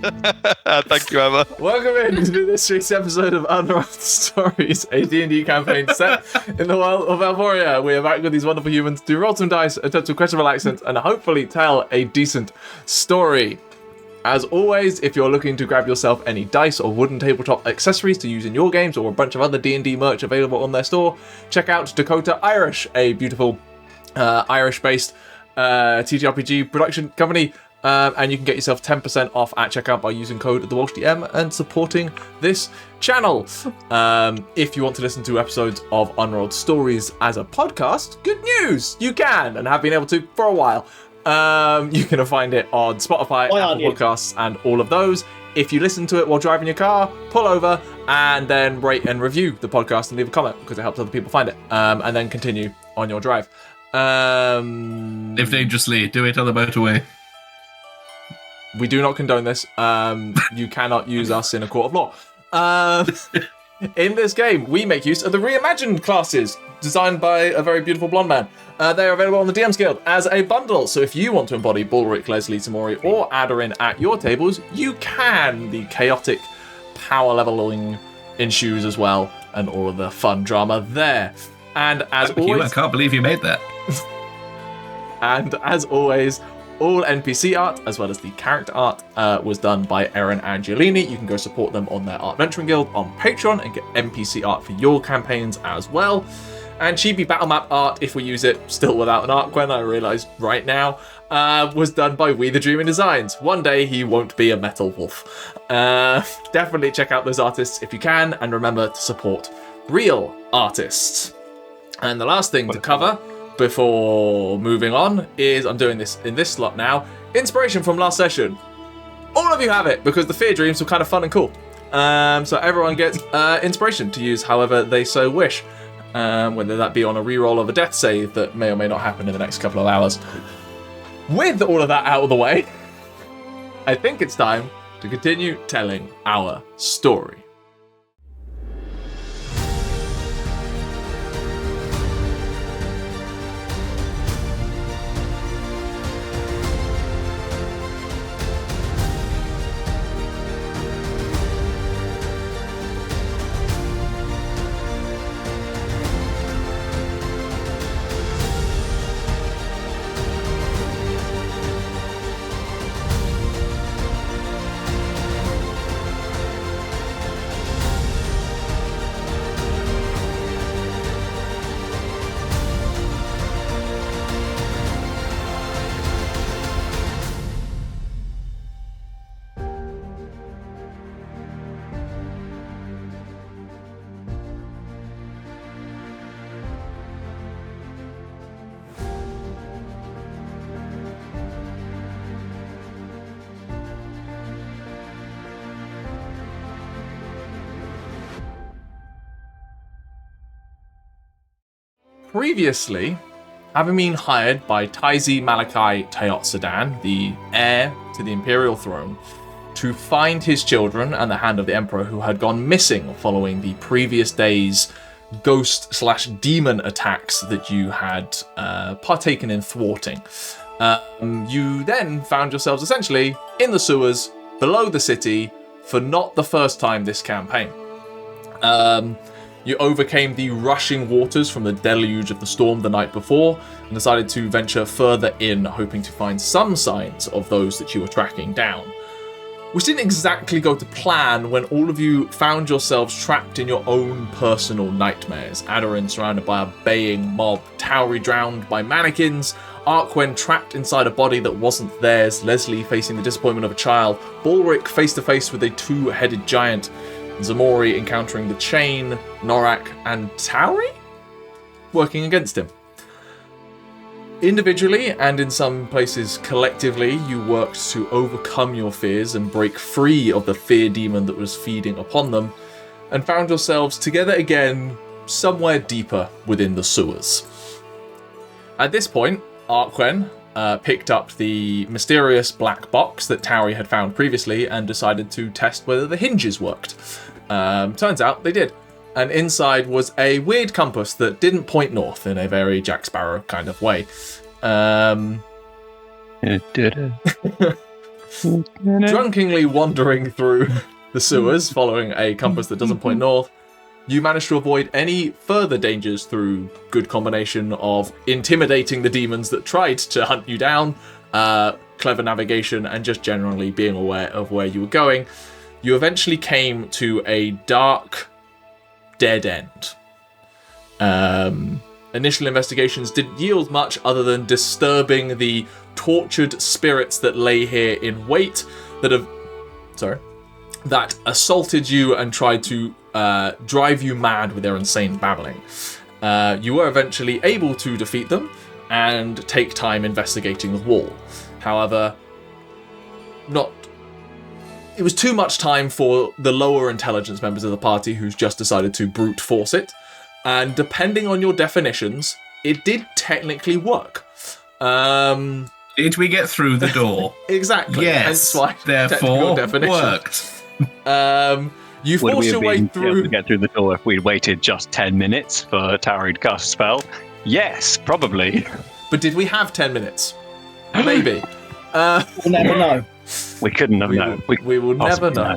Thank you, Emma. Welcome into this week's episode of Unrolled Stories, a D&D campaign set in the world of Alvoria. We are back with these wonderful humans to roll some dice, attempt to questionable accents, and hopefully tell a decent story. As always, if you're looking to grab yourself any dice or wooden tabletop accessories to use in your games or a bunch of other D&D merch available on their store, check out Dakota Irish, a beautiful Irish-based TTRPG production company. And you can get yourself 10% off at checkout by using code TheWalshDM and supporting this channel. If you want to listen to episodes of Unrolled Stories as a podcast, good news! You can, and have been able to for a while. You can find it on Spotify, Apple Podcasts, and all of those. If you listen to it while driving your car, pull over and then rate and review the podcast and leave a comment because it helps other people find it. And then continue on your drive. Live dangerously, do it on the motorway. We do not condone this. You cannot use us in a court of law. In this game, we make use of the Reimagined Classes, designed by a very beautiful blonde man. They are available on the DM's Guild as a bundle, so if you want to embody Balrick, Lesley, Ximori, or Aderyn at your tables, you can. The chaotic power leveling ensues as well, and all of the fun drama there. And as always... I can't believe you made that. And as always... all NPC art, as well as the character art, was done by Aderyn and Giolini. You can go support them on their Art Venturing Guild on Patreon and get NPC art for your campaigns as well. And Chibi battle map art, if we use it, still without an Arquen, I realise right now, was done by WeTheDreamingDesigns. One day he won't be a metal wolf. Definitely check out those artists if you can, and remember to support real artists. And the last thing to cover before moving on is, I'm doing this in this slot now, inspiration from last session. All of you have it because the fear dreams were kind of fun and cool. So everyone gets inspiration to use however they so wish, whether that be on a reroll of a death save that may or may not happen in the next couple of hours. With all of that out of the way, I think it's time to continue telling our story. Previously, having been hired by Taizi Malachi Teot Sedan, the heir to the Imperial throne, to find his children and the hand of the Emperor who had gone missing following the previous day's ghost/demon attacks that you had partaken in thwarting. You then found yourselves essentially in the sewers below the city for not the first time this campaign. You overcame the rushing waters from the deluge of the storm the night before and decided to venture further in, hoping to find some signs of those that you were tracking down. Which didn't exactly go to plan when all of you found yourselves trapped in your own personal nightmares. Aderyn surrounded by a baying mob, Tauri drowned by mannequins, Arquen trapped inside a body that wasn't theirs, Lesley facing the disappointment of a child, Balrick face to face with a two-headed giant, Ximori encountering the Chain, Norak, and Tauri working against him. Individually, and in some places collectively, you worked to overcome your fears and break free of the fear demon that was feeding upon them, and found yourselves together again somewhere deeper within the sewers. At this point, Arquen picked up the mysterious black box that Tauri had found previously and decided to test whether the hinges worked. Turns out they did. And inside was a weird compass that didn't point north in a very Jack Sparrow kind of way. It did it. Drunkenly wandering through the sewers, following a compass that doesn't point north, you manage to avoid any further dangers through good combination of intimidating the demons that tried to hunt you down, clever navigation, and just generally being aware of where you were going. You eventually came to a dark, dead end. Initial investigations didn't yield much other than disturbing the tortured spirits that lay here in wait, that assaulted you and tried to drive you mad with their insane babbling. You were eventually able to defeat them and take time investigating the wall. However, it was too much time for the lower intelligence members of the party who's just decided to brute force it. And depending on your definitions, it did technically work. Did we get through the door? Exactly. Yes. Hence why therefore, worked. You Would forced we your have way been able through. to get through the door if we'd waited just 10 minutes for Tauri to cast a spell? Yes, probably. But did we have 10 minutes? Maybe. We'll never know. We couldn't have known. We will never know.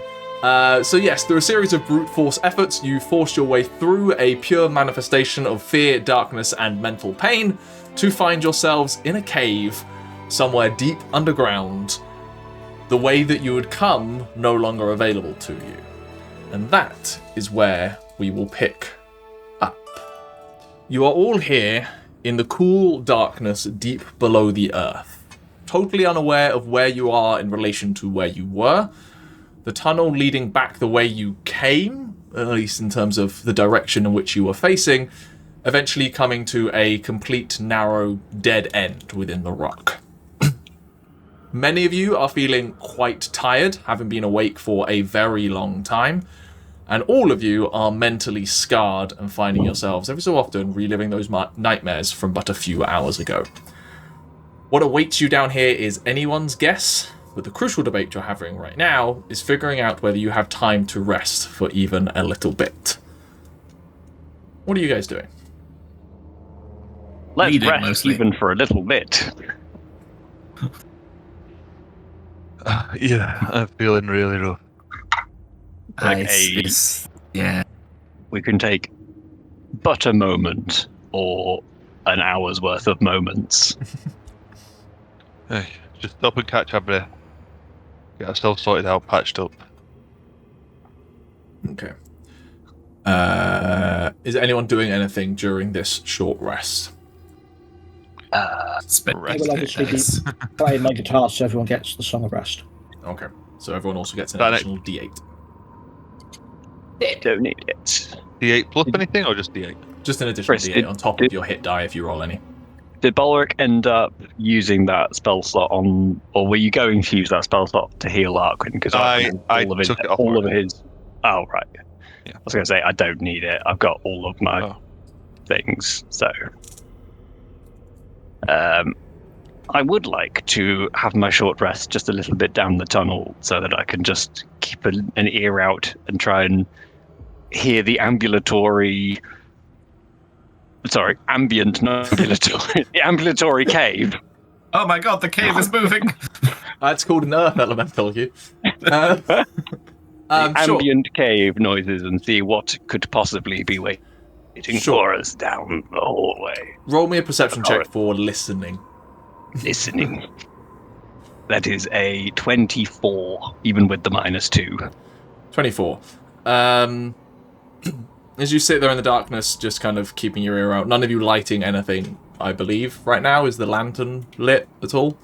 So yes, through a series of brute force efforts, you forced your way through a pure manifestation of fear, darkness, and mental pain to find yourselves in a cave somewhere deep underground. The way that you had come no longer available to you. And that is where we will pick up. You are all here in the cool darkness deep below the earth, totally unaware of where you are in relation to where you were. The tunnel leading back the way you came, at least in terms of the direction in which you were facing, eventually coming to a complete narrow dead end within the rock. Many of you are feeling quite tired, having been awake for a very long time, and all of you are mentally scarred and finding yourselves every so often reliving those nightmares from but a few hours ago. What awaits you down here is anyone's guess, but the crucial debate you're having right now is figuring out whether you have time to rest for even a little bit. What are you guys doing? Let's Reading, rest mostly. even for a little bit. Yeah, I'm feeling really rough. Like yeah. We can take but a moment or an hour's worth of moments. Hey, just stop and catch our breath. Get ourselves sorted out, patched up. Okay. Is anyone doing anything during this short rest? I will obviously be playing my guitar so everyone gets the Song of Rest. Okay. So everyone also gets an That additional D8. Don't need it. D8 plus anything, or just D8? Just an additional Chris, D8 on top of your hit die if you roll any. Did Balrick end up using that spell slot on, or were you going to use that spell slot to heal Arquen? Because I took it off all of already. his. Oh right. Yeah. I was going to say I don't need it. I've got all of my things. So, I would like to have my short rest just a little bit down the tunnel, so that I can just keep an ear out and try and hear the ambulatory. Sorry, ambient, not ambulatory. The ambulatory cave. Oh my god, the cave is moving! It's called an earth elemental, you. Sure. Ambient cave noises and see what could possibly be waiting Sure. for us down the hallway. Roll me a perception check for listening. Listening. That is a 24, even with the -2. 24. As you sit there in the darkness, just kind of keeping your ear out, none of you lighting anything, I believe, right now. Is the lantern lit at all?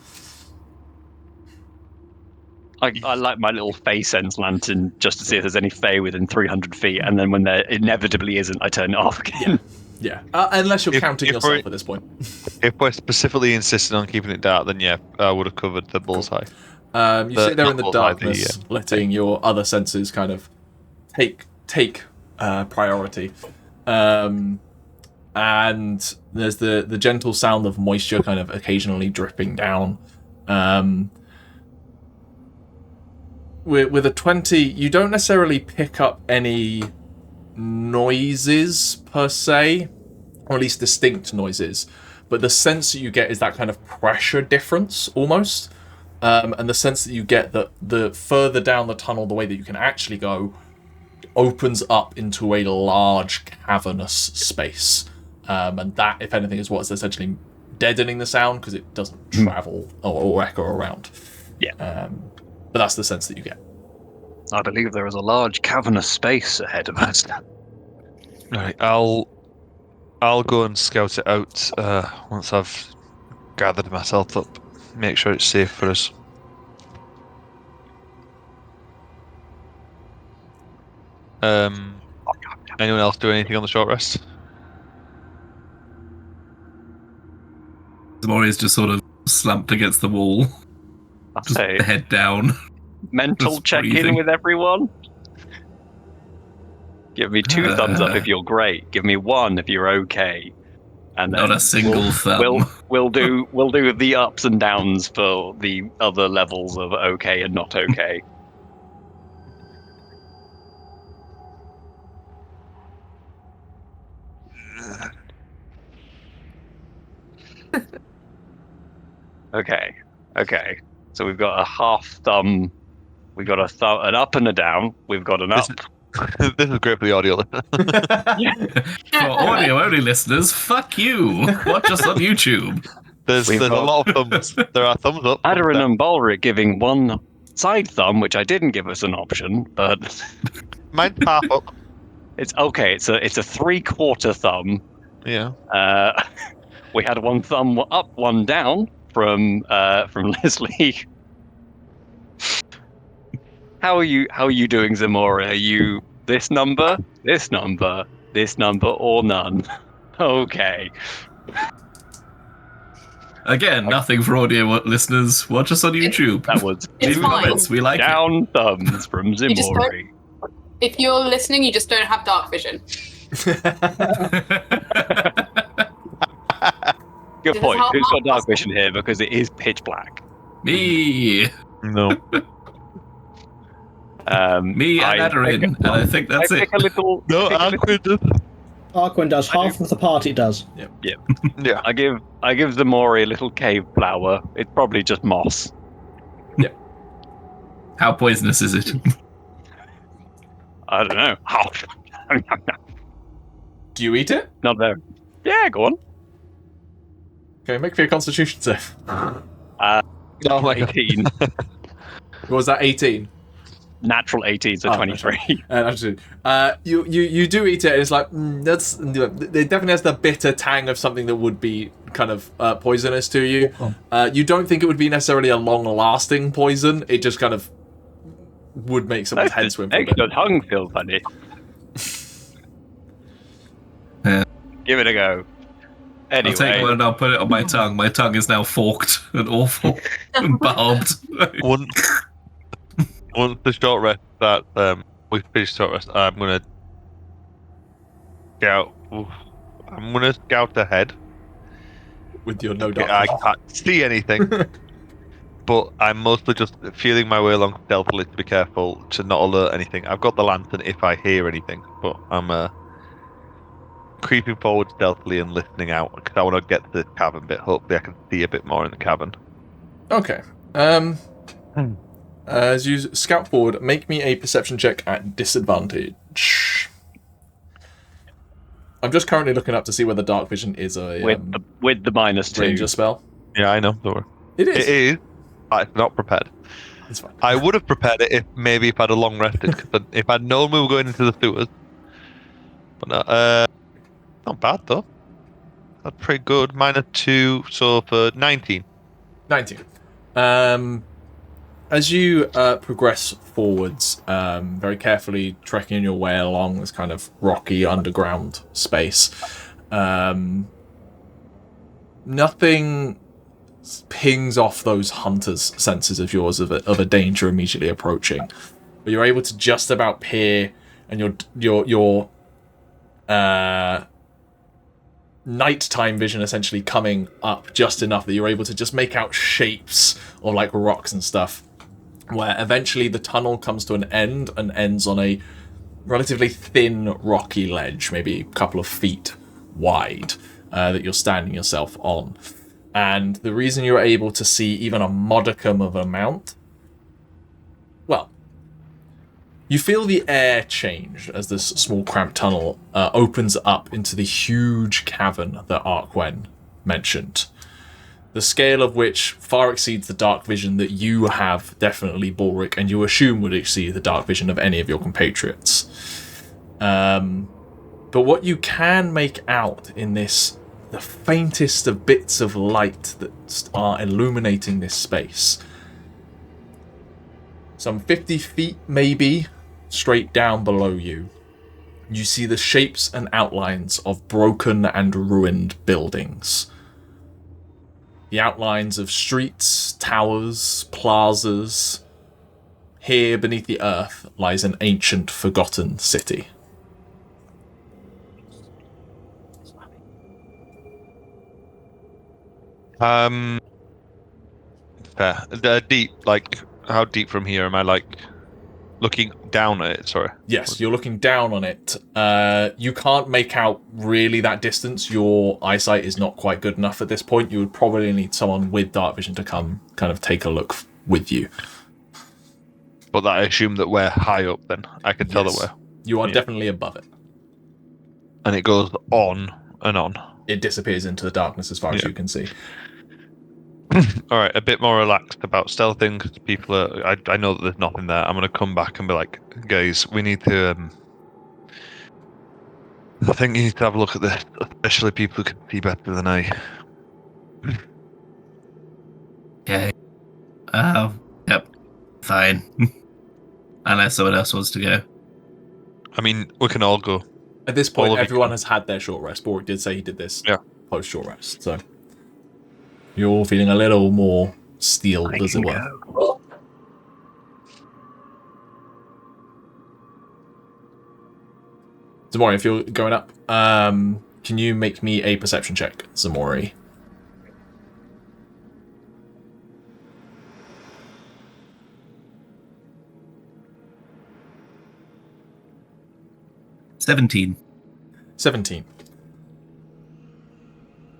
I like my little Fey Sense lantern just to see if there's any Fey within 300 feet, and then when there inevitably isn't, I turn it off again. Yeah. Unless you're counting if yourself we're- at this point. If we're specifically insisting on keeping it dark, then yeah, I would have covered the bullseye. You sit there in the not darkness, the, letting your other senses kind of take priority. And there's the gentle sound of moisture kind of occasionally dripping down. With a 20, you don't necessarily pick up any noises per se, or at least distinct noises, but the sense that you get is that kind of pressure difference almost. and the sense that you get that the further down the tunnel, the way that you can actually go, opens up into a large cavernous space. And that, if anything, is what's essentially deadening the sound because it doesn't travel or echo around. Yeah. But that's the sense that you get. I believe there is a large cavernous space ahead of us. Right, I'll go and scout it out once I've gathered myself up. Make sure it's safe for us. Anyone else do anything on the short rest? Ximori is just sort of slumped against the wall, I just say, the head down. mental just check-in breathing. with everyone. Give me 2 thumbs up if you're great. Give me 1 if you're okay. And Not then a single thumb. We'll do the ups and downs for the other levels of okay and not okay. Okay. So we've got a half thumb. We've got an up and a down. We've got an up. This is great for the audio. For audio-only listeners, fuck you. Watch us on YouTube. There's a lot of thumbs. There are thumbs up. thumbs Aderyn down. and Balrick giving 1 side thumb, which I didn't give us an option, but Mine's half up. it's okay. It's a 3/4 thumb. Yeah. We had 1 thumb up, 1 down from Lesley. How are you doing, Ximori? Are you this number, or none? Okay. Again, nothing for audio listeners. Watch us on YouTube. That was It's 2 fine. comments. We like it. down thumbs from just Ximori. If you're listening, you just don't have Darkvision. Good This is point. how Who's got Mark dark vision here? Because it is pitch black. Me. No. Me and Aderyn. And I think that's I it. pick a little. No, Arquen does. Half of the party does. Yeah. I give Ximori a little cave flower. It's probably just moss. How poisonous is it? I don't know. Do you eat it? Not there. Yeah, go on. Okay, make me a constitution save. Oh my god. 18. What was that, 18? Natural 18, so 23. Actually, you do eat it, and it's like, that's... It definitely has the bitter tang of something that would be kind of poisonous to you. You don't think it would be necessarily a long-lasting poison. It just kind of would make someone's head swim for a Makes bit. your tongue feel funny. Yeah. Give it a go. Anyway. I'll take one and I'll put it on my tongue. My tongue is now forked and awful and barbed. Once the short rest that we finished short rest, I'm gonna scout. I'm gonna scout ahead. With your no dark I vision. can't see anything, but I'm mostly just feeling my way along stealthily to be careful to not alert anything. I've got the lantern if I hear anything, but I'm creeping forward stealthily and listening out because I want to get to the cavern bit. Hopefully, I can see a bit more in the cavern. Okay. As you scout forward, make me a perception check at disadvantage. I'm just currently looking up to see whether dark vision is a with the -2. ranger spell. Yeah, I know. Don't worry. It is. It is. I'm not prepared. It's fine. I would have prepared it if I'd have long rested. Cause if I'd known we were going into the sewers. But no, not bad though. That's pretty good. -2, so for 19. 19. As you progress forwards, very carefully trekking your way along this kind of rocky underground space, nothing pings off those hunters' senses of yours of a danger immediately approaching. But you're able to just about peer, and your nighttime vision essentially coming up just enough that you're able to just make out shapes of like rocks and stuff, where eventually the tunnel comes to an end and ends on a relatively thin rocky ledge, maybe a couple of feet wide, that you're standing yourself on. And the reason you're able to see even a modicum of amount, well, you feel the air change as this small cramped tunnel opens up into the huge cavern that Arquen mentioned. The scale of which far exceeds the dark vision that you have, definitely, Balrick, and you assume would exceed the dark vision of any of your compatriots. But what you can make out in this, the faintest of bits of light that are illuminating this space, some 50 feet maybe, straight down below you, you see the shapes and outlines of broken and ruined buildings. The outlines of streets, towers, plazas. Here, beneath the earth, lies an ancient, forgotten city. Fair. Deep, like, how deep from here am I, like, looking down at it? Sorry. Yes, you're looking down on it. You can't make out really that distance. Your eyesight is not quite good enough at this point. You would probably need someone with dark vision to come kind of take a look with you. But I assume that we're high up then. I can tell that we're... You are definitely above it. And it goes on and on. It disappears into the darkness as far as you can see. Alright, a bit more relaxed about stealthing, because people are... I know that there's nothing there. I'm going to come back and be like, guys, we need to... I think you need to have a look at this, especially people who can see better than I. Okay. Yep. Fine. Unless someone else wants to go. I mean, we can all go. At this point, everyone has had their short rest. Balrick did say he did this post short rest, so you're all feeling a little more steeled, as it were. Ximori, if you're going up, can you make me a perception check, Ximori? $17. 17.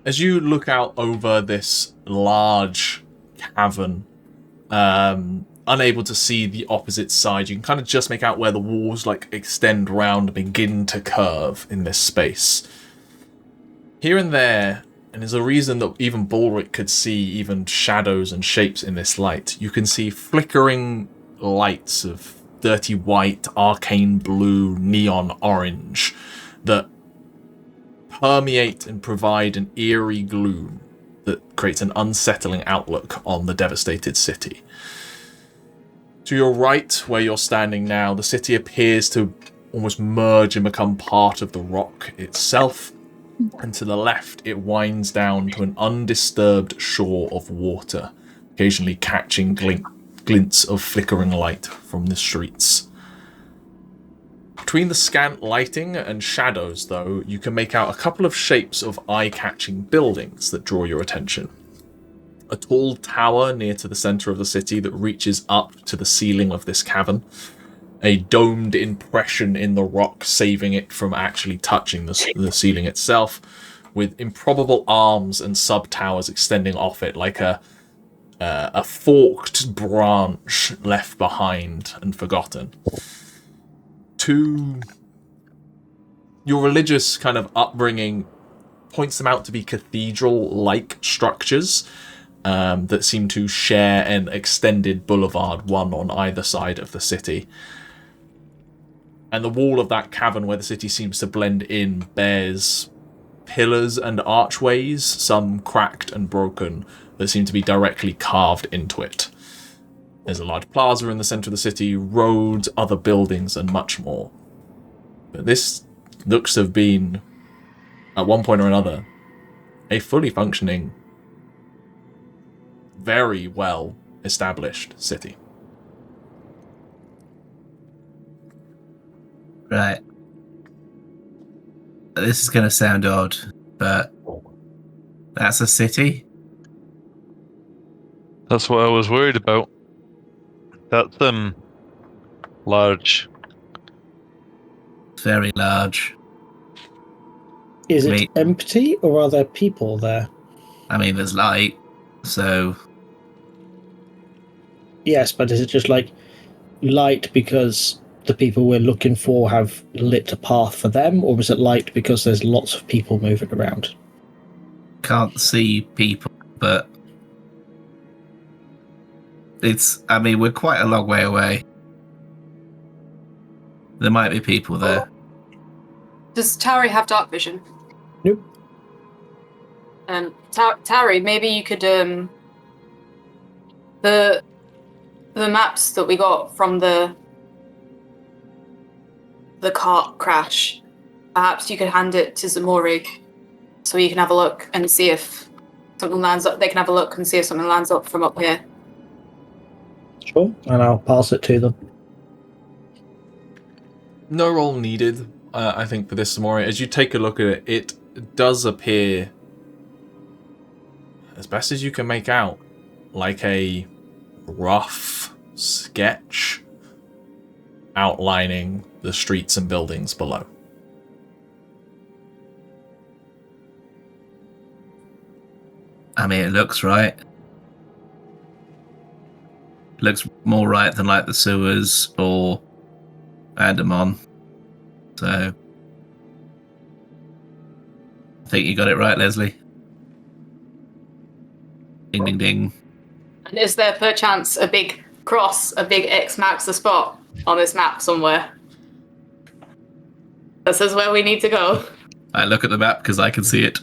As you look out over this large cavern, unable to see the opposite side, you can kind of just make out where the walls like extend round and begin to curve in this space. Here and there, and there's a reason that even Balrick could see even shadows and shapes in this light, you can see flickering lights of dirty white, arcane blue, neon orange that permeate and provide an eerie gloom that creates an unsettling outlook on the devastated city. To your right, where you're standing now, the city appears to almost merge and become part of the rock itself, and to the left it winds down to an undisturbed shore of water, occasionally catching glints of flickering light from the streets. Between the scant lighting and shadows, though, you can make out a couple of shapes of eye-catching buildings that draw your attention. A tall tower near to the centre of the city that reaches up to the ceiling of this cavern. A domed impression in the rock saving it from actually touching the ceiling itself, with improbable arms and sub-towers extending off it like a forked branch left behind and forgotten. Your religious kind of upbringing points them out to be cathedral-like structures that seem to share an extended boulevard, one on either side of the city. And the wall of that cavern where the city seems to blend in bears pillars and archways, some cracked and broken, that seem to be directly carved into it. There's a large plaza in the centre of the city, roads, other buildings, and much more. But this looks to have been, at one point or another, a fully functioning, very well established city. Right. This is going to sound odd, but that's a city? That's what I was worried about. That's large. Very large. Is it empty or are there people there? I mean, there's light, so... Yes, but is it just like light because the people we're looking for have lit a path for them, or is it light because there's lots of people moving around? Can't see people, but... I mean, we're quite a long way away. There might be people there. Does Tauri have dark vision? Nope. Tauri, maybe you could the maps that we got from the cart crash. Perhaps you could hand it to Ximori, so you can have a look and see if something lands up. They can have a look and see if something lands up from up here. Sure, and I'll pass it to them. No roll needed, I think, for this Ximori. As you take a look at it, it does appear, as best as you can make out, like a rough sketch outlining the streets and buildings below. I mean, it looks right. Looks more right than like the sewers or Adamon. So I think you got it right, Lesley. Ding ding ding. And is there perchance a big cross, a big X marks the spot on this map somewhere? This is where we need to go. I look at the map because I can see it.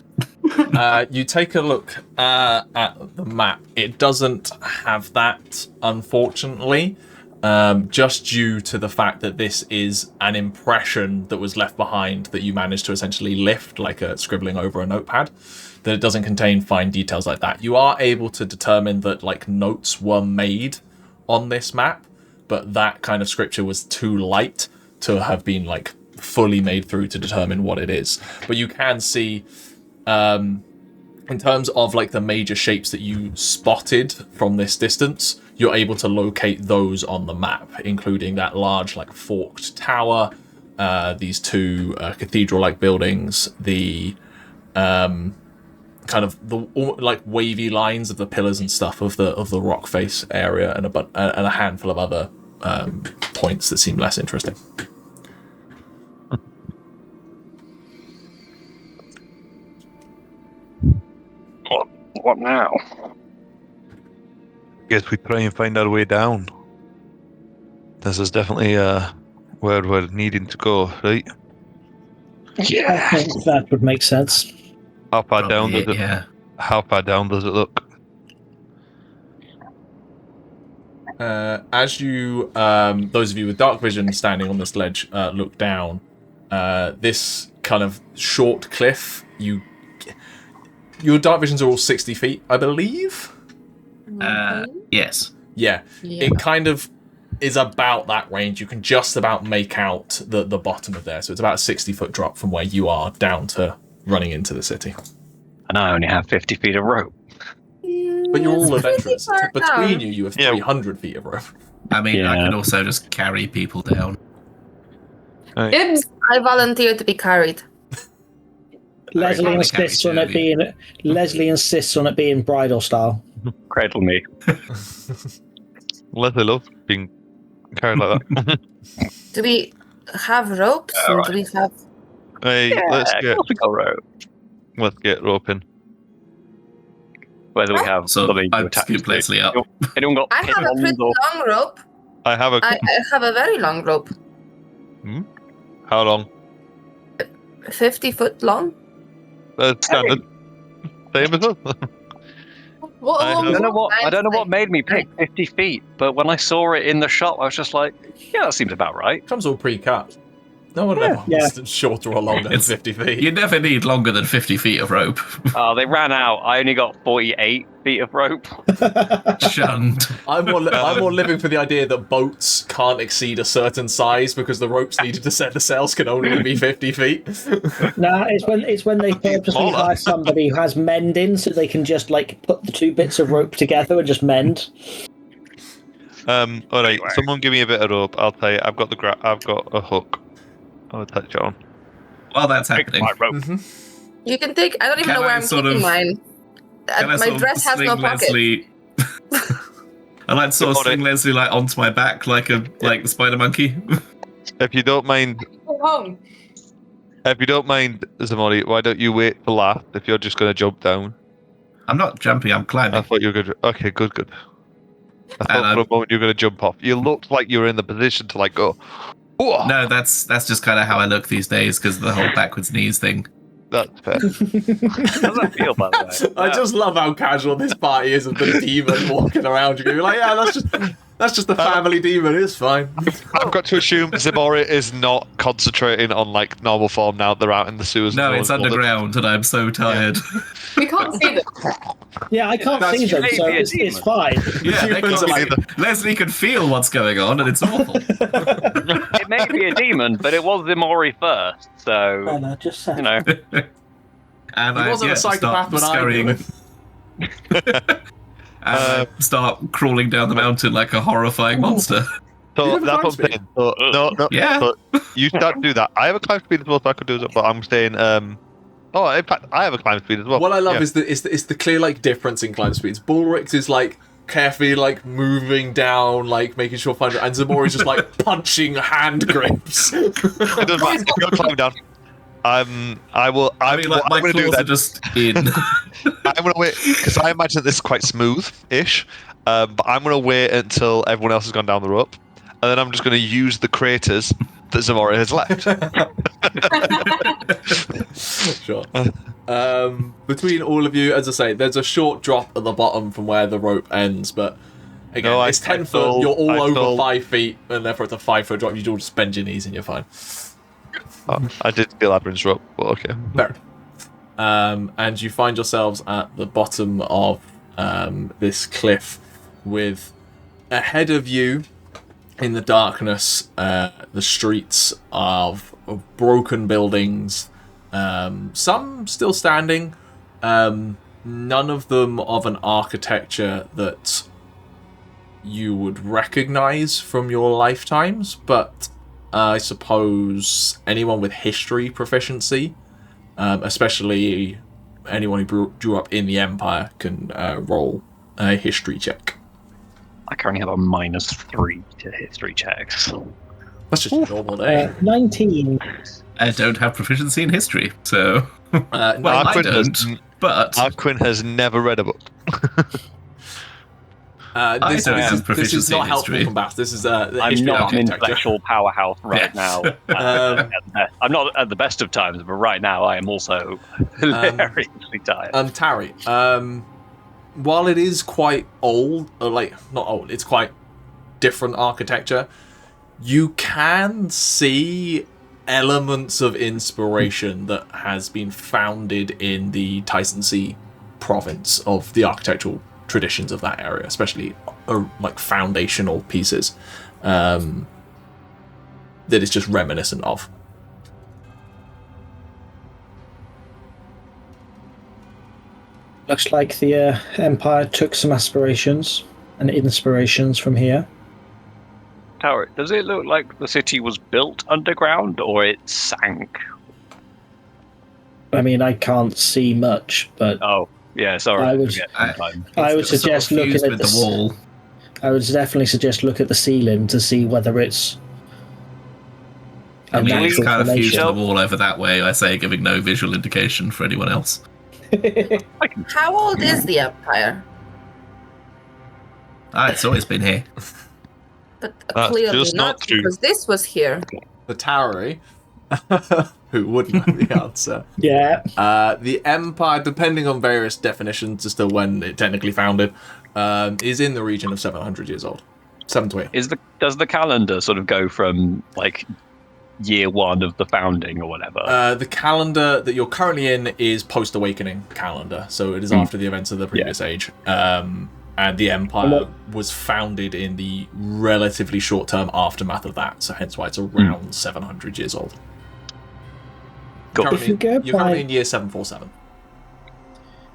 You take a look at the map. It doesn't have that, unfortunately, just due to the fact that this is an impression that was left behind that you managed to essentially lift, like a scribbling over a notepad, that it doesn't contain fine details like that. You are able to determine that like notes were made on this map, but that kind of scripture was too light to have been like fully made through to determine what it is. But you can see, in terms of like the major shapes that you spotted from this distance, you're able to locate those on the map, including that large like forked tower, these two cathedral-like buildings, the kind of the like wavy lines of the pillars and stuff of the rock face area, and a handful of other points that seem less interesting. What now? Guess we try and find our way down. This is definitely where we're needing to go, right? I think that would make sense. How far down does it? Yeah. How far down does it look? As you, those of you with Darkvision standing on this ledge, look down, this kind of short cliff, your Darkvisions are all 60 feet, I believe? Yes. Yeah. It kind of is about that range. You can just about make out the bottom of there. So it's about a 60-foot drop from where you are down to running into the city. And I only have 50 feet of rope. But you're all adventurers. Between you have Yeah. 300 feet of rope. I mean, I Yeah. can also just carry people down. Right. Dibs. I volunteer to be carried. Leslie Right. insists on it being bridal style. Cradle me. Leslie loves being carried like that. Do we have ropes? And do we have... Hey, let's got rope. get roping. Whether we have So something to I'd attach scoop to. Lesley up. Anyone got I have a pins pretty or long rope. I have a. I have a very long rope. How long? 50 foot long. Standard. Same as us. What I along I don't know the what I don't know what made me pick 50 feet, but when I saw it in the shop, I was just like, yeah, that seems about right. Comes all pre-cut. No one ever wants shorter or longer than It's- 50 feet. You never need longer than 50 feet of rope. Oh, they ran out. I only got 48 feet of rope. Shunned. I'm more living for the idea that boats can't exceed a certain size because the ropes needed to set the sails can only be 50 feet. No, it's when they purposely smaller. hire somebody who has mending, so they can just like put the two bits of rope together and just mend. All right. Anyway. Someone give me a bit of rope. I'll tell you. I've got a hook. I'll attach it on. While that's Pick happening, my rope. You can take... I don't even Can know where I I'm sort keeping of- mine. Can I my sort dress of has no sling pocket. Lesley? I like to sort of Got it. sling Lesley like onto my back like the spider monkey. If you don't mind, Go home. Ximori, why don't you wait for last if you're just going to jump down? I'm not jumping, I'm I climbing. thought you were good. Okay, good. I And thought for a moment you were going to jump off. You looked like you were in the position to like go. "Whoa." No, that's just kind of how I look these days because of the whole backwards knees thing. That's fair. How does that feel, by the way? I just love how casual this party is of the demon walking around. You're gonna be like, yeah, that's just the family demon. It's fine. I've got to assume Ximori is not concentrating on like normal form now that they're out in the sewers. No, and it's all that. underground and I'm so tired. We can't see them. Yeah, I can't That's see them, so maybe a it's demon. fine. Yeah, they Humans can are see like- Lesley can feel what's going on and it's awful. It may be a demon, but it was Ximori first, so No, just you know. And He wasn't a psychopath start when I scurrying. knew him. And I start crawling down the mountain like a horrifying monster. So You have that's climb what I'm saying. So, no. Yeah. So you start to do that. I have a climb speed as well, so I could do it. But I'm saying, oh, in fact, I have a climb speed as well. What I love Yeah. is the clear like difference in climb speeds. Balrick's is like carefully like moving down, like making sure find it, and Ximori's just like punching hand grips. It doesn't matter. If you're climbing down, I will. I mean, like, what my I'm going to do claws are then. just in. I'm going to wait because I imagine that this is quite smooth-ish. But I'm going to wait until everyone else has gone down the rope, and then I'm just going to use the craters that Ximori has left. Sure. Between all of you, as I say, there's a short drop at the bottom from where the rope ends, but again, No, it's 10 foot. told- You're all I over told- 5 feet, and therefore it's a 5 foot drop. You all just bend your knees and you're fine. I did steal Aderyn's rope, but okay. Fair. And you find yourselves at the bottom of this cliff with ahead of you in the darkness the streets of broken buildings, some still standing, none of them of an architecture that you would recognize from your lifetimes, but I suppose anyone with history proficiency, especially anyone who grew up in the Empire, can roll a history check. I currently have a -3 to history checks. That's just a normal day. 19. I don't have proficiency in history, so. No, Well, I Arquen don't, but Arquen has never read a book. this don't have is proficiency not in helpful history. from Bass. This is the I'm history not an architecture. intellectual powerhouse right Yeah. now. I'm not at the best of times, but right now I am also hilariously tired. Tauri, while it is quite old, like not old, it's quite different architecture. You can see elements of inspiration that has been founded in the Tyson Sea province of the architectural traditions of that area, especially like foundational pieces that it's just reminiscent of. Looks like the Empire took some aspirations and inspirations from here. Tower, does it look like the city was built underground or it sank? I mean, I can't see much, but Oh, yeah, sorry. I would- forget I- sometimes. I would It's sort of suggest looking fused at with the the wall. I would definitely suggest look at the ceiling to see whether it's. I a mean, it's natural kind of fused to the formation. wall over that way, I say, giving no visual indication for anyone else. How old is the Empire? It's always been here. But That's clearly just not true. because this was here. The Tauri, who wouldn't know the answer. Yeah. The Empire, depending on various definitions as to when it technically founded, is in the region of 700 years old. 720. Does the calendar sort of go from like year one of the founding or whatever? The calendar that you're currently in is post-awakening calendar, so it is after the events of the previous age. And the Empire was founded in the relatively short-term aftermath of that, so hence why it's around 700 years old. Cool. Currently, If you go you're currently by- in year 747.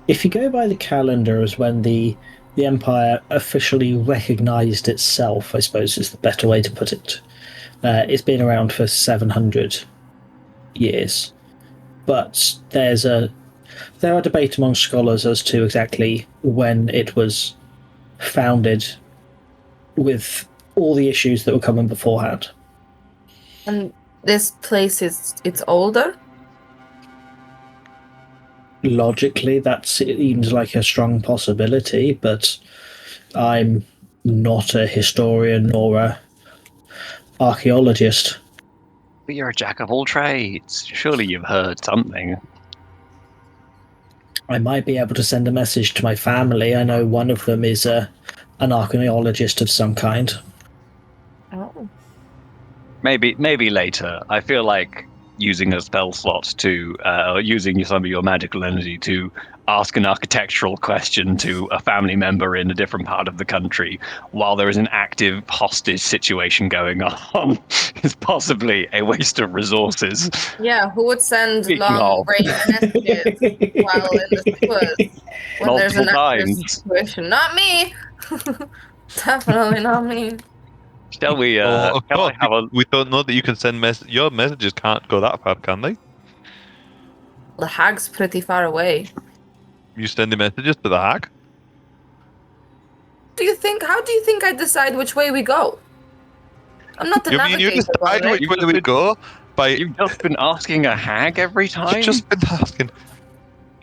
If you go by the calendar as when the Empire officially recognised itself, I suppose is the better way to put it. It's been around for 700 years. But there's a There are debate among scholars as to exactly when it was founded, with all the issues that were coming beforehand. And this place it's older? Logically, that seems like a strong possibility, but I'm not a historian nor a archaeologist. But you're a jack of all trades. Surely you've heard something. I might be able to send a message to my family. I know one of them is an archaeologist of some kind. Oh. Maybe later. I feel like using a spell slot to, using some of your magical energy to ask an architectural question to a family member in a different part of the country while there is an active hostage situation going on is possibly a waste of resources. Yeah, who would send Speaking long-range messages while in the sewers when there's an active situation? Not me! Definitely not me. Shall we, of shall I course, have a... we don't know that you can send your messages can't go that far, can they? The hag's pretty far away. You sending messages to the hag? How do you think I decide which way we go? I'm not the You mean you navigator, decide Balrick. which way we go by... You've just been asking a hag every time? You've just been asking...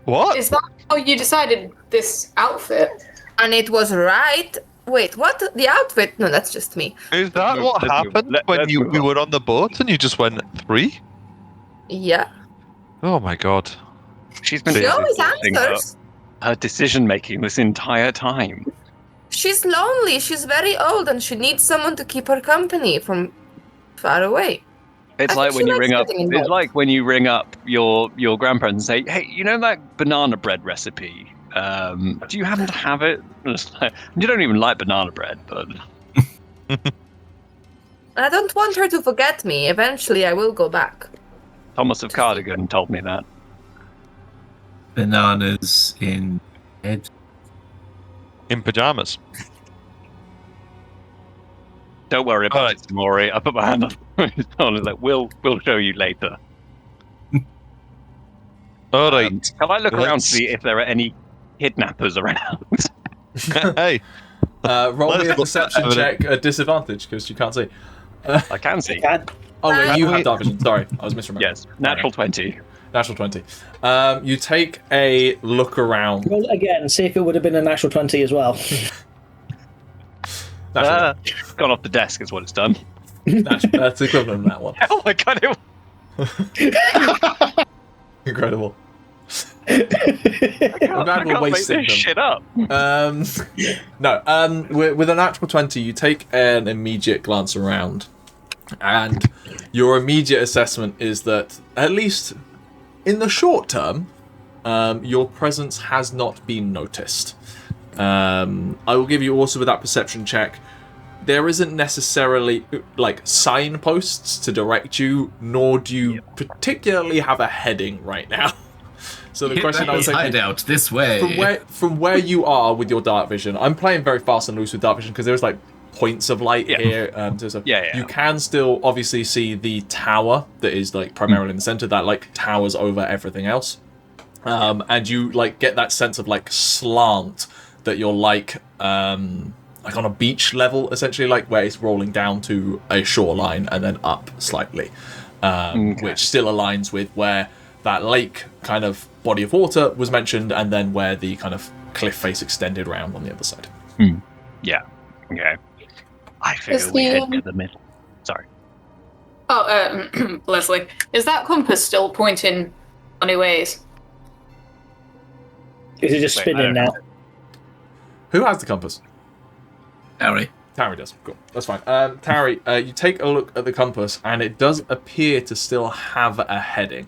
What? Is that how you decided this outfit? And it was right. Wait, what? The outfit? No, that's just me. Is that what Let's move. happened when Let's move we on. were on the boat and you just went 3? Yeah. Oh my god. She's been She always discussing answers. her decision-making this entire time. She's lonely. She's very old, and she needs someone to keep her company from far away. It's I like think when she you likes ring up. getting It's involved. like when you ring up your grandparents and say, "Hey, you know that banana bread recipe? Do you happen to have it?" And it's like, you don't even like banana bread, but I don't want her to forget me. Eventually, I will go back. Thomas of Cardigan told me that. Bananas in bed. In pajamas. Don't worry about Alright. it, Ximori. I put my hand on his shoulder. Like, we'll show you later. Alright. Can I look around to Let's- see if there are any kidnappers around? Hey. Roll me a Let's look perception at it. check at disadvantage because you can't see. I can see. Oh, wait, you have Wait. Darkvision. Sorry, I was misremembering. Yes, natural 20. Natural 20. You take a look around. Roll it again, see if it would have been a natural 20 as well. Natural, Gone off the desk is what it's done. that's the equivalent of that one. Oh my god, it Incredible. I I'm glad we're can't make wasting this them. shit up. No, with a natural 20, you take an immediate glance around, and your immediate assessment is that, at least in the short term, your presence has not been noticed. I will give you also with that perception check, there isn't necessarily like signposts to direct you, nor do you particularly have a heading right now. So the question I was thinking, hideout this way. from where you are with your Darkvision, I'm playing very fast and loose with Darkvision because there's like points of light here. You can still obviously see the tower that is like primarily in the center that like towers over everything else, and you like get that sense of like slant that you're like on a beach level essentially, like where it's rolling down to a shoreline and then up slightly, which still aligns with where that lake kind of body of water was mentioned, and then where the kind of cliff face extended around on the other side. Yeah. Okay. I figure Is we the, head to the middle. Sorry. Oh, Lesley, is that compass still pointing funny ways? Is it just Wait, I spinning don't now? Who has the compass? Harry. Tauri does. Cool. That's fine. Tauri, you take a look at the compass, and it does appear to still have a heading.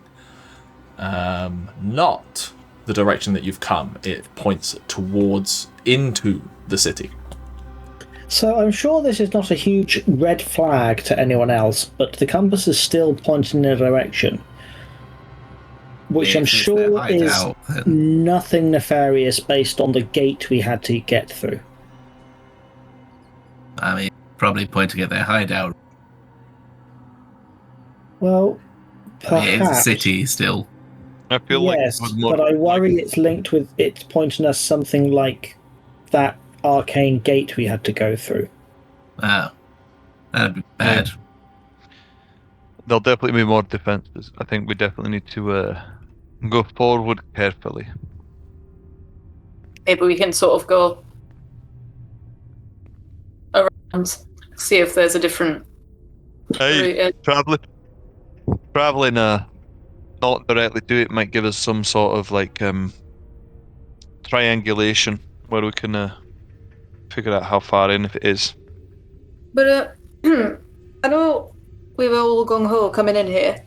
Not the direction that you've come. It points towards into the city. So I'm sure this is not a huge red flag to anyone else, but the compass is still pointing in a direction, which I'm If it's sure their is hideout, then nothing nefarious based on the gate we had to get through. I mean, probably pointing at their hideout. Well, I mean, it is a perhaps. city still. I feel like yes, it was more but I worry it's linked with it pointing us something like that arcane gate we had to go through. Wow. That'd be bad. There'll definitely be more defenses. I think we definitely need to go forward carefully. Maybe we can sort of go around, see if there's a different route. Traveling not directly to it might give us some sort of like triangulation where we can figure out how far in if it is. But I know we were all gung-ho coming in here.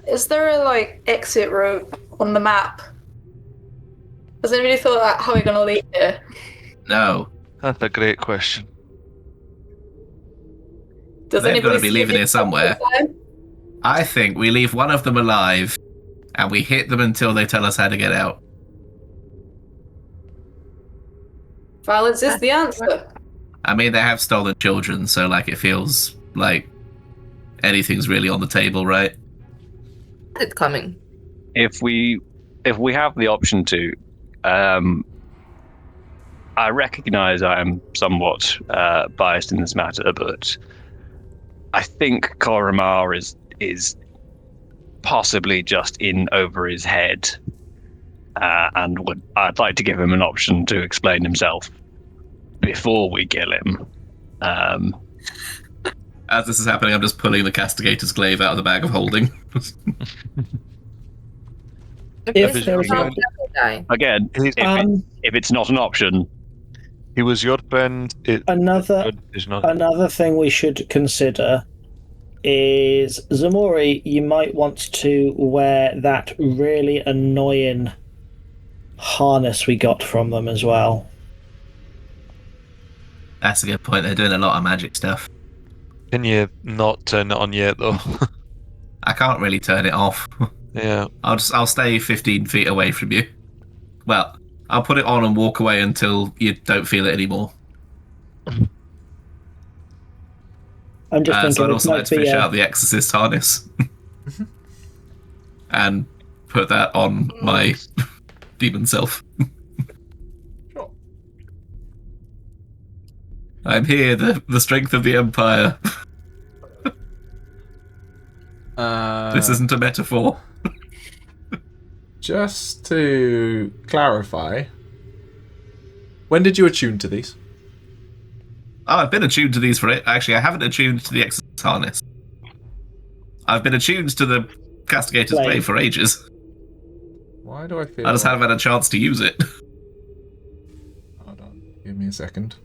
Is there a like exit route on the map? Has anybody thought about how we're gonna leave here? No. That's a great question. Does They're anybody gonna be see leaving any here somewhere. time? I think we leave one of them alive, and we hit them until they tell us how to get out. Violence is the answer. I mean, they have stolen children, so like it feels like anything's really on the table, right? It's coming. If we have the option to, I recognise I am somewhat biased in this matter, but I think Koramar is possibly just in over his head, and I'd like to give him an option to explain himself before we kill him. As this is happening, I'm just pulling the Castigator's glaive out of the bag of holding. If there was Again, if it's not an option, He was your friend. another thing we should consider is Ximori, you might want to wear that really annoying harness we got from them as well. That's a good point. They're doing a lot of magic stuff. Can you not turn it on yet, though? I can't really turn it off. Yeah. I'll stay 15 feet away from you. Well, I'll put it on and walk away until you don't feel it anymore. I'm just thinking so I'd it also like might to be fish out the Exorcist harness. And put that on my demon self. Sure. I'm here, the strength of the Empire. This isn't a metaphor. Just to clarify, when did you attune to these? Oh, I've been attuned to these for it. Actually, I haven't attuned to the Exorcist harness. I've been attuned to the Castigator's Glaive for ages. Why do I feel... I just haven't had a chance to use it. Hold on, give me a second.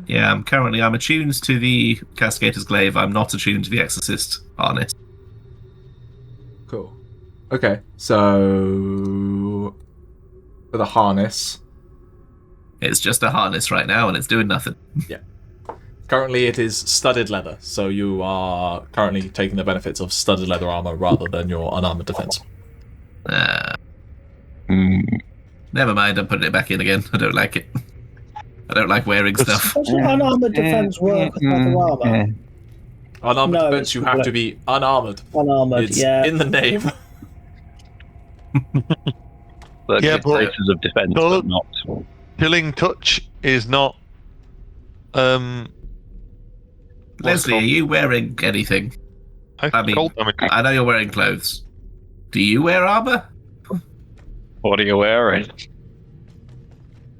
Yeah, I'm attuned to the Castigator's Glaive. I'm not attuned to the Exorcist harness. Cool. Okay, so for the harness, it's just a harness right now, and it's doing nothing. Yeah. Currently, it is studded leather, so you are currently taking the benefits of studded leather armor rather than your unarmored defense. Never mind. I'm putting it back in again. I don't like it. I don't like wearing stuff. Doesn't unarmored defense work with leather armor? Unarmored defense, you have to be unarmored. Unarmored, It's yeah. in the name. but Yeah, it's but- places of defense, but not. Killing touch is not. Lesley, are you wearing anything? I mean, I know you're wearing clothes. Do you wear armor? What are you wearing?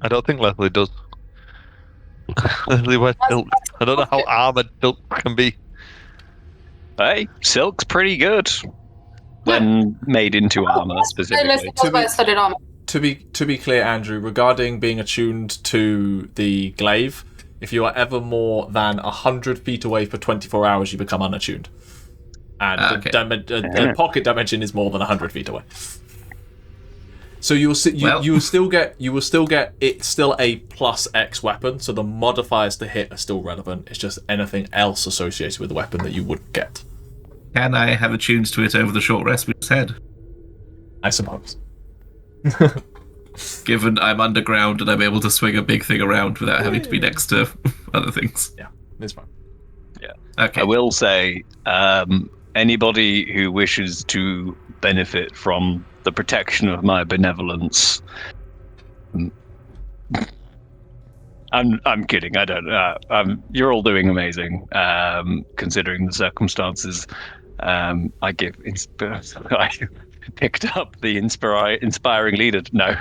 I don't think Lesley does. Lesley wears silk. I don't know how armored silk can be. Hey, silk's pretty good when made into armor specifically. Studded armor. To be clear, Andrew, regarding being attuned to the glaive, if you are ever more than 100 feet away for 24 hours, you become unattuned. And the pocket dimension is more than 100 feet away. So you will still get it's still a plus X weapon, so the modifiers to hit are still relevant. It's just anything else associated with the weapon that you would get. Can I have attuned to it over the short rest we just had? I suppose. Given I'm underground and I'm able to swing a big thing around without having to be next to other things. Yeah, it's fine. Yeah. Okay. I will say, anybody who wishes to benefit from the protection of my benevolence, I'm kidding. I don't. You're all doing amazing, considering the circumstances. I picked up the inspiring leader. No.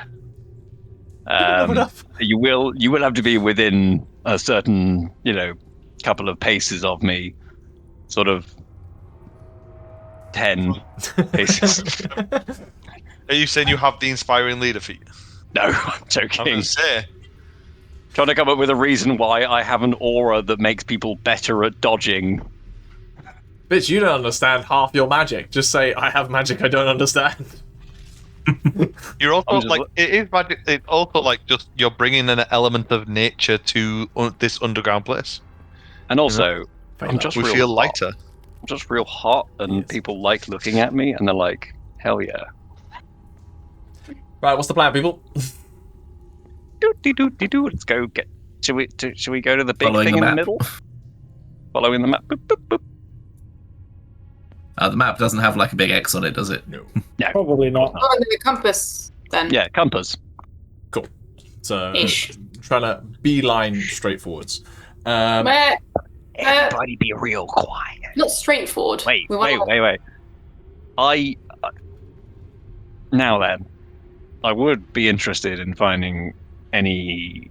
You will have to be within a certain, couple of paces of me, sort of 10 paces. Are you saying you have the inspiring leader feat? No, I'm joking. I'm gonna say. Trying to come up with a reason why I have an aura that makes people better at dodging. Bitch, you don't understand half your magic. Just say, I have magic I don't understand. You're also it is magic. It's also like just you're bringing an element of nature to this underground place. And also, I'm just we real feel hot. lighter. I'm just real hot, and people like looking at me, and they're like, hell yeah. Right, what's the plan, people? Let's go get. Should we go to the big Following thing the in the map. middle? Following the map. Boop, boop, boop. The map doesn't have like a big X on it, does it? No. Probably not. Oh, and the compass, then. Yeah, compass. Cool. So, Ish. trying to beeline straight forwards. Everybody be real quiet. Not straightforward. Wait. Now then, I would be interested in finding any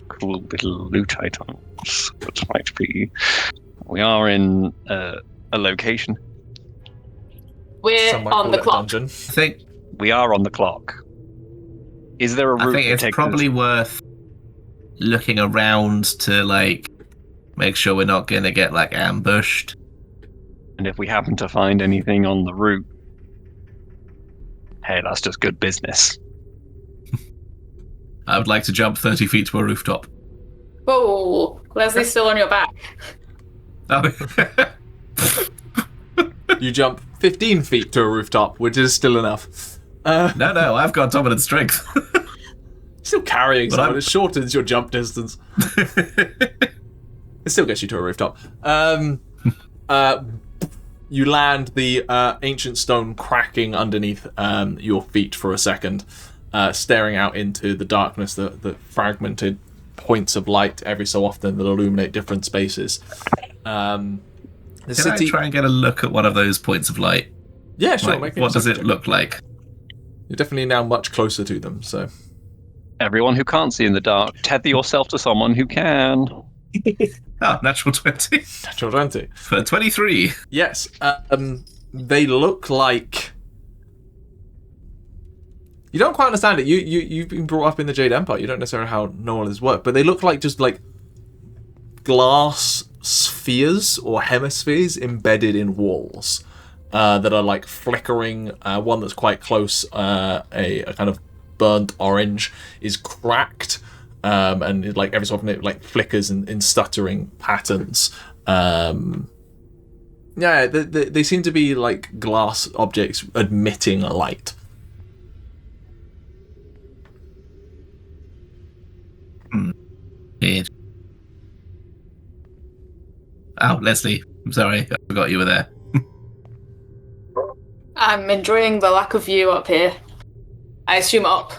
cool little loot items that might be. We are in a location. We're Some might on call the it a clock. dungeon. I think We are on the clock. Is there a route I think to it's take probably worth looking around to like make sure we're not gonna get like ambushed. And if we happen to find anything on the route, hey, that's just good business. I would like to jump 30 feet to a rooftop. Whoa, Leslie's still on your back. Oh. You jump 15 feet to a rooftop, which is still enough. No, I've got dominant strength. Still carrying But someone, I'm- it shortens your jump distance. It still gets you to a rooftop. You land, the ancient stone cracking underneath your feet for a second, staring out into the darkness, the fragmented points of light every so often that illuminate different spaces. The Can city. I try and get a look at one of those points of light? Yeah, sure. Like, make a what does perception it check. look like? You're definitely now much closer to them. So Everyone who can't see in the dark, tether yourself to someone who can. Oh, natural 20 natural 20. for 23. Yes, they look like. You don't quite understand it. You've been brought up in the Jade Empire. You don't necessarily know how knowledge work, but they look like just like glass spheres or hemispheres embedded in walls that are like flickering. One that's quite close, a kind of burnt orange, is cracked, and it, like every so often it like flickers in stuttering patterns. Yeah, they seem to be like glass objects emitting a light. Weird. Oh, Lesley, I'm sorry, I forgot you were there. I'm enjoying the lack of view up here. I assume up.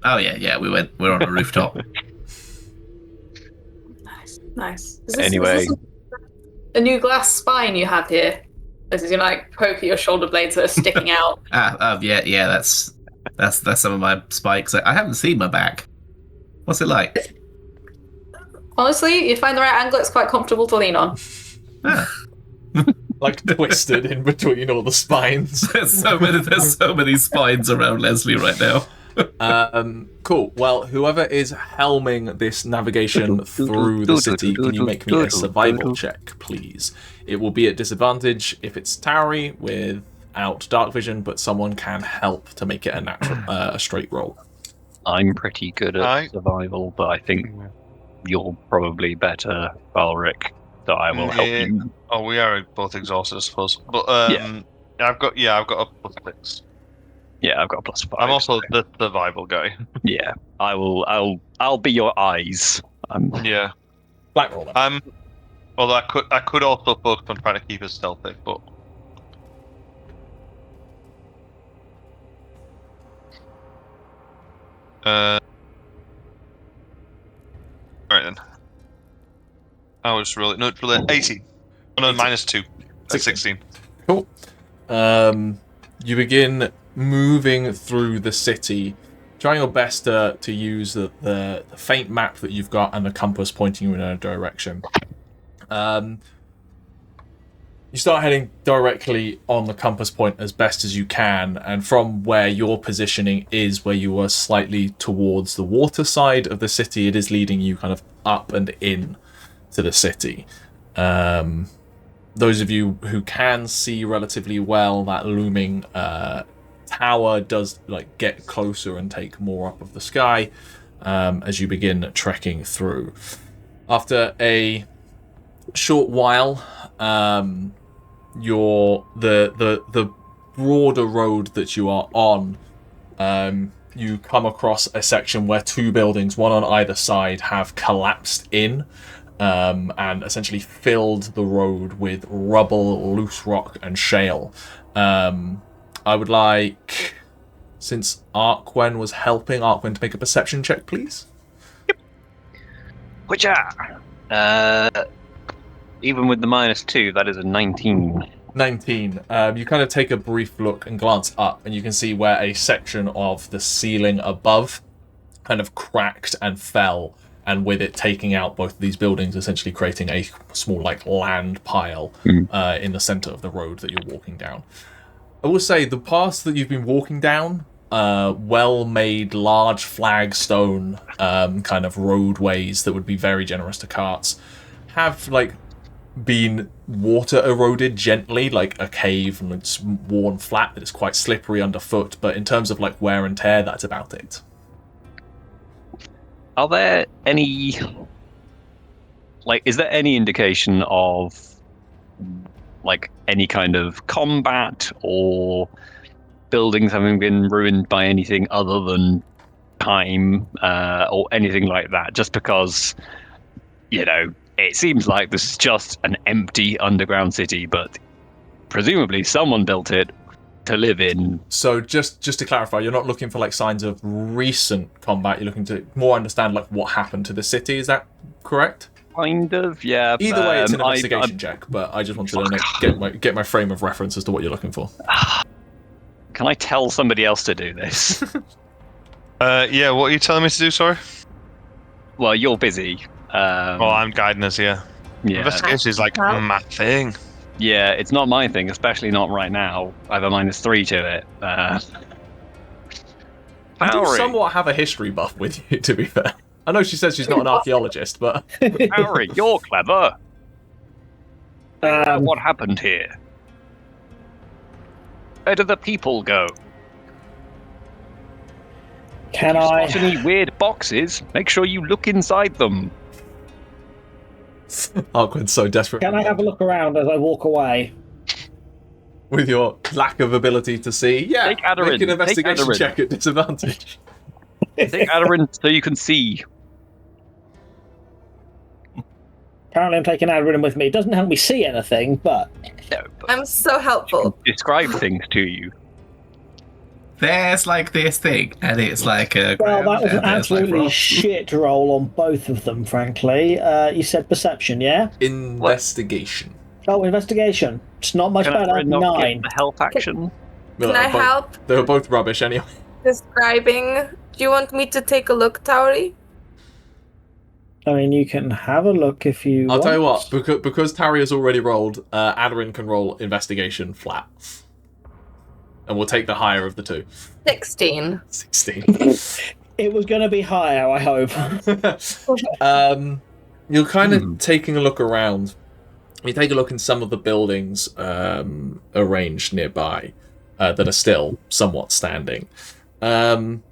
Oh yeah, we're on a rooftop. Nice. Anyway. Is this a new glass spine you have here? This is like poke at your shoulder blades that are sticking out. Yeah, that's some of my spikes. I haven't seen my back. What's it like? Honestly, you find the right angle, it's quite comfortable to lean on. Ah, Like twisted in between all the spines. there's so many spines around Lesley right now. Cool. Well, whoever is helming this navigation through the city, can you make me a survival check, please? It will be at disadvantage if it's Tauri without Darkvision, but someone can help to make it a natural, a straight roll. I'm pretty good at survival, but I think you're probably better, Balrick, so I will help you. Oh, we are both exhausted, I suppose. But I've got a +6. Yeah, I've got a +5. I'm also the survival guy. Yeah, I'll be your eyes. Yeah. Black roll. Although I could also focus on trying to keep us stealthy, but. Alright then. I was really no, it's really 18. Oh, no, 18. -2. That's 16. Cool. You begin moving through the city, trying your best to use the faint map that you've got and the compass pointing you in a direction. You start heading directly on the compass point as best as you can, and from where your positioning is, where you are slightly towards the water side of the city, it is leading you kind of up and in to the city. Those of you who can see relatively well, that looming tower does get closer and take more up of the sky as you begin trekking through. After a short while, the broader road that you are on, you come across a section where two buildings, one on either side, have collapsed in and essentially filled the road with rubble, loose rock, and shale. I would like, since Arquen was helping, Arquen to make a perception check, please. Even with the -2, that is a 19. 19. You kind of take a brief look and glance up, and you can see where a section of the ceiling above kind of cracked and fell, and with it taking out both of these buildings, essentially creating a small land pile in the center of the road that you're walking down. I will say the paths that you've been walking down, well-made, large flagstone kind of roadways that would be very generous to carts, have been water eroded gently, like a cave, and it's worn flat, that it's quite slippery underfoot, but in terms of wear and tear, that's about it. Are there any is there any indication of any kind of combat or buildings having been ruined by anything other than time or anything like that? Just because, it seems like this is just an empty underground city, but presumably someone built it to live in. So just to clarify, you're not looking for signs of recent combat. You're looking to more understand what happened to the city. Is that correct? Kind of, yeah. Either way, it's an investigation check, but I just wanted to get my frame of reference as to what you're looking for. Can I tell somebody else to do this? Yeah, what are you telling me to do, sorry? Well, you're busy. Well, I'm guiding us, yeah. Investigation is my thing. Yeah, it's not my thing, especially not right now. I have a -3 to it. You do somewhat have a history buff with you, to be fair. I know she says she's not an archaeologist, but... Tauri, you're clever. What happened here? Where do the people go? Can if you I... spot any weird boxes, make sure you look inside them. Arquen's so desperate. Can I have a look around as I walk away? With your lack of ability to see? Yeah, take Aderyn. Make an investigation check at disadvantage. Take Aderyn so you can see. Apparently I'm taking Aderyn with me. It doesn't help me see anything, but... No, but I'm so helpful. Describe things to you. There's this thing, and it's a... Well, that was an absolutely shit roll on both of them, frankly. You said perception, yeah? Investigation. Oh, investigation. It's not much better. 9. The health action. Can I help? They were both rubbish anyway. Describing. Do you want me to take a look, Tauri? I mean, you can have a look if you want. I'll tell you what, because Tauri has already rolled, Aderyn can roll investigation flat. And we'll take the higher of the two. 16. 16. It was going to be higher, I hope. You're kind of taking a look around. You take a look in some of the buildings arranged nearby that are still somewhat standing. In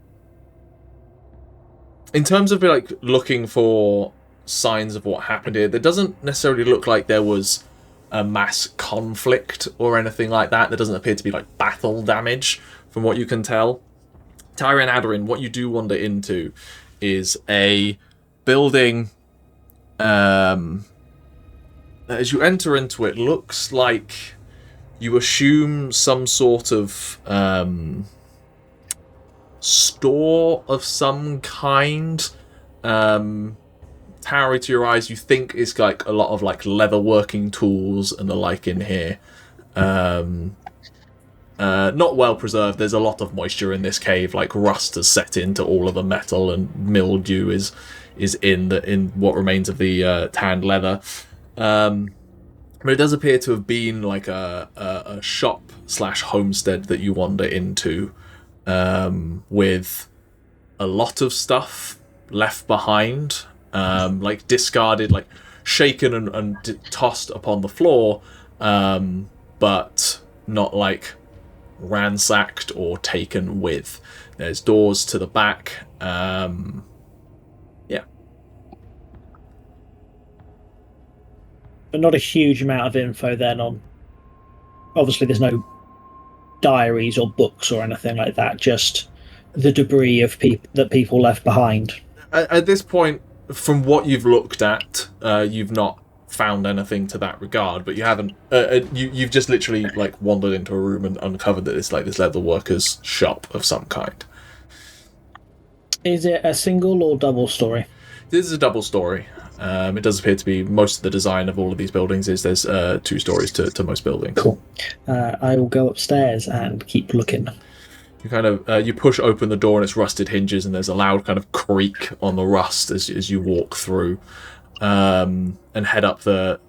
terms of looking for signs of what happened here, there doesn't necessarily look like there was a mass conflict or anything like that. There doesn't appear to be like battle damage from what you can tell. Tauri and Aderyn, what you do wander into is a building. As you enter into it, looks like you assume some sort of store of some kind. Tauri, to your eyes, you think is like a lot of like leather working tools and the like in here. Not well preserved. There's a lot of moisture in this cave. Like rust has set into all of the metal, and mildew is in what remains of the tanned leather. But it does appear to have been like a shop / homestead that you wander into, with a lot of stuff left behind, like discarded, like shaken and tossed upon the floor, but not like ransacked or taken with. There's doors to the back. But not a huge amount of info then on... Obviously there's no diaries or books or anything like that, just the debris of that people left behind. At this point, from what you've looked at, you've not found anything to that regard, but you haven't... you've just literally like wandered into a room and uncovered that it's like this leather worker's shop of some kind. Is it a single or double story? This is a double story. It does appear to be most of the design of all of these buildings is there's 2 stories to most buildings. Cool. I will go upstairs and keep looking. You kind of you push open the door and it's rusted hinges, and there's a loud kind of creak on the rust as you walk through, and head up the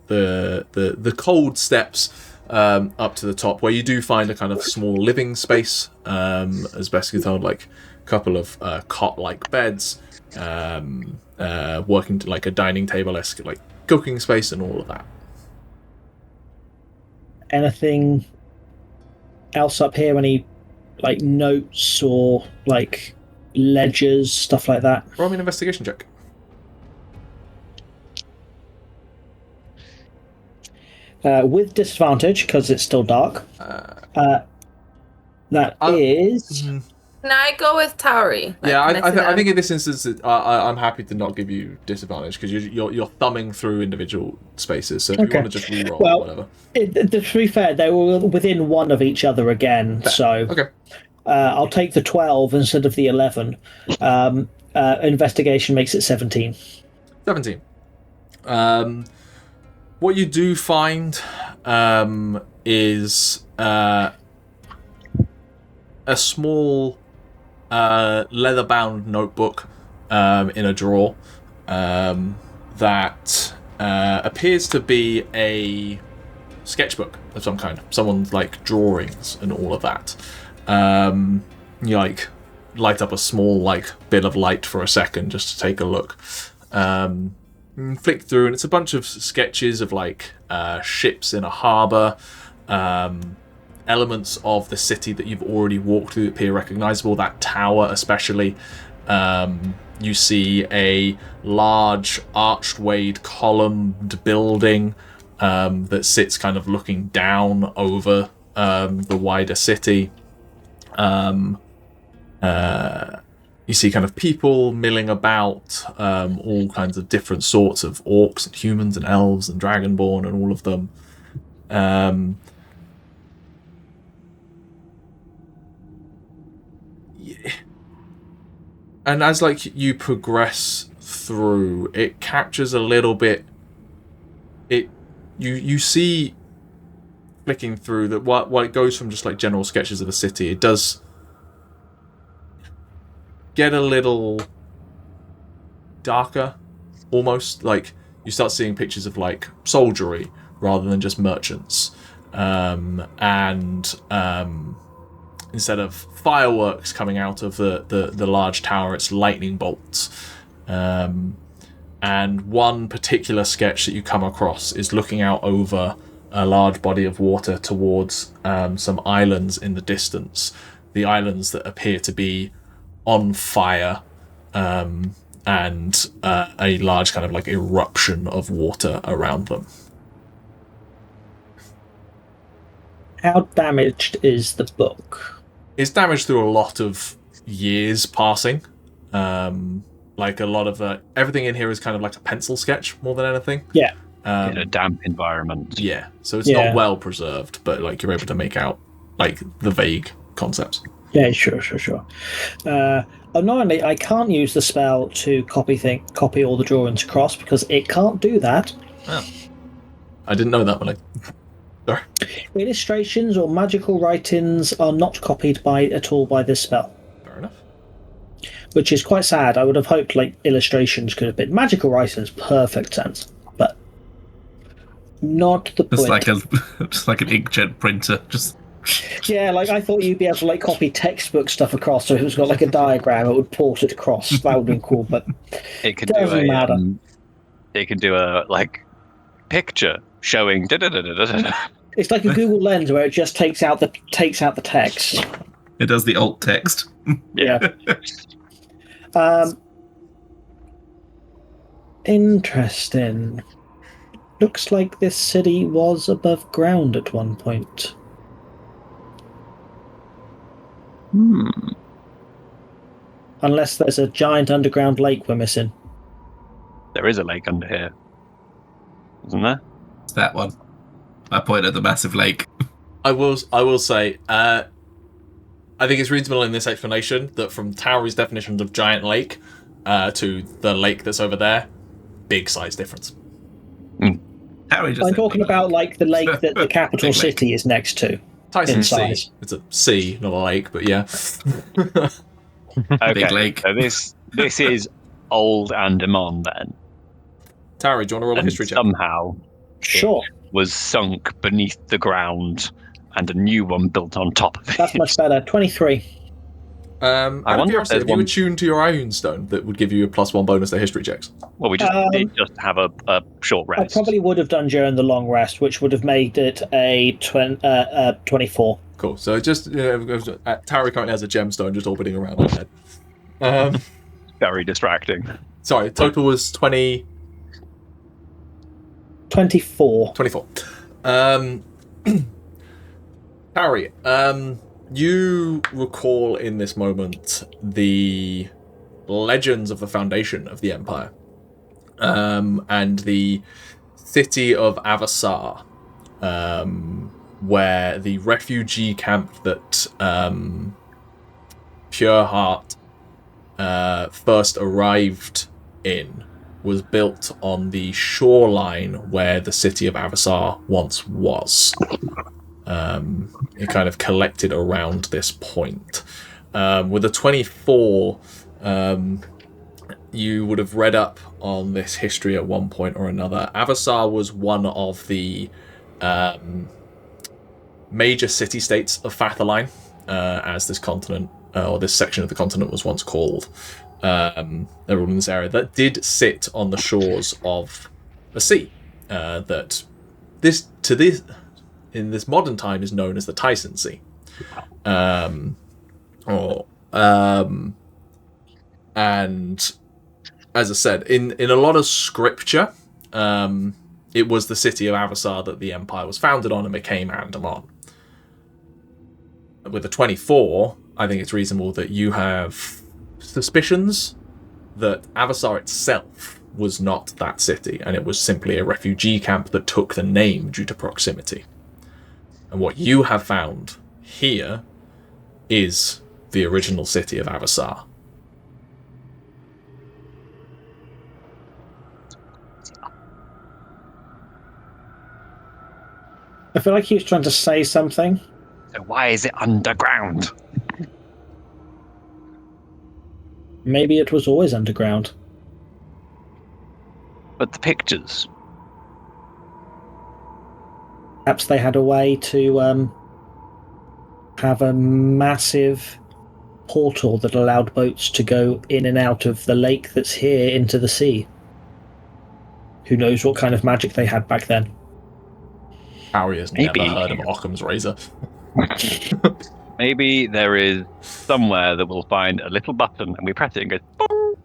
cold steps up to the top, where you do find a kind of small living space, as best you can tell, like a couple of cot-like beds. Working to like a dining table-esque like cooking space and all of that. Anything else up here? Any like notes or like ledgers, stuff like that? Roll me an investigation check. With disadvantage because it's still dark. That is. Can I go with Tauri? Yeah, I think in this instance, I'm happy to not give you disadvantage because you're thumbing through individual spaces. So if you want to just re-roll or whatever. To be fair, they were within one of each other again. Fair. So okay, I'll take the 12 instead of the 11. Investigation makes it 17. 17. What you do find is a small leather-bound notebook in a drawer that appears to be a sketchbook of some kind. Someone's like drawings and all of that. You like light up a small like bit of light for a second just to take a look. Flick through, and it's a bunch of sketches of like ships in a harbour. Elements of the city that you've already walked through appear recognizable. That tower especially. You see a large archwayed columned building that sits kind of looking down over the wider city. You see kind of people milling about, all kinds of different sorts of orcs and humans and elves and dragonborn and all of them. And as like you progress through, it captures a little bit. You see, flicking through that while it goes from just like general sketches of a city, it does get a little darker, almost. Like you start seeing pictures of like soldiery rather than just merchants, and instead of fireworks coming out of the large tower, it's lightning bolts. And one particular sketch that you come across is looking out over a large body of water towards some islands in the distance. The islands that appear to be on fire, and a large kind of like eruption of water around them. How damaged is the book? It's damaged through a lot of years passing. Like a lot of everything in here is kind of like a pencil sketch more than anything. Yeah. In a damp environment. Yeah, so it's not well preserved, but like you're able to make out like the vague concepts. Yeah, sure. Annoyingly, I can't use the spell to copy all the drawings across because it can't do that. Oh. I didn't know that when I. Sorry. Illustrations or magical writings are not copied at all by this spell. Fair enough. Which is quite sad. I would have hoped like illustrations could have been magical writings, perfect sense, but not the point. Just like an inkjet printer, just. Yeah, like I thought you'd be able to like copy textbook stuff across, so if it's got like a diagram, it would port it across. That would be cool, but it doesn't matter. It can do a like picture showing. It's like a Google Lens where it just takes out the text. It does the alt text. Yeah. Interesting. Looks like this city was above ground at one point. Unless there's a giant underground lake we're missing. There is a lake under here, isn't there? It's that one. I point at the massive lake. I will say, I think it's reasonable in this explanation that from Tauri's definition of giant lake to the lake that's over there, big size difference. I'm talking about like the lake that the capital city is next to. Tyson Sea. It's a sea, not a lake, but yeah. Okay, big lake. So this is old Andamon then. Tauri, do you want to roll a history check? Somehow, sure, it was sunk beneath the ground, and a new one built on top of it. That's much better. 23. I wonder if you attuned to your Iron Stone that would give you a +1 bonus to history checks. Well, we just did just have a short rest. I probably would have done during the long rest, which would have made it a 24. Cool. So just Tauri currently has a gemstone just orbiting around her head. Very distracting. Sorry, total was 20. 24. 24. Tauri, you recall in this moment the legends of the foundation of the Empire, and the city of Avasar, where the refugee camp that Pureheart first arrived in was built on the shoreline where the city of Avasar once was. It kind of collected around this point. With a 24, you would have read up on this history at one point or another. Avasar was one of the major city-states of Fathaline, as this continent, or this section of the continent was once called. Everyone in this area that did sit on the shores of a sea that in this modern time is known as the Tyson Sea. And as I said, in a lot of scripture, it was the city of Avasar that the Empire was founded on and became Andamon. With a 24, I think it's reasonable that you have suspicions that Avasar itself was not that city, and it was simply a refugee camp that took the name due to proximity. And what you have found here is the original city of Avasar. I feel like he was trying to say something. So why is it underground? Maybe it was always underground. But the pictures. Perhaps they had a way to have a massive portal that allowed boats to go in and out of the lake that's here into the sea. Who knows what kind of magic they had back then. Tauri has never heard of Occam's razor. Maybe there is somewhere that we'll find a little button and we press it and it goes boom.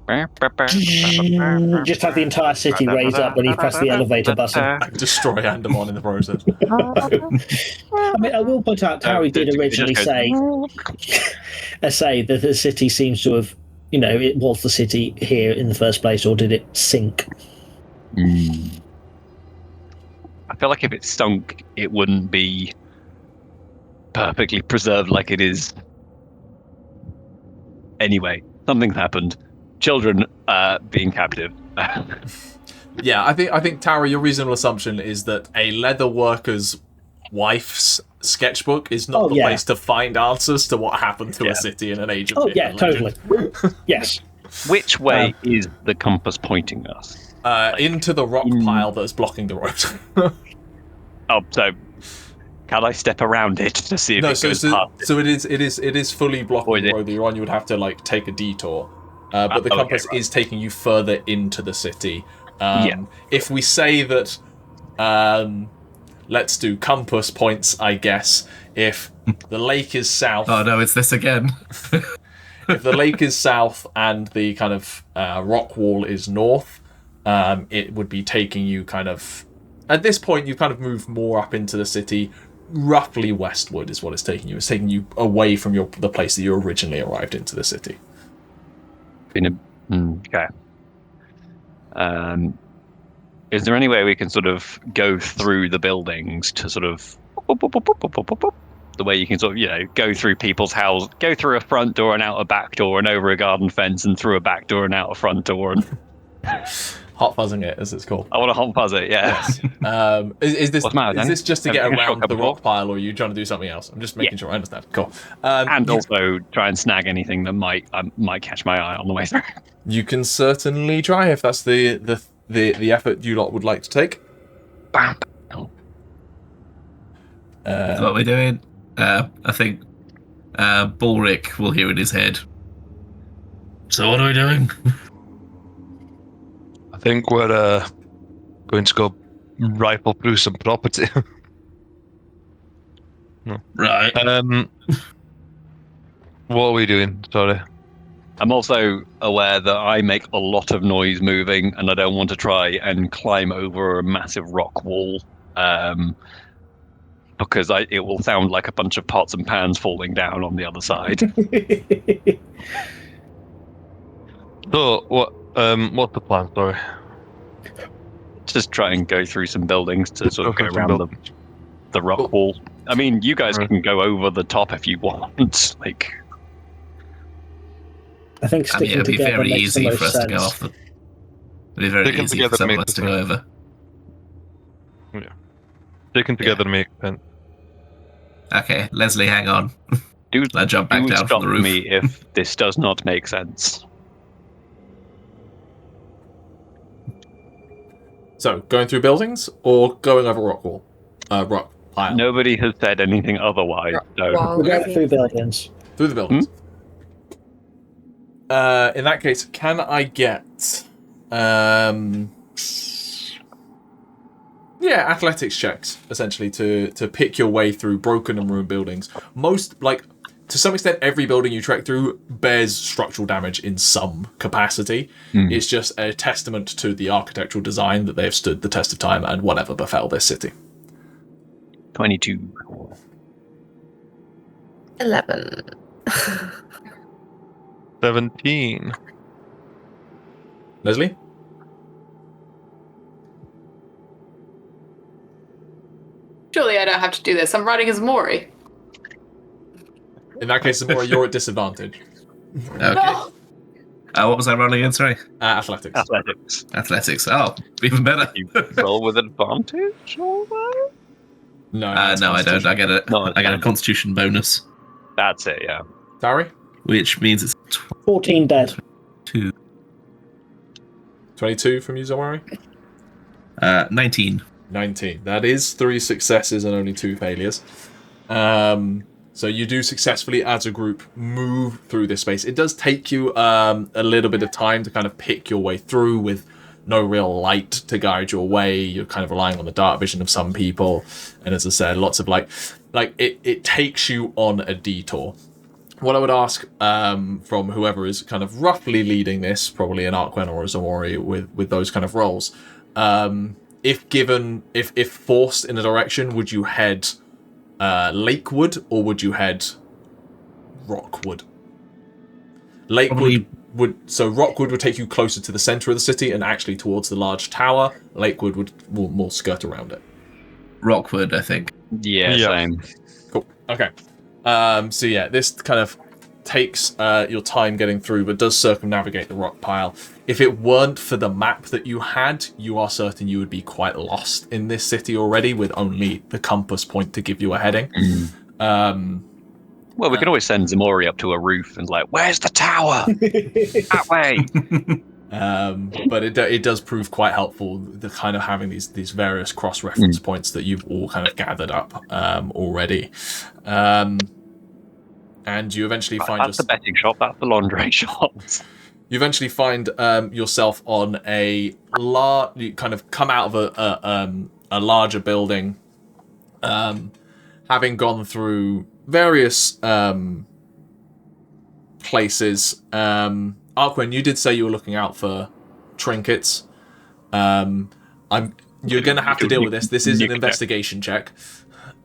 Just have the entire city raise up when you press the elevator button. Destroy Andamon in the process. I mean, I will point out, Tauri did originally say that the city seems to have, it was the city here in the first place, or did it sink? I feel like if it stunk, it wouldn't be perfectly preserved like it is. Anyway, something's happened. Children being captive. Yeah, I think Tauri, your reasonable assumption is that a leather worker's wife's sketchbook is not the place to find answers to what happened to a city in an age of myth and legend. Totally. Yes. Which way is the compass pointing us? Into the rock pile that is blocking the road. So can I step around it to see if it goes past? So it is fully blocking the road that you're on. You would have to take a detour. But the compass is taking you further into the city. If we say that, let's do compass points, I guess. If the lake is south... Oh no, it's this again. If the lake is south and the kind of rock wall is north, it would be taking you kind of... At this point, you've kind of moved more up into the city. Roughly westward is what it's taking you. It's taking you away from the place that you originally arrived into the city. Okay. Is there any way we can sort of go through the buildings to sort of the way you can sort of go through people's houses, go through a front door and out a back door and over a garden fence and through a back door and out a front door and hot fuzzing it, as it's called. I want to hot fuzz it, yeah. Is this just to get around the rock pile, or are you trying to do something else? I'm just making sure I understand. Cool. And also try and snag anything that might catch my eye on the way through. You can certainly try if that's the effort you lot would like to take. Bam. What we're doing, I think Balrick will hear in his head. So what are we doing? I think we're going to go rifle through some property. No. Right. What are we doing? Sorry. I'm also aware that I make a lot of noise moving, and I don't want to try and climb over a massive rock wall, because it will sound like a bunch of pots and pans falling down on the other side. So what's the plan? Sorry. Just try and go through some buildings to sort of go around the rock wall. I mean, you guys can go over the top if you want. I think sticking it'd be together very makes easy the most for us sense. to go off the. It'd be very Sticking easy together for some of makes us to go over. Yeah. Sticking together to make sense. Okay, Lesley, hang on. I jump back down stop from the roof. me if this does not make sense. So, going through buildings or going over rock wall? Rock pile. Nobody has said anything otherwise. So. We'll go through buildings. Through the buildings. In that case, can I get athletics checks, essentially, to pick your way through broken and ruined buildings. To some extent, every building you trek through bears structural damage in some capacity. It's just a testament to the architectural design that they have stood the test of time and whatever befell this city. 22. 11. 17. Lesley? Surely I don't have to do this. I'm riding as Ximori. In that case, Ximori, you're at disadvantage. Okay. What was I rolling again? Sorry. Athletics. Athletics. Oh, even better. You roll with advantage? No, No, I don't. I get a Constitution bonus, That's it, yeah. Tauri? which means it's 14 dead. 2. 22 from you, Ximori? 19. 19. That is 3 successes and only 2 failures. So you do successfully, as a group, move through this space. It does take you a little bit of time to kind of pick your way through with no real light to guide your way. You're kind of relying on the dark vision of some people. And as I said, lots of it takes you on a detour. what I would ask from whoever is kind of roughly leading this, probably an Arquen or a Ximori with those kind of roles, if forced in a direction, would you head Lakewood or would you head Rockwood? Lakewood Rockwood would take you closer to the center of the city and actually towards the large tower. Lakewood will more skirt around it. Rockwood, I think. Yeah, same. Cool. Okay. So yeah, this kind of takes your time getting through, but does circumnavigate the rock pile. If it weren't for the map that you had, you are certain you would be quite lost in this city already, with only the compass point to give you a heading. Well, we can always send Ximori up to a roof and where's the tower? That way. But it does prove quite helpful, the kind of having these various cross-reference points that you've all kind of gathered up already. And you eventually find... That's the betting shop, that's the lingerie shop. You eventually find yourself on you kind of come out of a larger building, having gone through various places. Arquen, you did say you were looking out for trinkets. You're going to have to deal with this. This is an investigation check.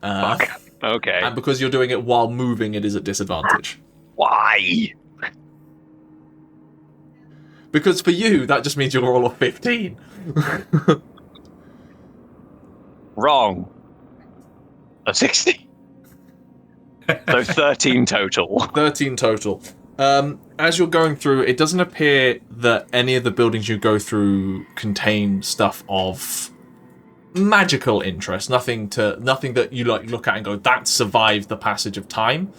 Fuck. Okay. And because you're doing it while moving, it is at disadvantage. Why? Because for you, that just means you'll roll a 15. Wrong. A 60. So 13 total. 13 total. As you're going through, it doesn't appear that any of the buildings you go through contain stuff of magical interest. Nothing that you look at and go, that survived the passage of time.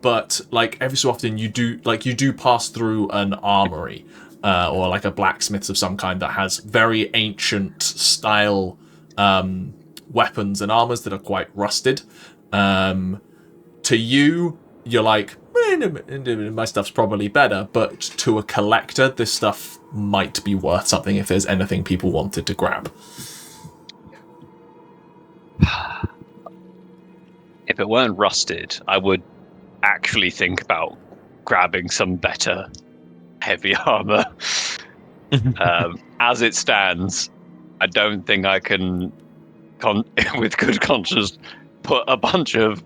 But every so often you do pass through an armory or a blacksmith's of some kind that has very ancient style weapons and armors that are quite rusted. To you, you're like, my stuff's probably better, but to a collector, this stuff might be worth something if there's anything people wanted to grab. If it weren't rusted, I would actually think about grabbing some better heavy armor. As it stands, I don't think I can, with good conscience, put a bunch of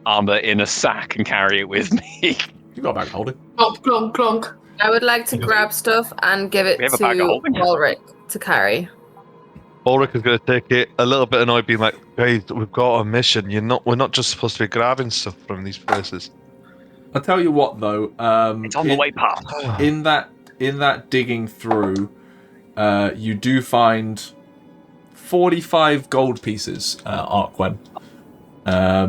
armor in a sack and carry it with me. You got a bag of holding. Clonk, clonk, clonk. I would like to grab stuff and give it to Balrick to carry. Balrick is going to take it a little bit annoyed, being like, "Guys, we've got a mission. We're not just supposed to be grabbing stuff from these places." I'll tell you what, though. It's on the way past. In that digging through, you do find 45 gold pieces, Arquen. Are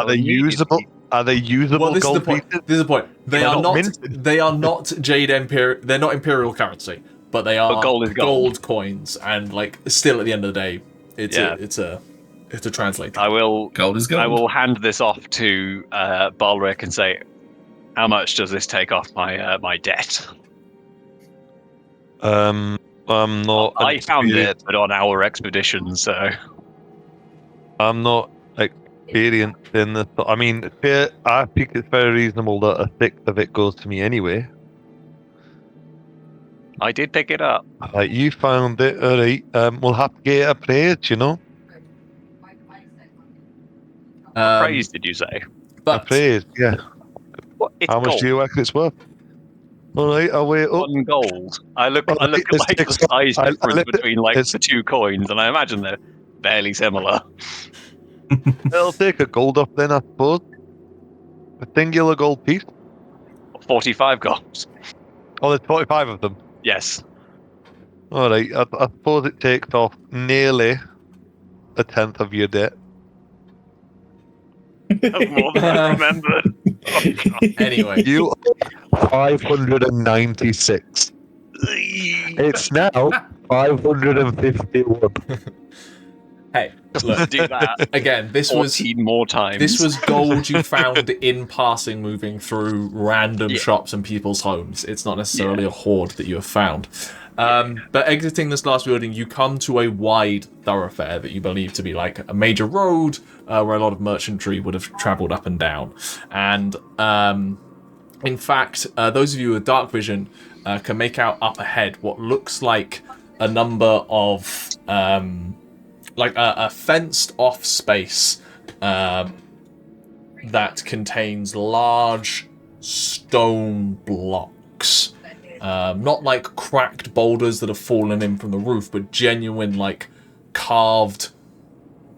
they usable? Are they usable gold pieces? This is the point. They are not Jade Imperial. They're not Imperial currency. But they are gold coins, and still at the end of the day, it's a translator. Gold is gold. I will hand this off to Balrick and say, how much does this take off my debt? I'm not. I found it, but on our expedition, so I'm not experienced in this. I mean, I think it's very reasonable that a sixth of it goes to me anyway. I did pick it up. You found it, alright. We'll have to get a praise, Praise, did you say? A praise, yeah. How much gold. do you reckon it's worth? Alright, I'll wait up. 1 gold. I look at the size difference between the two coins, and I imagine they're barely similar. I'll take a gold off then, I suppose. A singular gold piece. 45 gold. Oh, there's 45 of them. Yes. Alright, I suppose it takes off nearly a tenth of your debt. That's more than I remembered. Anyway. You owe 596. It's now 551. Hey, look, do that. Again, this was more times. This was gold you found in passing, moving through random shops and people's homes. It's not necessarily a hoard that you have found. But exiting this last building, you come to a wide thoroughfare that you believe to be like a major road where a lot of merchantry would have travelled up and down. And in fact, those of you with Darkvision can make out up ahead what looks like a number of like a fenced-off space that contains large stone blocks. Not like cracked boulders that have fallen in from the roof, but genuine, like, carved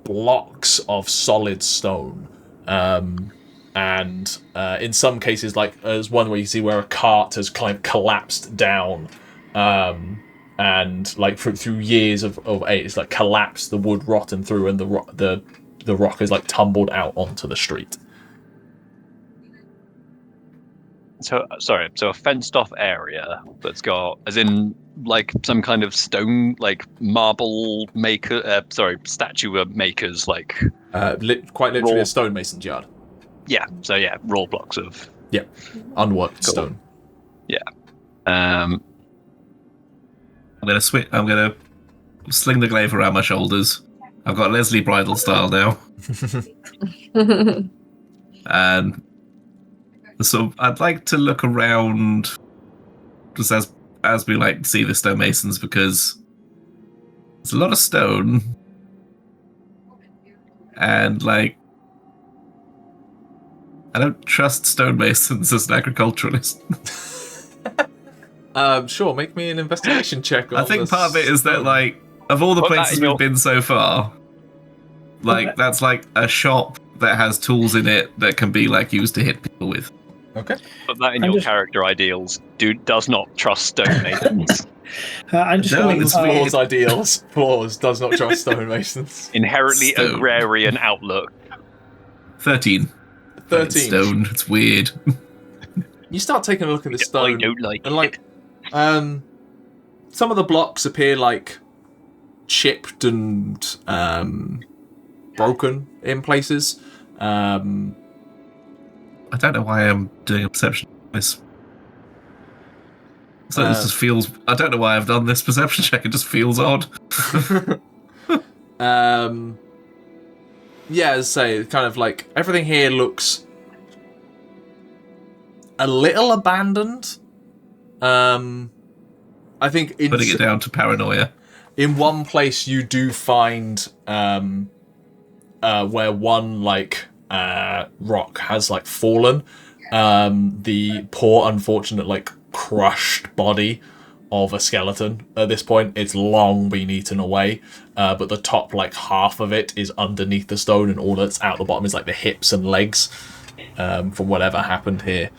blocks of solid stone. And in some cases, like, there's one where you see where a cart has kind of collapsed down, and, like, through years of age, it's, like, collapsed, the wood rotten through, and the rock is, like, tumbled out onto the street. So a fenced-off area that's got, as in, like, some kind of stone, like, marble maker, statue makers, like... quite literally a stonemason's yard. Yeah, so yeah, raw blocks of... Yeah, unworked stone. Yeah. I'm gonna sling the glaive around my shoulders. I've got Lesley bridal style now. And... so I'd like to look around just as we like see the stonemasons, because there's a lot of stone, and like I don't trust stonemasons as an agriculturalist. Sure, make me an investigation check. I think part of it is that, like, of all the places we've been so far, like, that's like a shop that has tools in it that can be like used to hit people with. Okay. Put that in your character ideals. Dude does not trust stonemasons. I'm just going Flaws ideals. Flaws does not trust stonemasons. Inherently agrarian outlook. 13. 13. Stone. It's weird. You start taking a look at the stone, I don't like and like, some of the blocks appear like chipped and broken in places. I don't know why I'm doing a perception of this. So this just feels... I don't know why I've done this perception check. It just feels odd. Yeah, as I say, kind of like everything here looks a little abandoned. I think putting it down to paranoia. In one place, you do find where one like rock has like fallen. The poor, unfortunate, like crushed body of a skeleton. At this point, it's long been eaten away, but the top like half of it is underneath the stone, and all that's out the bottom is like the hips and legs from whatever happened here.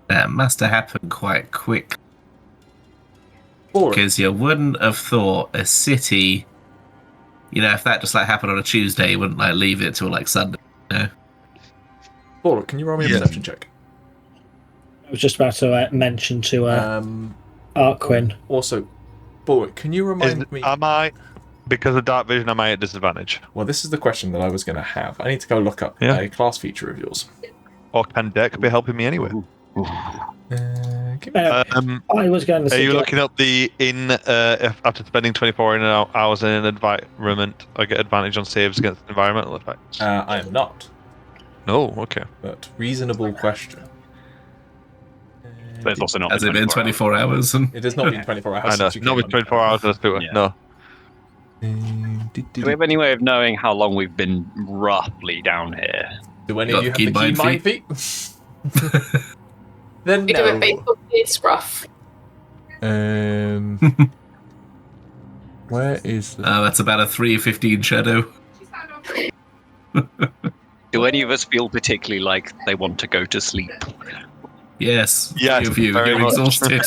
That must have happened quite quick. Because you wouldn't have thought a city, you know, if that just like happened on a Tuesday, you wouldn't like leave it till like Sunday. You know? Balrick, can you roll me a perception check? I was just about to mention to Arquen. Also, Balrick, can you remind me? Am I, because of dark vision, am I at disadvantage? Well, this is the question that I was going to have. I need to go look up a class feature of yours. Or can Deck be helping me anyway? I was going to Are you looking up the if after spending 24 hours in an environment, I get advantage on saves against environmental effects? I am not. No, okay. But reasonable question. But it's also not. Has it been 24 hours? It has not been 24 hours. I know. Since Not been 24 hours. Let's do it. Yeah. No. Do we have any way of knowing how long we've been roughly down here? Do any of you have the key mind feet? Then We no. do it based on this rough. Where is the... that's about a 3:15 shadow. Do any of us feel particularly like they want to go to sleep? Yes. Yes, Few of you, very you're much. exhausted.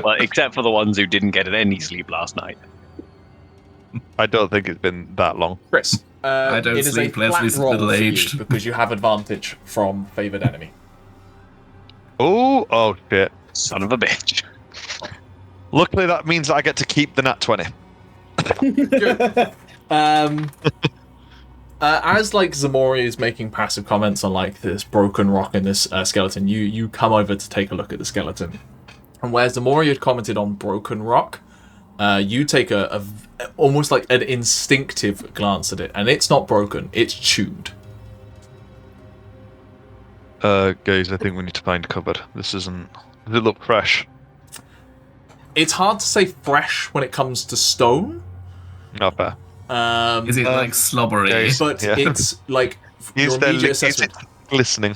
Well, except for the ones who didn't get any sleep last night. I don't think it's been that long. Chris, I don't it is sleep, a flat Leslie's roll for you middle-aged. because you have advantage from favoured enemy. Oh shit. Son of a bitch. Luckily, that means that I get to keep the nat 20. Good. as like Ximori is making passive comments on like this broken rock and this skeleton, you come over to take a look at the skeleton, and where Ximori had commented on broken rock, you take a almost like an instinctive glance at it, and it's not broken; it's chewed. Guys, I think we need to find a cupboard. This isn't. Does it look fresh? It's hard to say fresh when it comes to stone. Not bad. Is it like slobbery? But it's like your immediate assessment. Glistening.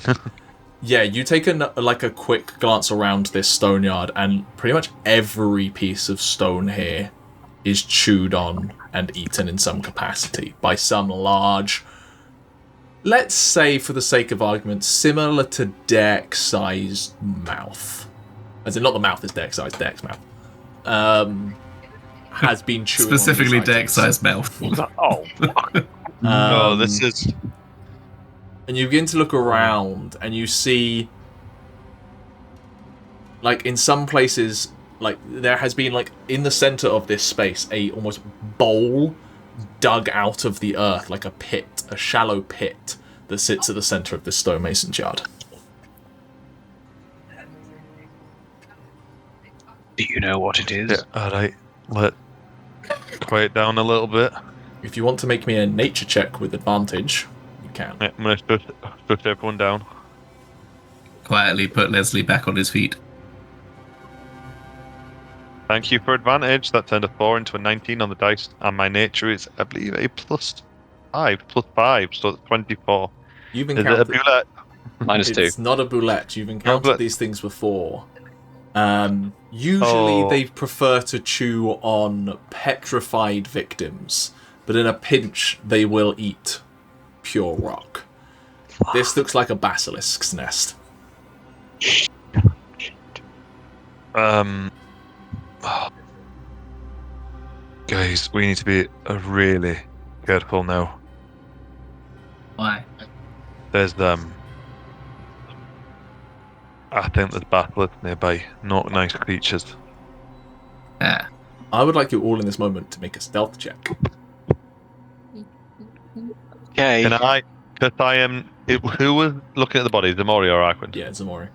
Yeah, you take a quick glance around this stone yard, and pretty much every piece of stone here is chewed on and eaten in some capacity by some large, let's say for the sake of argument, similar to Deck-sized mouth. As in, not the mouth is Deck-sized, Deck's mouth. Has been chewing specifically on Deck-sized mouth. Oh, No, this is... And you begin to look around, and you see, like, in some places, like, there has been, like, in the center of this space, a almost bowl dug out of the earth, like a pit, a shallow pit that sits at the center of this stonemason's yard. do you know what it is? Yeah, alright. Let quiet down a little bit. If you want to make me a nature check with advantage, you can. Yeah, I'm going to push everyone down. Quietly put Lesley back on his feet. Thank you for advantage. That turned a 4 into a 19 on the dice, and my nature is, I believe, a +5, so it's 24. You've Is it a encountered... bullet? -2. It's not a boulette. You've encountered these things before. Usually they prefer to chew on petrified victims, but in a pinch they will eat pure rock. This looks like a basilisk's nest. Guys, we need to be really careful now. Why? There's I think there's basilisks nearby, not nice creatures. Ah. I would like you all in this moment to make a stealth check. Okay. Can I? Because I am. Who was looking at the body? Ximori or Arquen? Yeah, Ximori.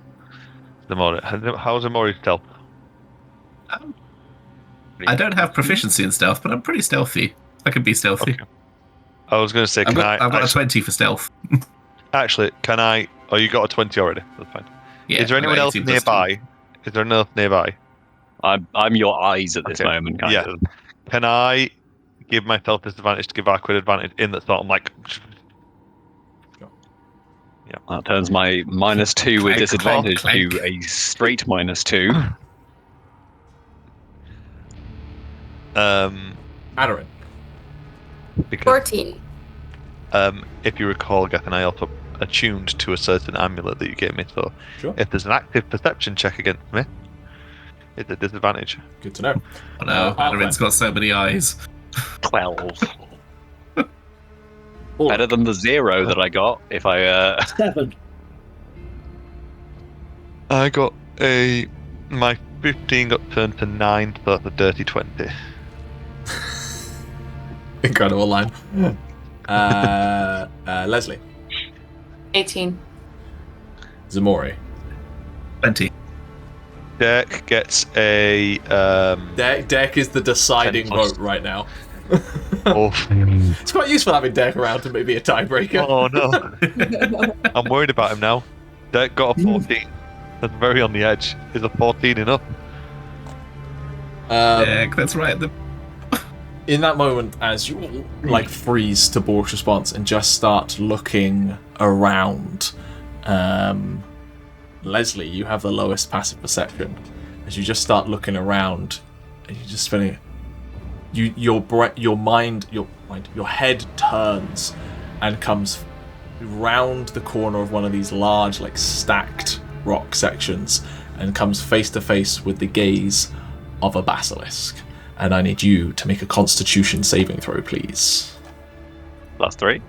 Ximori. How's Ximori stealth? I don't have proficiency in stealth, but I'm pretty stealthy. I can be stealthy. Okay. I was going to say, I've got a 20 for stealth. Actually, can I? Oh, you got a 20 already. That's fine. Yeah, is there anyone else 18 nearby? Is there anyone else nearby? I'm your eyes at this moment, kind of. Can I give myself disadvantage to give Arquen advantage in that sort of like... Yeah. That turns my -2 with Clank, disadvantage clank. to a straight -2. Aderyn. Because, 14. if you recall, Gath and I also attuned to a certain amulet that you gave me, so Sure. if there's an active perception check against me, it's a disadvantage. Good to know. Oh no, Aderyn's got so many eyes. 12. Better than the 0 that I got if I... 7. I got my 15 got turned to 9, so that's a dirty 20. Incredible line. Lesley. 18. Ximori. 20. Deck gets a... Deck is the deciding 10+. vote right now. Oh. It's quite useful having Deck around to maybe a tiebreaker. Oh no. I'm worried about him now. Deck got a 14. That's very on the edge. Is a 14 enough? Yeah, that's right. In that moment, as you like freeze to Bork's response and just start looking around, Lesley, you have the lowest passive perception. As you just start looking around, and you're just feeling, your head turns and comes round the corner of one of these large, like stacked rock sections, and comes face to face with the gaze of a basilisk. And I need you to make a Constitution saving throw, please. +3.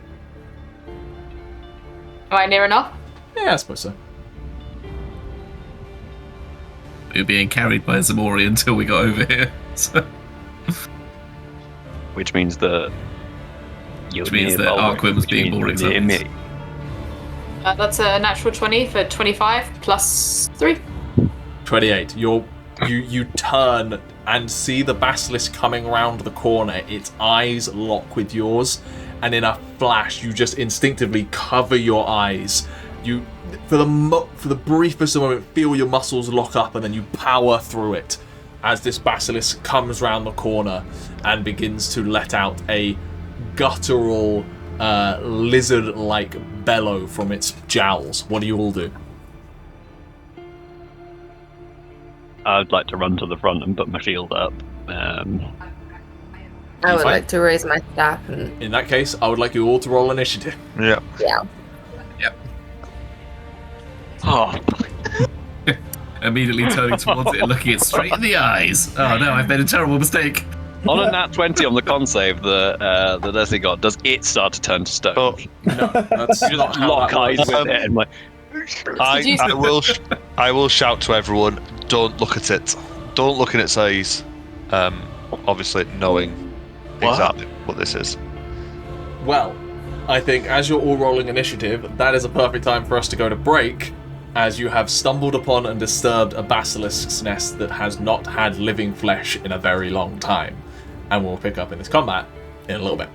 Am I near enough? Yeah, I suppose so. We were being carried by Ximori until we got over here. So. Which means that Which means that Arquen was being Balrick's enemies. That's a natural 20 for 25 plus 3. 28. You turn and see the basilisk coming around the corner. Its eyes lock with yours, and in a flash, you just instinctively cover your eyes. You, for the briefest of a moment, feel your muscles lock up, and then you power through it as this basilisk comes round the corner and begins to let out a guttural, lizard-like bellow from its jowls. What do you all do? I'd like to run to the front and put my shield up. I would like to raise my staff. And... In that case, I would like you all to roll initiative. Yeah. Yep. Oh. Immediately turning towards it and looking it straight in the eyes. Oh no, I've made a terrible mistake. On a nat 20 on the con save that Lesley got, does it start to turn to stone? Oh, no, that's not how lock that eyes works. with it and like... I will shout to everyone, don't look at it. Don't look in its eyes. Obviously knowing exactly what this is. Well, I think as you're all rolling initiative, that is a perfect time for us to go to break, as you have stumbled upon and disturbed a basilisk's nest that has not had living flesh in a very long time. And we'll pick up in this combat in a little bit.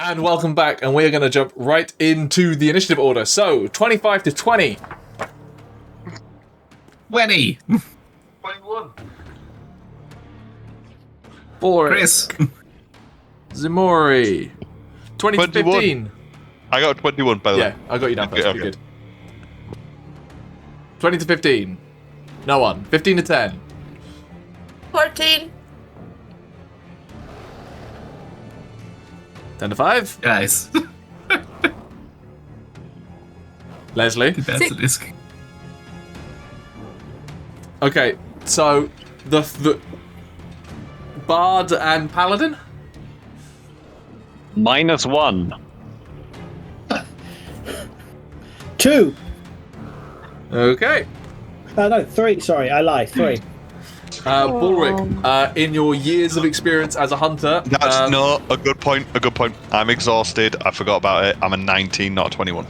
And welcome back, and we're going to jump right into the initiative order. So, 25 to 20. 20. 21. Balrick. Chris. Ximori. 20 to 15. I got 21, by the way. Yeah, I got you down first. Okay. You're good. 20 to 15. No one. 15 to 10. 14. 10 to 5. Guys. Lesley. Basilisk. Okay, so the Bard and Paladin? -1. 2. Okay. No, 3. Sorry, I lied. 3. Balrick, in your years of experience as a hunter... That's a good point. A good point. I'm exhausted. I forgot about it. I'm a 19, not a 21.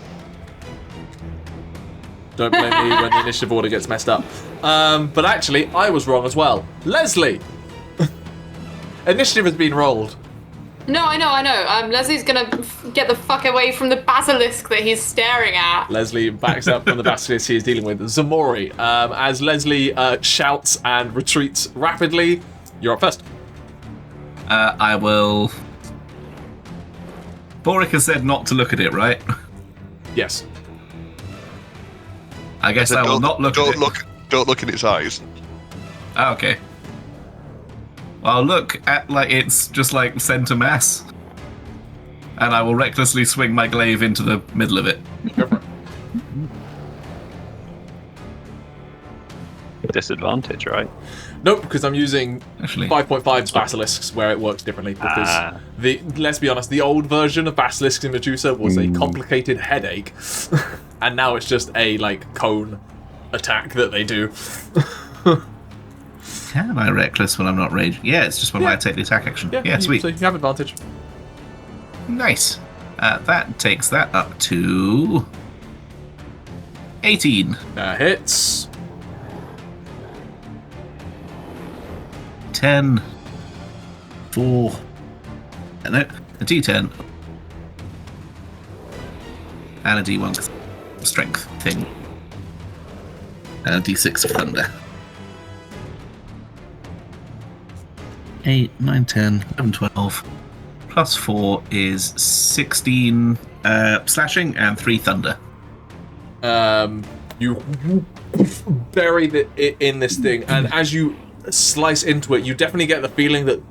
Don't blame me when the initiative order gets messed up. But actually, I was wrong as well. Lesley! Initiative has been rolled. No, I know. Leslie's gonna get the fuck away from the basilisk that he's staring at. Lesley backs up from the basilisk he is dealing with. Ximori, as Lesley shouts and retreats rapidly, you're up first. I will... Balrick has said not to look at it, right? Yes. I guess I will not look at it. Don't look in its eyes. Ah, okay. I'll look at, like, it's just, like, centre mass. And I will recklessly swing my glaive into the middle of it. Go for it. Disadvantage, right? Nope, because I'm using Actually. 5.5's basilisks where it works differently. Because let's be honest, the old version of Basilisk in Medusa was a complicated headache, and now it's just a cone attack that they do. Can I reckless when I'm not raging? Yeah, it's just when I take the attack action. Yeah, sweet. So you have advantage. Nice. That takes that up to 18. That hits. 10. 4. No, a D10. And a D1 strength thing. And a D6 of thunder. 8, 9, 10, 11, 12. Plus 4 is 16 slashing and 3 thunder. You bury it in this thing, and as you slice into it, you definitely get the feeling that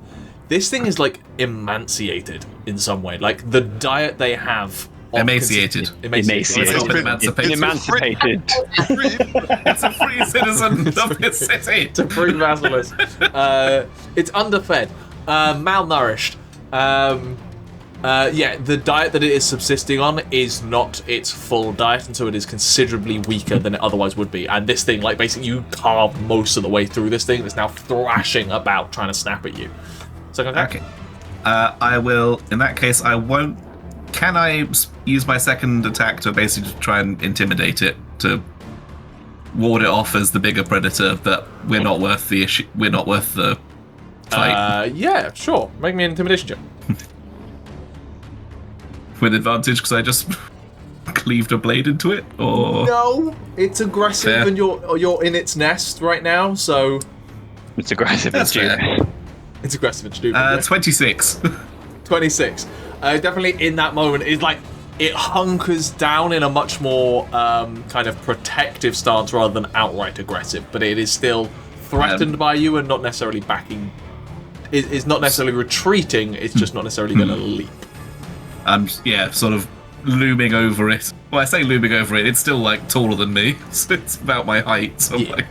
this thing is like emanciated in some way. Like the diet they have. Emaciated. Emancipated. It's a free citizen of this city. It's a free basilisk. It's underfed, malnourished. The diet that it is subsisting on is not its full diet, and so it is considerably weaker than it otherwise would be. And this thing, like, basically you carved most of the way through this thing. It's now thrashing about, trying to snap at you. So, okay. I will, in that case, I won't. Can I use my second attack to basically try and intimidate it, to ward it off as the bigger predator, that we're not worth the issue, we're not worth the fight? Yeah, sure. Make me an intimidation check. With advantage because I just cleaved a blade into it, or no? It's aggressive. Fair. And you're in its nest right now, so it's aggressive. That's fair. It's aggressive and stupid. 26. 26. Definitely in that moment, it's like it hunkers down in a much more kind of protective stance rather than outright aggressive, but it is still threatened by you and not necessarily backing. It's not necessarily retreating. It's just not necessarily going to leap. Sort of looming over it. Well, I say looming over it, it's still, like, taller than me, so it's about my height, so I'm, like,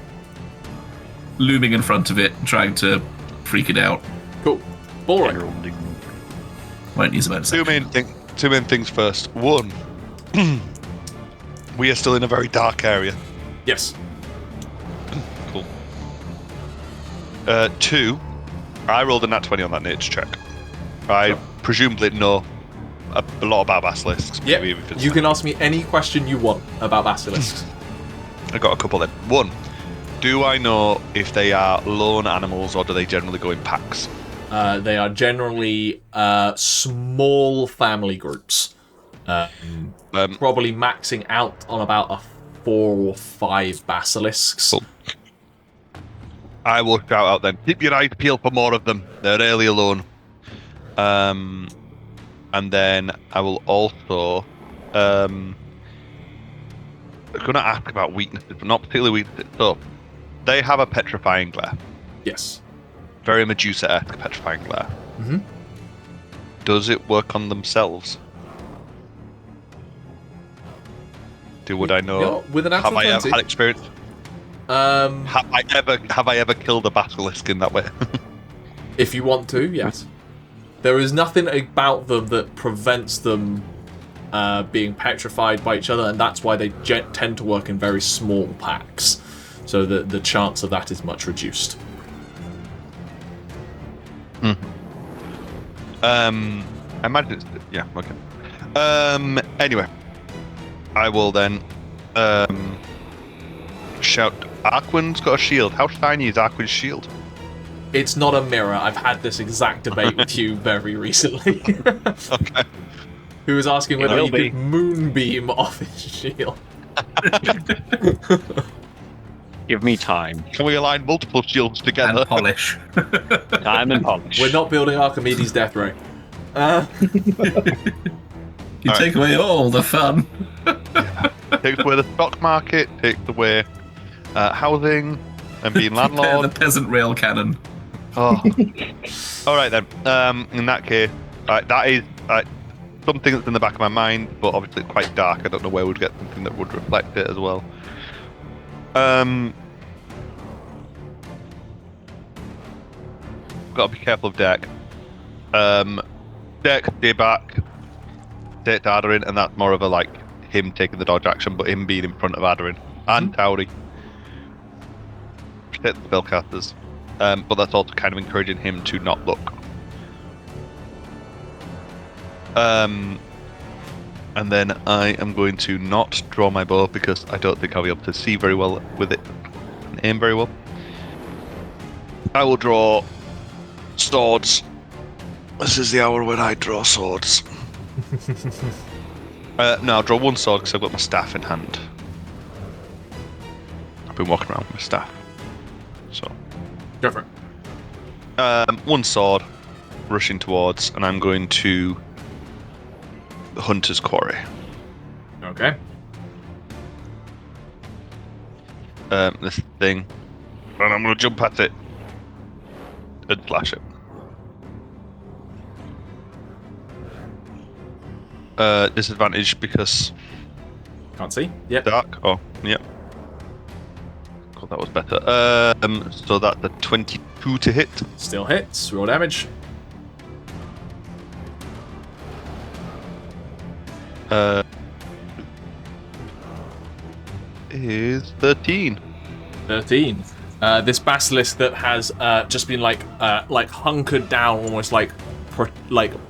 looming in front of it, trying to freak it out. Cool. Balrick. Won't use a bonus action. Two main things first. One, we are still in a very dark area. Yes. Cool. 2, I rolled a nat 20 on that nature check. I presumably know a lot about basilisks. Yeah, you can ask me any question you want about basilisks. I got a couple then. 1, do I know if they are lone animals or do they generally go in packs? They are generally small family groups. Probably maxing out on about a 4 or 5 basilisks. Cool. I will shout out then, keep your eyes peeled for more of them. They're rarely alone. And then I will also I'm going to ask about weaknesses, but not particularly weaknesses. So, they have a petrifying glare. Yes. Very Medusa-esque petrifying glare. Mm-hmm. Does it work on themselves? Would I know? With an natural 20. Have I ever had experience? Have I ever killed a basilisk in that way? If you want to, yes. There is nothing about them that prevents them being petrified by each other, and that's why they tend to work in very small packs. So the chance of that is much reduced. I imagine it's... Yeah, okay. Anyway. I will then shout, Arquen's got a shield. How shiny is Arquen's shield? It's not a mirror. I've had this exact debate with you very recently. Okay. Who was asking whether you could moonbeam off his shield. Give me time. Can we align multiple shields together? And polish. Time and polish. We're not building Archimedes' death ray. You take away all the fun. Takes away the stock market, takes away housing, and being landlord. The peasant rail cannon. Oh. Alright then. In that case, that is something that's in the back of my mind, but obviously it's quite dark. I don't know where we'd get something that would reflect it as well. Got to be careful of Deck. Deck, stay back. Stay to Aderyn, and that's more of a like him taking the dodge action, but him being in front of Aderyn and Tauri. Protect the spellcasters. But that's also kind of encouraging him to not look. And then I am going to not draw my bow because I don't think I'll be able to see very well with it and aim very well. I will draw swords. This is the hour when I draw swords. No, I'll draw one sword because I've got my staff in hand. I've been walking around with my staff. So. Go for it. One sword, rushing towards, and I'm going to the Hunter's Quarry. Okay. This thing. And I'm going to jump at it and slash it. Disadvantage because Can't see. Yep. dark. Oh, yep. God, that was better. So that's a 22 to hit. Still hits. Roll damage. Is 13. 13. This basilisk that has just been like hunkered down, almost like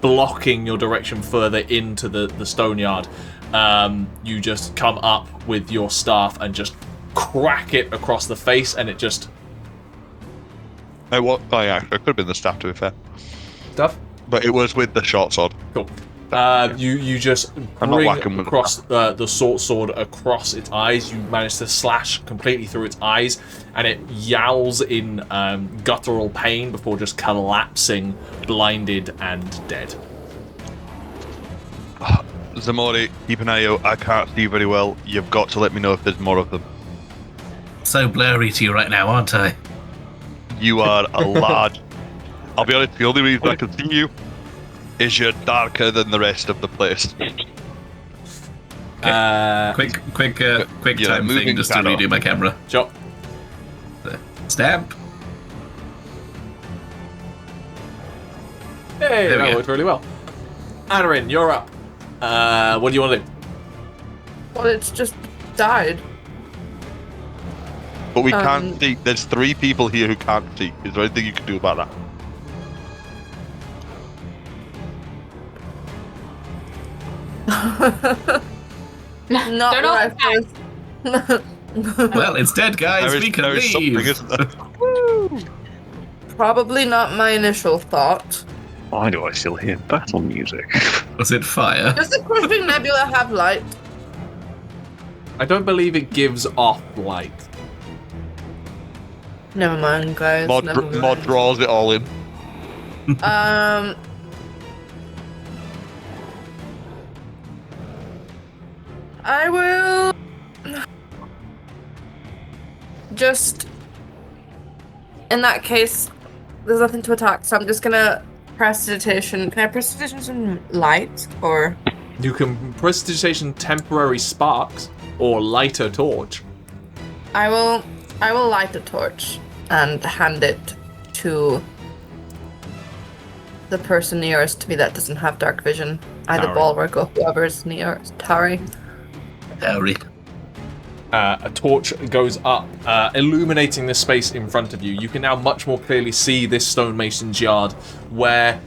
blocking your direction further into the stoneyard. You just come up with your staff and just crack it across the face, and it just. Oh yeah, it could have been the staff to be fair. Stuff. But it was with the short sword. Cool. You just I'm not bring whacking with across the short sword across its eyes. You manage to slash completely through its eyes, and it yowls in guttural pain before just collapsing, blinded and dead. Ximori, keep an eye out. I can't see very well. You've got to let me know if there's more of them. So blurry to you right now, aren't I? You are a large. I'll be honest, the only reason I can see you is you're darker than the rest of the place. Quick time thing just to redo my camera. Sure. Stamp. Hey, There we that go. worked really well. Aderyn, you're up. What do you want to do? Well, it's just died. But we can't see. There's 3 people here who can't see. Is there anything you can do about that? Not Don't what I first. Well, it's dead, guys. There We can is something, leave. isn't there? Probably not my initial thought. Why do I still hear battle music? Was it fire? Does the Crushing Nebula have light? I don't believe it gives off light. Never mind, guys. Mod draws it all in. I will just. In that case, there's nothing to attack, so I'm just gonna prestidigitation. Can I prestidigitation some light, or? You can prestidigitation temporary sparks or light a torch. I will light a torch and hand it to the person nearest to me that doesn't have dark vision. Either Tauri. Balrick or whoever's nearest. Tauri. Harry. A torch goes up, illuminating the space in front of you. You can now much more clearly see this stonemason's yard, where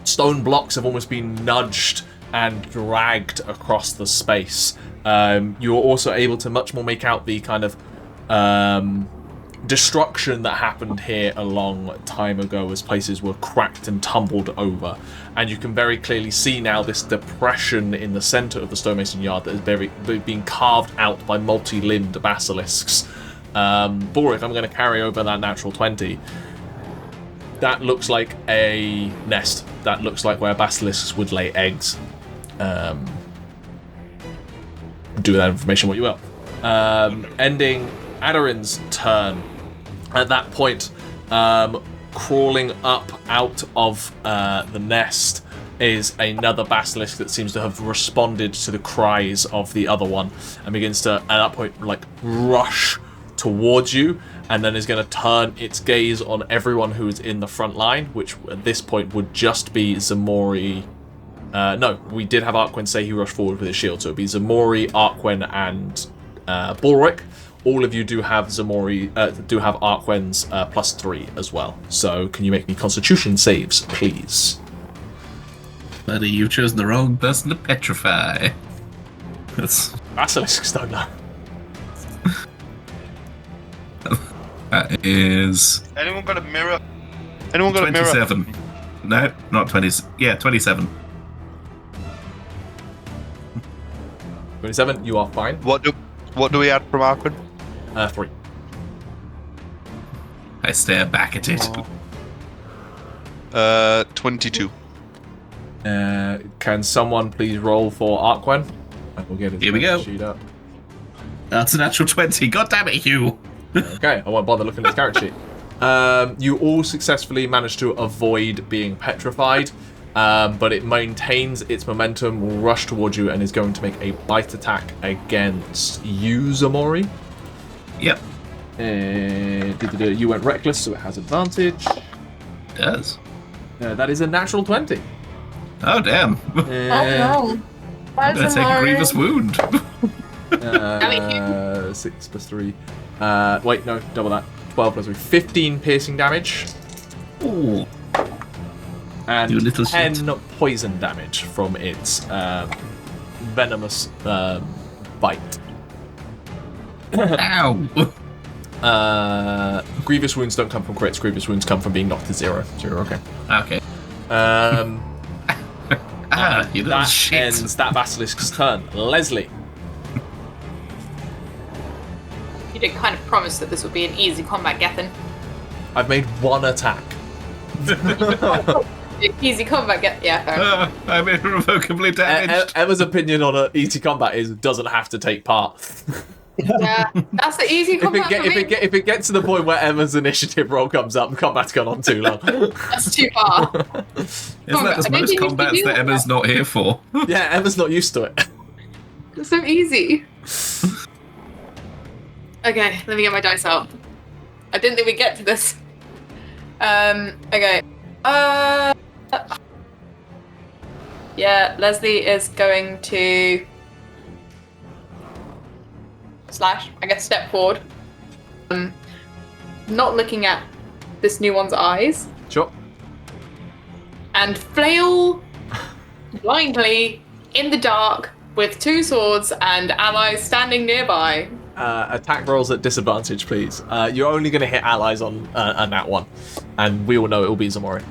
stone blocks have almost been nudged and dragged across the space. You're also able to much more make out the kind of destruction that happened here a long time ago as places were cracked and tumbled over. And you can very clearly see now this depression in the center of the stonemason yard that is being carved out by multi-limbed basilisks. Balrick, I'm going to carry over that natural 20. That looks like a nest. That looks like where basilisks would lay eggs. Do that information what you will. Ending Aderyn's turn. At that point, crawling up out of the nest is another basilisk that seems to have responded to the cries of the other one and begins to, at that point, like rush towards you, and then is going to turn its gaze on everyone who is in the front line, which at this point would just be Ximori. No, we did have Arquen say he rushed forward with his shield, so it'd be Ximori, Arquen, and Balrick. All of you do have Ximori, do have Arquen's +3 as well. So can you make me Constitution saves, please? Buddy, you've chosen the wrong person to petrify. That's Basilisks don't know. that is Anyone got a mirror? Anyone got a mirror? 27. No, not 20. Yeah, 27. 27, you are fine. What do we add from Arquen? 3. I stare back at it. 22. Can someone please roll for Arquen? I will get his Here we go. sheet up. That's a natural 20. God damn it, Hugh. Okay, I won't bother looking at his character sheet. You all successfully managed to avoid being petrified, but it maintains its momentum, will rush towards you, and is going to make a bite attack against you, Ximori. Yep. You went reckless, so it has advantage. It does. That is a natural 20. Oh, damn. Oh no. I'm going to take a grievous wound. 6 plus 3. Wait, no, double that. 12 plus 3. 15 piercing damage. Ooh. And You little 10 shit. poison damage from its venomous bite. Ow. Grievous wounds don't come from crits. Grievous wounds come from being knocked to 0. So you're okay. Okay. You little That shit. ends that basilisk's turn. Lesley. You did kind of promise that this would be an easy combat, Gethin. I've made 1 attack. Easy combat, yeah, fair enough. I'm irrevocably damaged. Emma's opinion on easy combat is doesn't have to take part. Yeah, that's the easy combat for me. If it gets to the point where Emma's initiative roll comes up, combat's gone on too long. That's too far. Isn't that just I don't most think you combats should do that Emma's not here for? Yeah, Emma's not used to it. It's so easy. Okay, let me get my dice out. I didn't think we'd get to this. Okay. Yeah, Lesley is going to slash, I guess, step forward. Not looking at this new one's eyes. Sure. And flail blindly in the dark with 2 swords and allies standing nearby. Attack rolls at disadvantage, please. You're only going to hit allies on that one, and we all know it will be Ximori.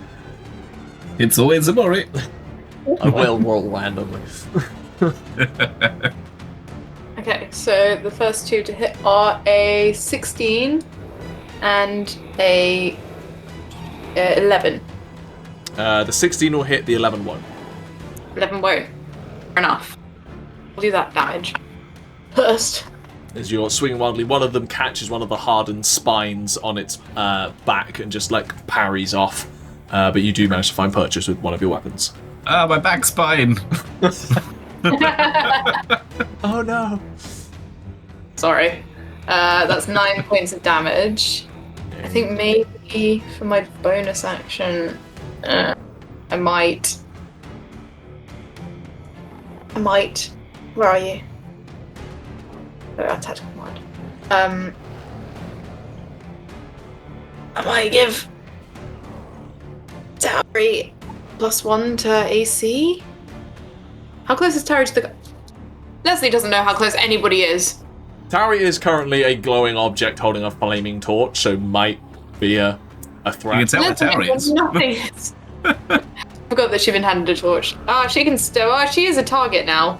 It's always a worry. I will roll randomly. Okay, so the first 2 to hit are a 16 and a 11. The 16 will hit, the 11 won't. 11 won't. Fair enough. I'll do that damage first. As you're swinging wildly, one of them catches one of the hardened spines on its back and just like parries off. But you do manage to find purchase with one of your weapons. Ah, my back spine. Oh no! Sorry. That's 9 points of damage. I think maybe for my bonus action, I might. Where are you? Oh, tactical command. I might give Tauri +1 to AC. How close is Tauri to the? Lesley doesn't know how close anybody is. Tauri is currently a glowing object holding a flaming torch, so might be a threat. You can tell what Tauri is. Nothing. Forgot that she'd been handed a torch. She can still. She is a target now.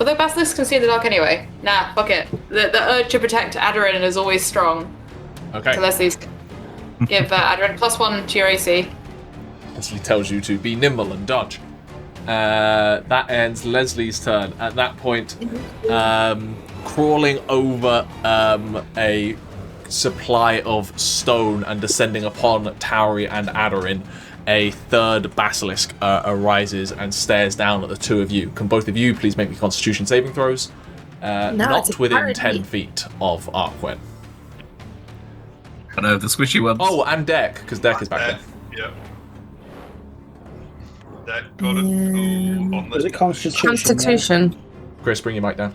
Although basilisks can see in the dark anyway. Nah, fuck it. The urge to protect Aderyn is always strong. Okay. So Leslie's give Aderyn +1 to your AC. Lesley tells you to be nimble and dodge. That ends Leslie's turn. At that point, crawling over a supply of stone and descending upon Tauri and Aderyn, a third basilisk arises and stares down at the 2 of you. Can both of you please make me Constitution saving throws? Not within 10 feet of Arquen. I know, the squishy ones. Oh, and Deck, because Deck is back there. Yeah. That got a 2 on the Was it Constitution? Constitution. Chris, bring your mic down.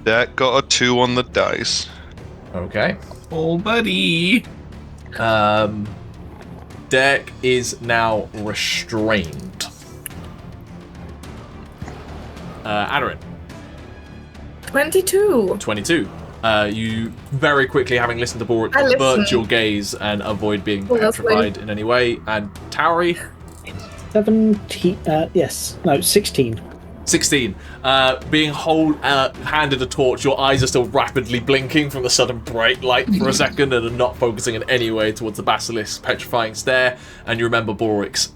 That got a 2 on the dice. Okay. Oh, buddy. Deck is now restrained. Aderyn. 22. 22. You very quickly, having listened to Balrick, I avert listened. your gaze and avoid being Oh, that's petrified in any way. And Tauri, 16. 16. Being handed a torch, your eyes are still rapidly blinking from the sudden bright light for a second and are not focusing in any way towards the basilisk's petrifying stare. And you remember Balrick's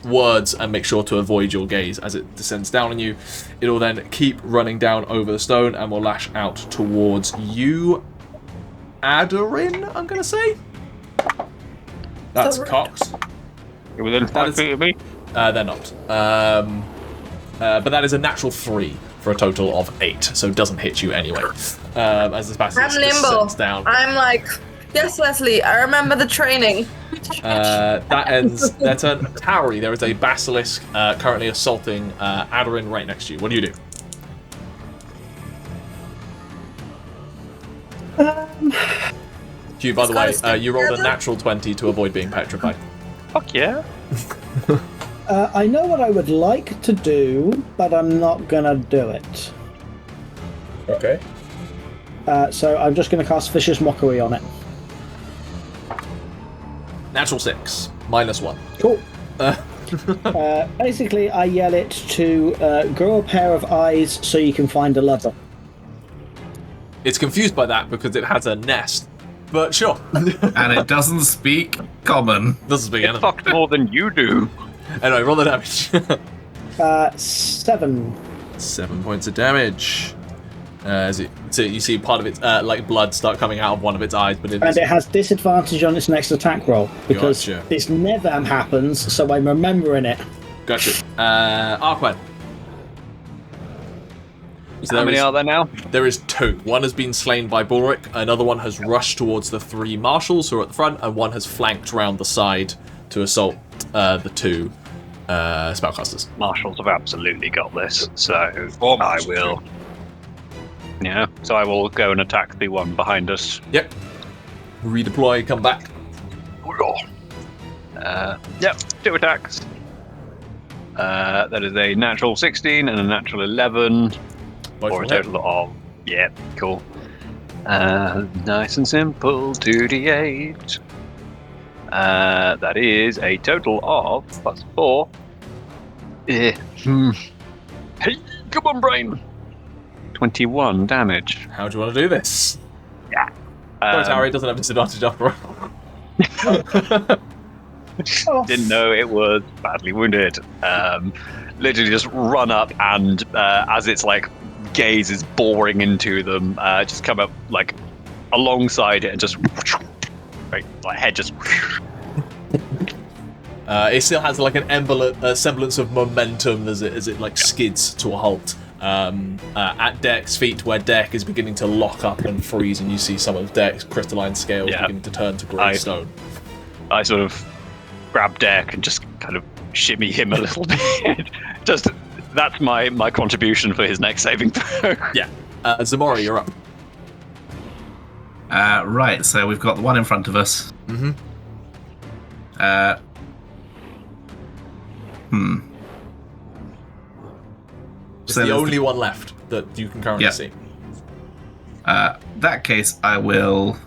words and make sure to avoid your gaze as it descends down on you. It'll then keep running down over the stone and will lash out towards you, Aderyn, I'm going to say. That's cocked. You're within 5 feet of me? They're not. But that is a natural 3 for a total of 8, so it doesn't hit you anyway. As this basilisk I'm nimble. descends down. I'm like, yes, Lesley, I remember the training. That ends their turn. Tauri, there is a basilisk currently assaulting Aderyn right next to you. What do you do? Hugh, by the way, you rolled a natural 20 to avoid being petrified. Fuck yeah. I know what I would like to do, but I'm not gonna do it. Okay. So I'm just gonna cast Vicious Mockery on it. Natural 6, -1. Cool. Basically, I yell it to grow a pair of eyes so you can find a lover. It's confused by that because it has a nest, but sure. And it doesn't speak common. Doesn't speak It anything. fucked more than you do. Anyway, roll the damage. 7. 7 points of damage. So you see part of its like blood start coming out of one of its eyes, but And it has disadvantage on its next attack roll because Gotcha. this never happens, so I'm remembering it. Gotcha. Arquen. So How many are there now? There is 2. One has been slain by Balrick, another one has rushed towards the 3 marshals who are at the front, and one has flanked round the side to assault the 2 spellcasters. Marshals have absolutely got this, so I will. Yeah, so I will go and attack the one behind us. Yep. Redeploy, come back. Yep, 2 attacks. That is a natural 16 and a natural 11. Both For a will hit. total of, yeah, cool. Nice and simple, 2d8. That is a total of +4. Hey, come on, brain! 21 damage. How do you want to do this? Yeah. Sorry, Tauri doesn't have disadvantage after all. Didn't know it was badly wounded. Literally just run up and as its like gaze is boring into them, just come up like alongside it and just right, like head just. It still has like an semblance of momentum as it like skids to a halt. At Deck's feet, where Deck is beginning to lock up and freeze, and you see some of Deck's crystalline scales beginning to turn to grey stone. I sort of grab Deck and just kind of shimmy him a little bit. Just that's my contribution for his next saving throw. Yeah. Ximori, you're up. Right, so we've got the one in front of us. Mm-hmm. It's So the there's only one left that you can currently see. That case, I will.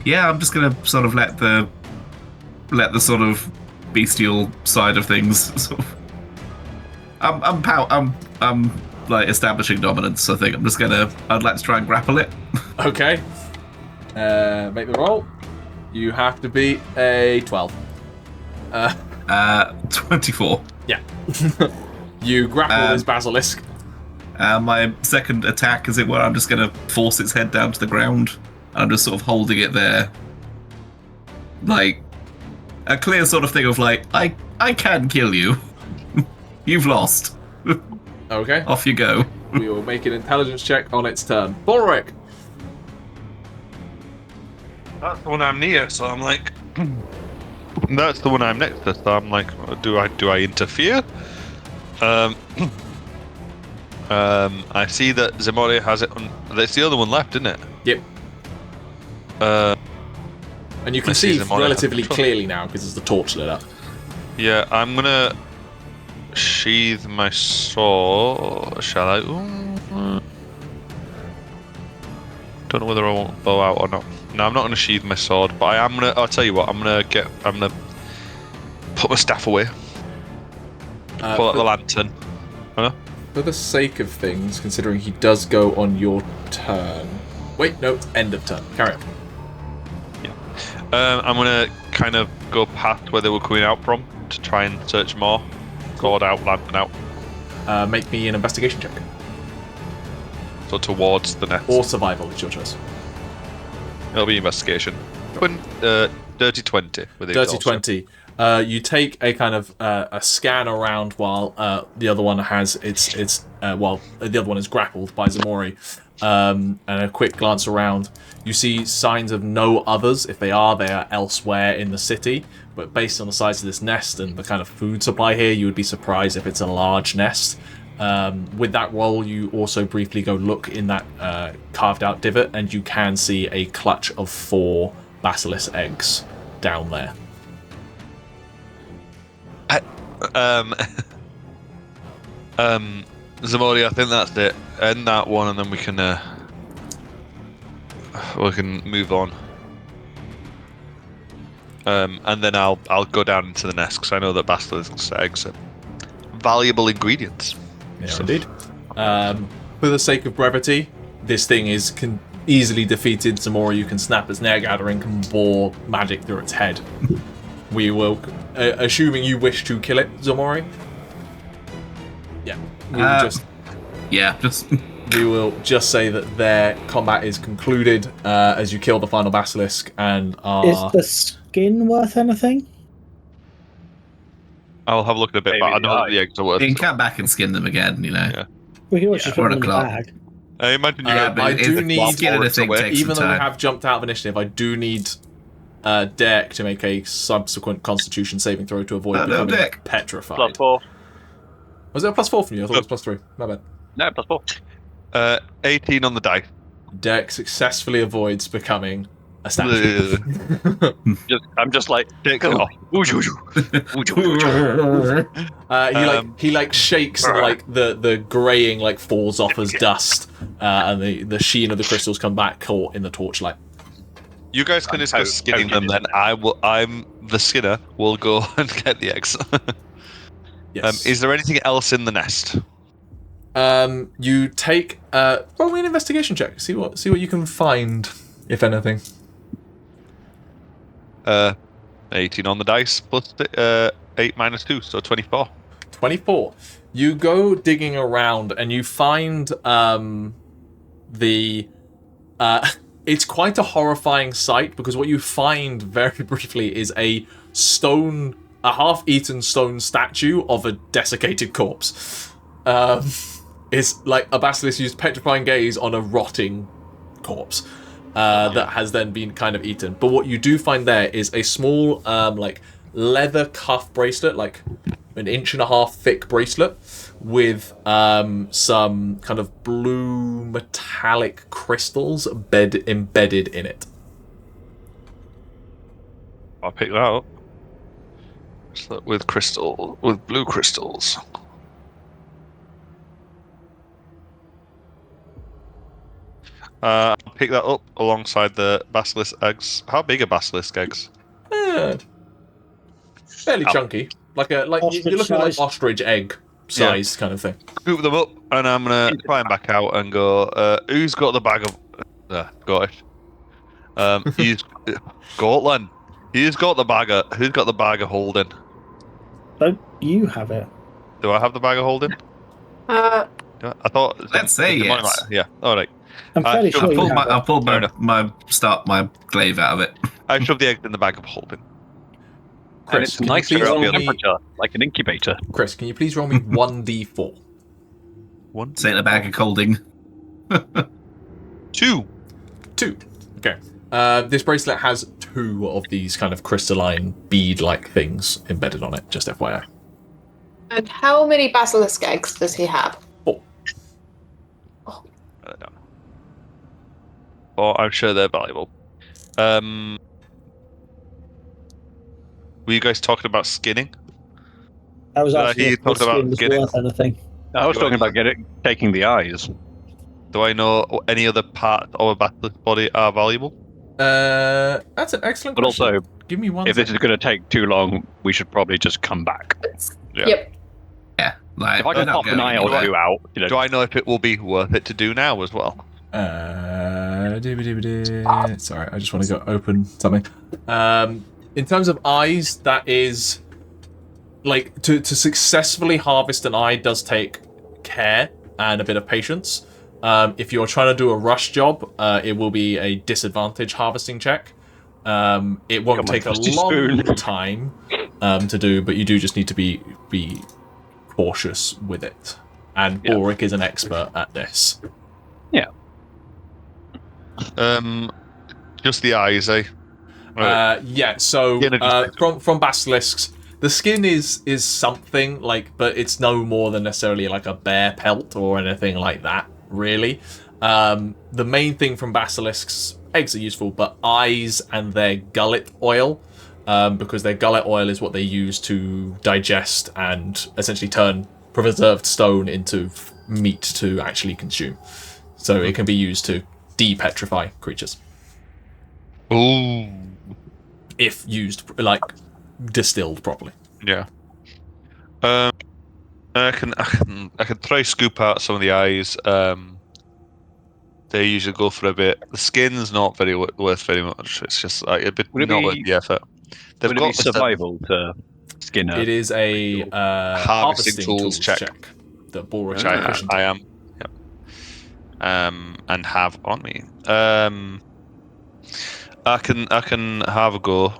Yeah, I'm just gonna sort of let the sort of bestial side of things. Sort of, I'm like establishing dominance. I think I'd like to try and grapple it. Okay. Make the roll. You have to beat a 12. 24. Yeah. You grapple this basilisk. My second attack, as it were, I'm just going to force its head down to the ground. I'm just sort of holding it there. Like, a clear sort of thing of like, I can kill you. You've lost. Okay. Off you go. We will make an intelligence check on its turn. Balrick. That's the one I'm near, so I'm like. That's the one I'm next to, so I'm like, do I interfere? I see that Ximori has it on. That's the other one left, isn't it? Yep. And you can I see see Ximori. relatively clearly now because there's the torch lit up. Yeah, I'm gonna sheathe my sword. Shall I? Ooh. Don't know whether I want bow out or not. No, I'm not gonna sheathe my sword, but I am gonna. I'll tell you what. I'm gonna put my staff away. Pull out the lantern. Huh? For the sake of things, considering he does go on your turn. Wait, no, end of turn. Carry on. I'm gonna kind of go past where they were coming out from to try and search more. Sword out, lantern out. Make me an investigation check. So towards the nest. Or survival, it's your choice. It'll be investigation. Dirty 20 with the Dirty exhaustion. 20. You take a kind of a scan around while the other one has while the other one is grappled by Ximori, and a quick glance around. You see signs of no others. If they are elsewhere in the city. But based on the size of this nest and the kind of food supply here, you would be surprised if it's a large nest. With that roll, you also briefly go look in that carved out divot, and you can see a clutch of 4 basilisk eggs down there. Ximori, I think that's it. End that one, and then we can move on. And then I'll go down into the nest because I know that basilisk eggs are valuable ingredients. Yeah, indeed. For the sake of brevity, this thing is easily defeated. Ximori, you can snap its neck. Aderyn can bore magic through its head. We will, assuming you wish to kill it, Ximori. Yeah, we will just say that their combat is concluded as you kill the final basilisk and are. Is the skin worth anything? I'll have a look at a bit, but I know that the eggs are worth. You can come back and skin them again, you know. Yeah. We can always just put them in the bag. I imagine you Yeah, guys. but I do need, skinning a thing takes even some though we time. have jumped out of initiative, I do need Deck to make a subsequent Constitution saving throw to avoid becoming Deck. petrified. +4. Was it a +4 from you? I thought it was +3. My bad. No, +4. 18 on the dice. Deck successfully avoids becoming a statue. I'm just like, Take it off. He shakes and the graying falls off as dust, and the sheen of the crystals come back caught in the torchlight. You guys can discuss skinning them then. I'm the skinner. Will go and get the eggs. Yes. Is there anything else in the nest? You take roll me an investigation check. See what you can find, if anything. 18 on the dice plus 8 minus 2, so 24. 24. You go digging around and you find it's quite a horrifying sight, because what you find very briefly is a half-eaten stone statue of a desiccated corpse. It's like a basilisk used petrifying gaze on a rotting corpse that has then been kind of eaten. But what you do find there is a small leather cuff bracelet, like 1.5 inch thick bracelet with some kind of blue metallic crystals embedded in it. I'll pick that up. With blue crystals. I'll pick that up alongside the basilisk eggs. How big are basilisk eggs? Fairly chunky, you're looking at like ostrich egg size kind of thing. Scoop them up, and I'm gonna climb back out and go. Who's got the bag of? Got it. He's Scotland. Who's got the bag of holding? Don't you have it? Do I have the bag of holding? I thought. Let's say yes. Yeah. All right. I'm fairly sure you have it. I'll pull my glaive out of it. I shove the eggs in the bag of holding. And Chris, it's can you nice please roll me- temperature, like an incubator. Chris, can you please roll me 1d4? One, Say in a bag of holding. 2. 2. Okay. This bracelet has 2 of these kind of crystalline bead-like things embedded on it, just FYI. And how many basilisk eggs does he have? 4. I don't know. Oh, I'm sure they're valuable. Were you guys talking about skinning? I was Did I asking hear you if the talking about skin was getting- worth anything. I was Do I talking about know- taking the eyes. Do I know any other part of a basilisk body are valuable? That's an excellent But question. also, Give me one if this second. is going to take too long, we should probably just come back. Yeah. Yep. Yeah, like If I can we're not pop an going eye or anywhere. two out, Do I know if it will be worth it to do now as well? Sorry, I just want to go open something. In terms of eyes, that is like to successfully harvest an eye does take care and a bit of patience. If you're trying to do a rush job, it will be a disadvantage harvesting check. It won't Got my take a trusty long spoon. time to do, but you do just need to be cautious with it. And Yeah. Balrick is an expert at this. Just the eyes, eh? Yeah, so Skin and from basilisks, the skin is something like, but it's no more than necessarily like a bear pelt or anything like that, really. The main thing from basilisks, eggs are useful, but eyes and their gullet oil, because their gullet oil is what they use to digest and essentially turn preserved stone into meat to actually consume. So it can be used to de-petrify creatures. Ooh. If used, like, distilled properly. Yeah. I can try scoop out some of the eyes. They usually go for a bit. The skin's not very worth very much. It's just like a bit Would it not be- worth the effort. They've Would it got be this, survival to skin a... It is a harvesting tools check. That Balrick which is I proficient I in. am. Yep. And have on me. I can have a go.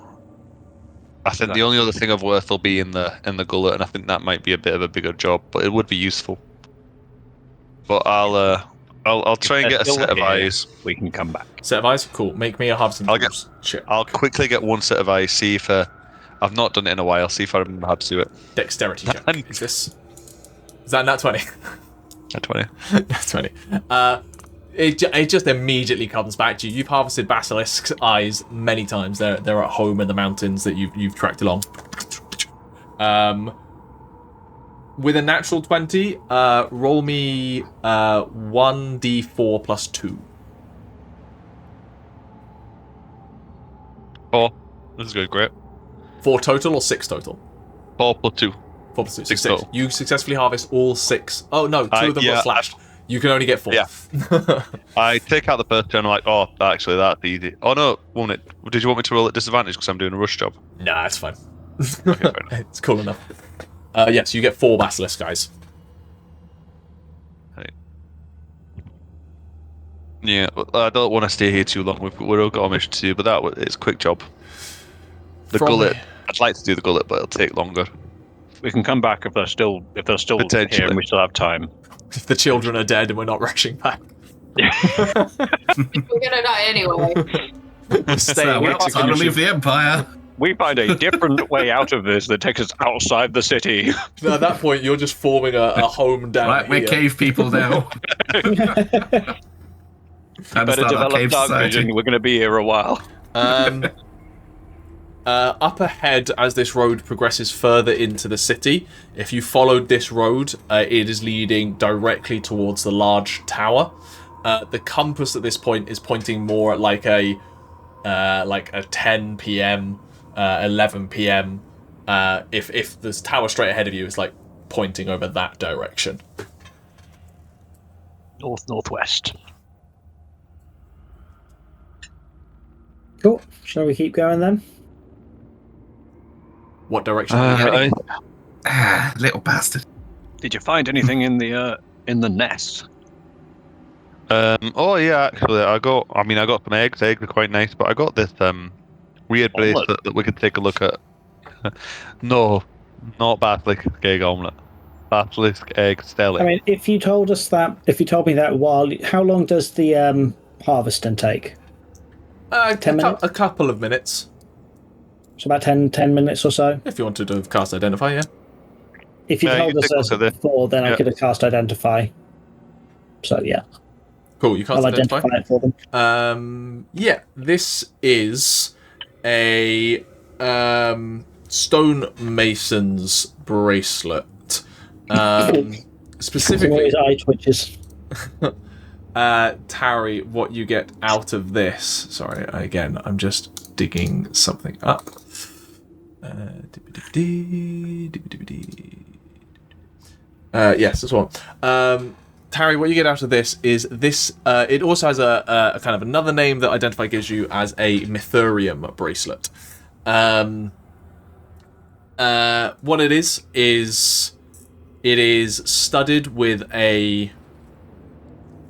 I think the only other thing of worth will be in the gullet, and I think that might be a bit of a bigger job, but it would be useful. But I'll try and get a set of eyes. We can come back. Set of eyes? Cool. Make me a harvesting tools check. I'll quickly get one set of eyes. See if I've not done it in a while. See if I remember how to do it. Dexterity check. Is this? Is that nat 20? At 20. Nat 20. It just immediately comes back to you. You've harvested basilisk's eyes many times. They're at home in the mountains that you've tracked along. With a natural 20, roll me 1d4 plus 2. Oh, this is good. Great. 4 total or 6 total? 4 plus 2. 4 plus 2. So 6 6. total. You successfully harvest all 6. Oh no, 2 of them yeah, got slashed. You can only get 4. Yeah. I take out the first turn. I'm like, oh, actually, that's easy. Oh no, won't it? Did you want me to roll at disadvantage because I'm doing a rush job? Nah, it's fine. Okay, fair enough. It's cool enough. Yes, you get 4 basilisk guys. Yeah, I don't want to stay here too long. We've all got a mission to do, but it's a quick job. The From gullet. I'd like to do the gullet, but it'll take longer. We can come back if they're still here Potentially. and we still have time. If the children are dead and we're not rushing back. We're gonna die anyway. Staying Well, time to leave the Empire. We find a different way out of this that takes us outside the city. At that point, you're just forming a home down Right, we're here. cave people now. Time to Better start our develop cave society. Darkvision. We're going to be here a while. Up ahead, as this road progresses further into the city, if you followed this road, it is leading directly towards the large tower. The compass at this point is pointing more at like a 10 p.m., 11 p.m. If there's tower straight ahead of you, it's like pointing over that direction. Northwest. Cool. Shall we keep going then? What direction are you heading? Little bastard. Did you find anything in the nest? Oh yeah, actually, I got some eggs. Eggs are quite nice, but I got this weird bracelet that we could take a look at. No, not basilisk egg omelette. Basilisk egg stelling. I mean, if you told me that how long does the harvesting take? 10 minutes? A couple of minutes. So about 10 minutes or so? If you wanted to cast Identify, yeah. If you Yeah, told you us take a look at it. before, then I Yeah. could have cast Identify. So yeah, Cool, you cast I'll Identify. identify it for them. Yeah, this is a stonemason's bracelet. Specifically, His eye twitches. Tauri, what you get out of this. Sorry, again, I'm just digging something up. Yes, this one. Tauri, what you get out of this is this. It also has a kind of another name that Identify gives you as a Mithurium bracelet. What it is it is studded with a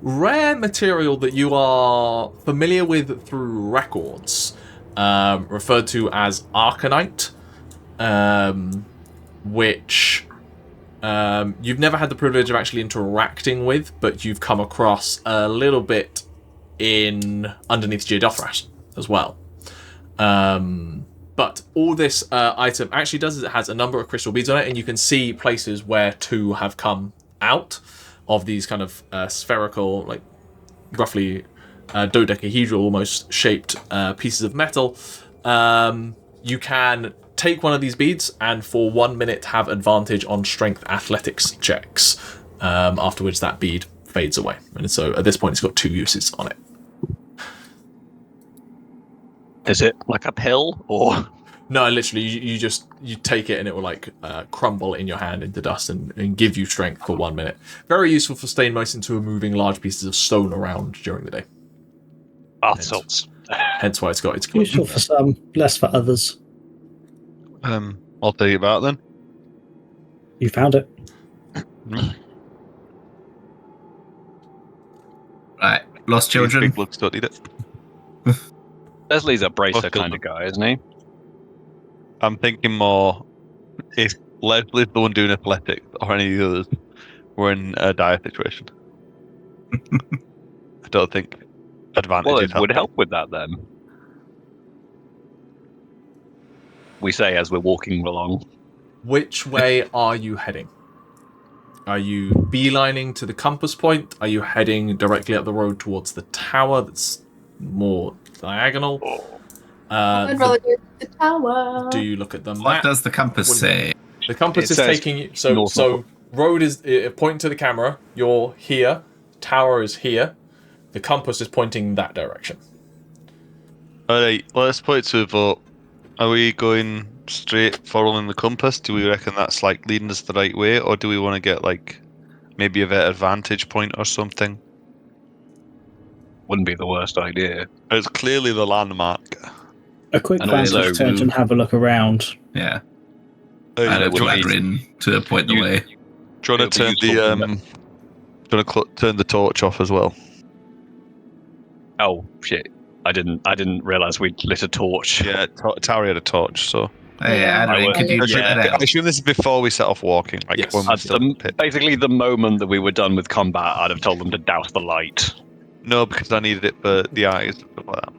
rare material that you are familiar with through records, referred to as Arcanite, which you've never had the privilege of actually interacting with, but you've come across a little bit underneath Geodothras as well. But all this item actually does is it has a number of crystal beads on it, and you can see places where two have come out of these kind of spherical, like roughly dodecahedral almost shaped pieces of metal. You can take one of these beads and for 1 minute have advantage on strength athletics checks, after which that bead fades away. And so at this point it's got 2 uses on it. Is it like a pill or? No, literally, you take it and it will like crumble in your hand into dust and give you strength for 1 minute. Very useful for staying moist into moving large pieces of stone around during the day. Bath salts. Hence why it's got its Useful for some, less for others. I'll tell you about it then. You found it. Right, lost children. Big looks don't need it. Lesley's a bracer Hospital. kind of guy, isn't he? I'm thinking more if Leslie's the one doing athletics or any of the others, we're in a dire situation. I don't think advantage Well, it would help with that then. We say as we're walking along. Which way are you heading? Are you beelining to the compass point? Are you heading directly up the road towards the tower that's more diagonal? I'd rather go to the tower. Do you look at the map? What does the compass say? The compass It is says taking you. north. So road is pointing to the camera. You're here. Tower is here. The compass is pointing that direction. Alright, let's put it to a vote. Are we going straight following the compass? Do we reckon that's like leading us the right way, or do we want to get like maybe a better vantage point or something? Wouldn't be the worst idea. It's clearly the landmark. A quick And vantage also- turn and have a look around. Yeah. Oh, And yeah, a Aderyn to point the way. do you want to It'll turn be the useful do you want to turn the torch off as well? Oh shit! I didn't realize we'd lit a torch. Yeah, Tauri had a torch, so Hey, Yeah. Aderyn, could you put Yeah. that I out? assume this is before we set off walking. Like Yes. when we're At still in the pit. basically, the moment that we were done with combat, I'd have told them to douse the light. No, because I needed it for the eyes and stuff like that,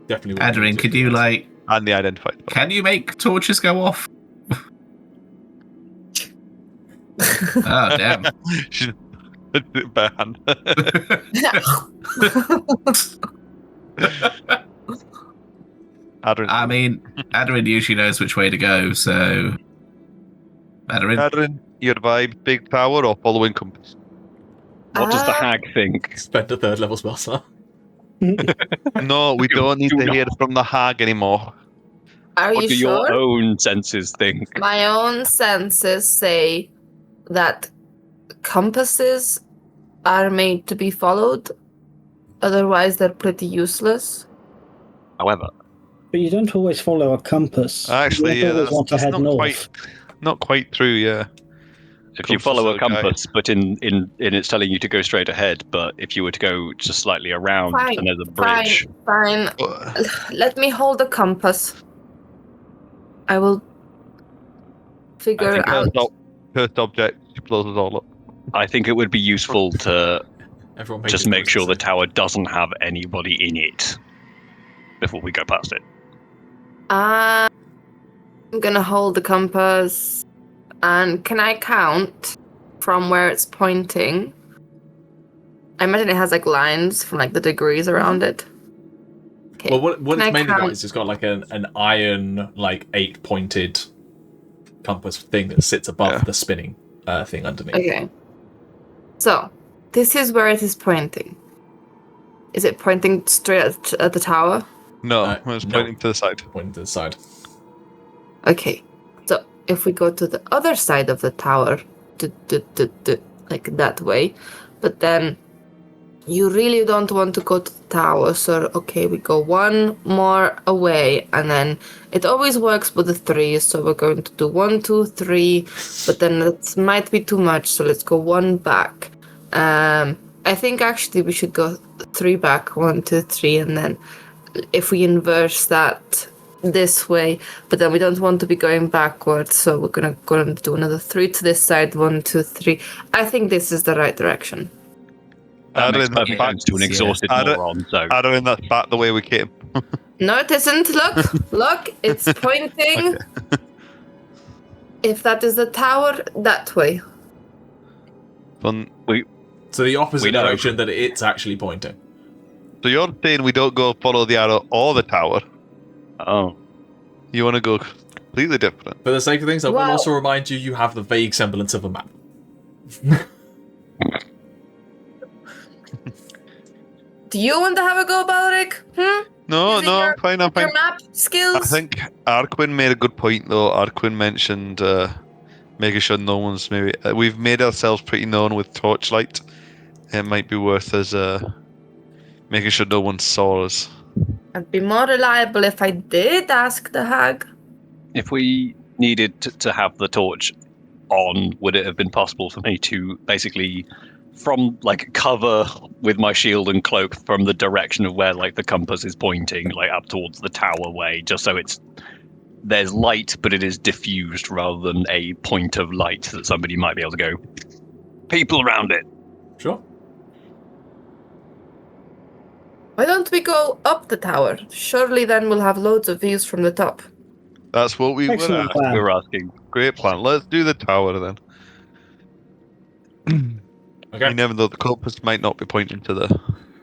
Definitely. Aderyn, could you like? and the identified. Can you make torches go off? Oh damn! She's bare hand. Aderyn. I mean, Aderyn usually knows which way to go, so Aderyn. Aderyn, your vibe, big tower or following compass? What does the hag think? Spend a 3rd level spell slot. No, we don't need to hear from the hag anymore. Are What you do your sure? own senses think? My own senses say that compasses are made to be followed. Otherwise, they're pretty useless. However, But you don't always follow a compass. Actually, you yeah, don't always want to that's head not north. not quite true. Yeah, if you Compass follow is a okay. compass, but in it's telling you to go straight ahead, but if you were to go just slightly around Fine, and there's a bridge, Fine. Let me hold the compass. I will I figure think out. cursed object blows us all up. I think it would be useful to Everyone just make sure the tower doesn't have anybody in it before we go past it. I'm gonna hold the compass. And can I count from where it's pointing? I imagine it has like lines from like the degrees around it. Okay. Well, what Can it's I mainly got count? is it's got like an iron, like 8-pointed compass thing that sits above the spinning thing underneath. Okay. So, this is where it is pointing. Is it pointing straight at the tower? No, it's pointing to the side. Pointing to the side. Okay. So, if we go to the other side of the tower, like that way, but then you really don't want to go to the tower, so okay, we go one more away, and then it always works with the 3, so we're going to do 1, 2, 3, but then it might be too much, so let's go 1 back. I think actually we should go 3 back, 1, 2, 3, and then if we inverse that this way, but then we don't want to be going backwards, so we're gonna do another 3 to this side, 1, 2, 3. I think this is the right direction. Aderyn, that's back to an exhausted moron. So Aderyn, that's back the way we came. No, it isn't. Look, it's pointing. If that is the tower, that way. So the opposite direction that it's actually pointing. So you're saying we don't go follow the arrow or the tower? Oh. You want to go completely different? For the sake of things, I will also remind you have the vague semblance of a map. Do you want to have a go, Balrick? No, I'm fine. Your map skills? I think Arquen made a good point, though. Arquen mentioned making sure no one's maybe... we've made ourselves pretty known with Torchlight. It might be worth us making sure no one saw us. I'd be more reliable if I did ask the hag. If we needed to have the torch on, would it have been possible for me to basically, from like cover with my shield and cloak from the direction of where like the compass is pointing, like up towards the tower way, just so there's light, but it is diffused rather than a point of light that somebody might be able to go, people around it. Sure. Why don't we go up the tower? Surely then we'll have loads of views from the top. That's what we were asking. Great plan. Let's do the tower then. Okay. You never know, the compass might not be pointing to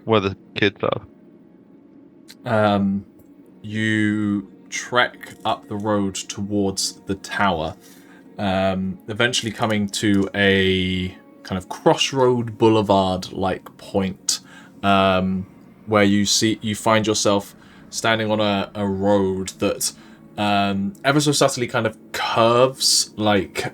where the kids are. You trek up the road towards the tower, eventually coming to a kind of crossroad boulevard-like point, where you find yourself standing on a road that ever so subtly kind of curves, like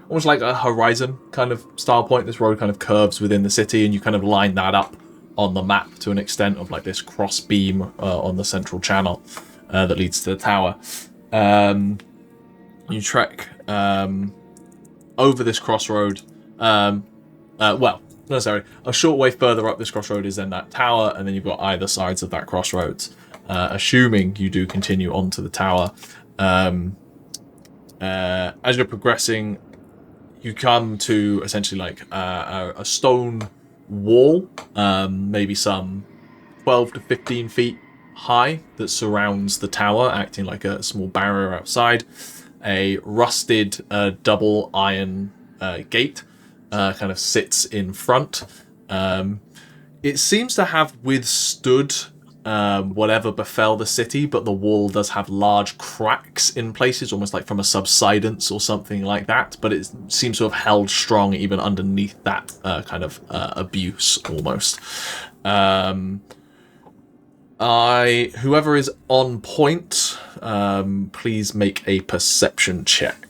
almost like a horizon kind of style point. This road kind of curves within the city, and you kind of line that up on the map to an extent of like this cross beam on the central channel that leads to the tower. You trek over this crossroad. Not necessarily. A short way further up this crossroad is then that tower, and then you've got either sides of that crossroads. Assuming you do continue onto the tower. As you're progressing, you come to essentially like a stone wall, maybe some 12 to 15 feet high, that surrounds the tower, acting like a small barrier outside. A rusted double iron gate kind of sits in front. It seems to have withstood whatever befell the city, but the wall does have large cracks in places, almost like from a subsidence or something like that, but it seems to have held strong even underneath that kind of abuse almost. Whoever is on point, please make a perception check.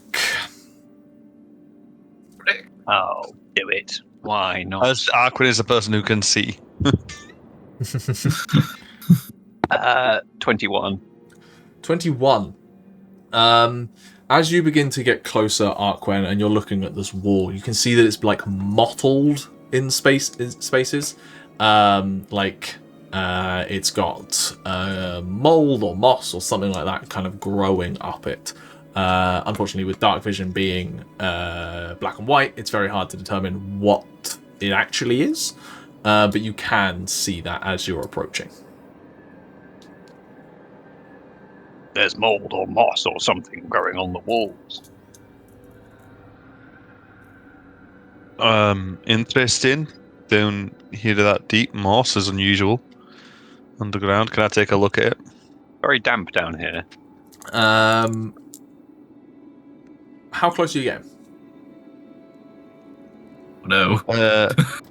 Oh, do it. Why not? As Arquen is the person who can see. 21. 21. As you begin to get closer, Arquen, and you're looking at this wall, you can see that it's like mottled in spaces. It's got mold or moss or something like that kind of growing up it. Unfortunately, with Darkvision being black and white, it's very hard to determine what it actually is, but you can see that as you're approaching. There's mold or moss or something growing on the walls. Interesting. Down here to that deep moss is unusual. Underground. Can I take a look at it? Very damp down here. How close are you getting? No.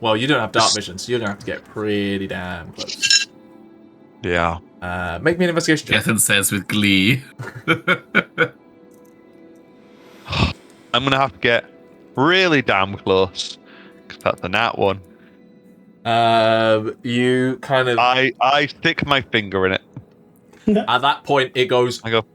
Well, you don't have dark vision, so you're gonna have to get pretty damn close. Yeah. Make me an investigation check. Gethin says with glee. I'm gonna have to get really damn close, because that's a nat one. You kind of... I stick my finger in it. At that point, it goes... I go,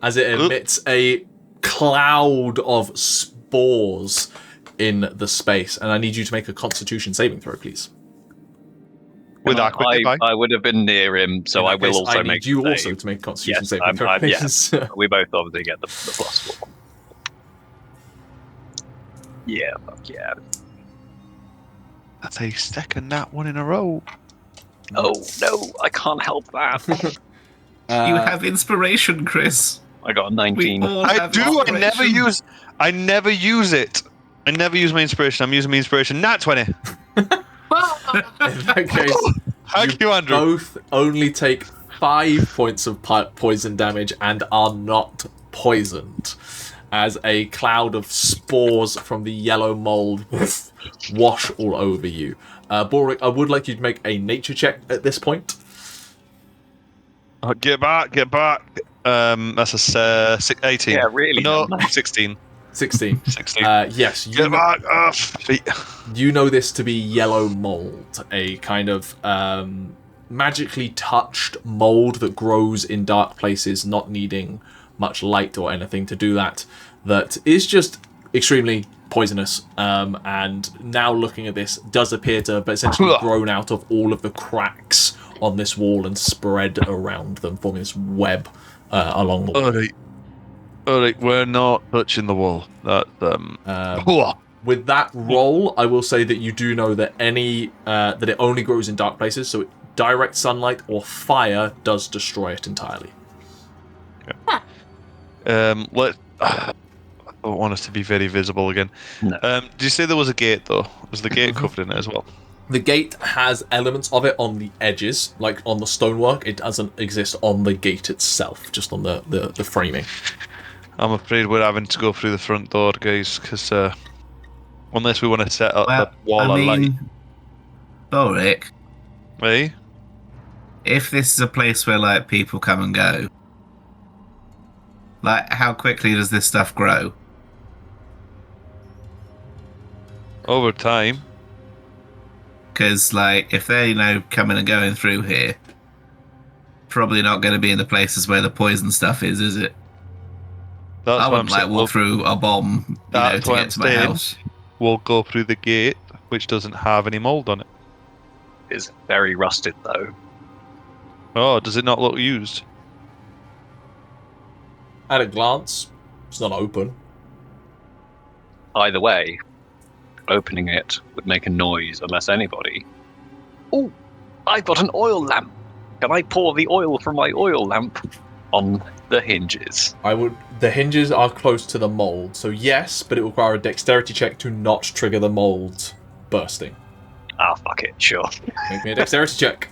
as it emits a cloud of spores in the space. And I need you to make a Constitution saving throw, please. With Arquen, I would have been near him, so I will also I make need you the also save. to make a Constitution Yes, saving throw, please. We both obviously get the +4. Yeah, fuck yeah. that's a second nat one in a row. Oh no, I can't help that. You have inspiration, Chris. I got a 19. I do. I never use it. I never use my inspiration. I'm using my inspiration. Nat 20. In that case, Thank you, Andrew. both only take 5 points of poison damage and are not poisoned, as a cloud of spores from the yellow mold wash all over you. Balrick, I would like you to make a nature check at this point. Get back. That's a 18. Yeah, really. No, 16. 16. 16. Yes, Get back off feet. you know this to be yellow mold, a kind of magically touched mold that grows in dark places, not needing much light or anything to do that is just extremely poisonous, and now looking at this, does appear to have essentially grown out of all of the cracks on this wall and spread around them, forming this web along the wall. Alright, we're not touching the wall. With that roll, I will say that you do know that that it only grows in dark places, so direct sunlight or fire does destroy it entirely. I don't want us to be very visible again. No. Did you say there was a gate though? Was the gate covered in it as well? The gate has elements of it on the edges, like on the stonework. It doesn't exist on the gate itself, just on the framing. I'm afraid we're having to go through the front door, guys, because unless we want to set up the wall of light. Balrick, Hey? if this is a place where like people come and go, like how quickly does this stuff grow? Over time. Because like if they're coming and going through here, probably not going to be in the places where the poison stuff is it? That's I what I'm wouldn't saying. walk through a bomb, to That's what get I'm to my saying. house. We'll go through the gate, which doesn't have any mold on it. It's very rusted though. Oh, does it not look used? At a glance, it's not open. Either way, opening it would make a noise unless anybody. Oh, I've got an oil lamp. Can I pour the oil from my oil lamp on the hinges? The hinges are close to the mold, so yes, but it will require a dexterity check to not trigger the mold bursting. Ah, fuck it, sure. Make me a dexterity check.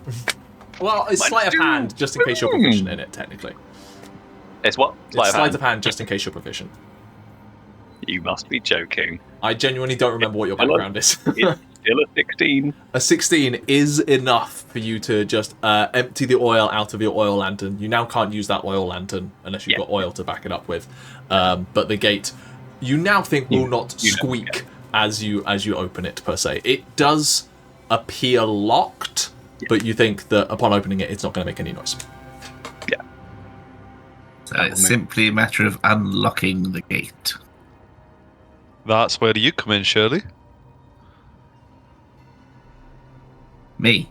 Well, it's sleight of hand, just in case you're proficient in it, technically. It's what? It's sleight of hand, just in case you're proficient. You must be joking. I genuinely don't remember what your background is. It's still a 16. A 16 is enough for you to just empty the oil out of your oil lantern. You now can't use that oil lantern unless you've got oil to back it up with. But the gate, you now think will not squeak as you open it, per se. It does appear locked, but you think that upon opening it, it's not going to make any noise. Yeah. So it's simply a matter of unlocking the gate. That's where you come in, Shirley. Me.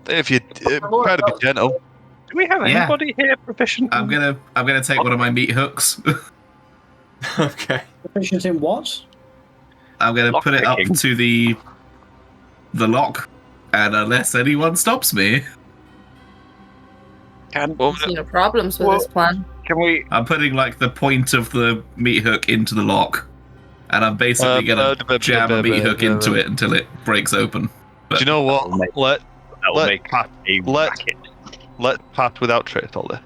If you try to be gentle. Do we have anybody here proficient? I'm gonna take one of my meat hooks. Okay. Proficient in what? I'm gonna put it up to the lock, and unless anyone stops me, See no problems with this plan. Can we? I'm putting like the point of the meat hook into the lock, and I'm basically gonna jam a meat hook into it until it breaks open. Do you know what? Let Pat a racket. Pat without trace all there.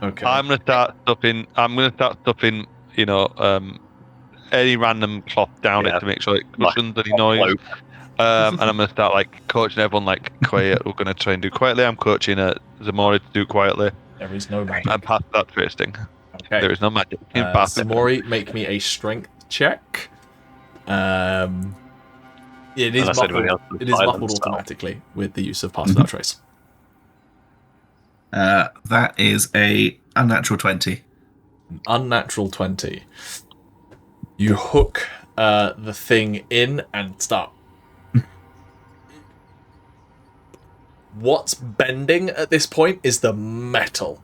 Okay. I'm gonna start stuffing. Any random cloth down it to make sure it cushions any noise. And I'm gonna start coaching everyone quiet. We're gonna try and do quietly. I'm coaching Ximori to do quietly. There is no magic. I'm past that first thing. Okay. There is no magic. Ximori, make me a strength check. It is muffled automatically with the use of Pass Without Trace. That is a unnatural 20. Unnatural 20. You hook the thing in and start. What's bending at this point is the metal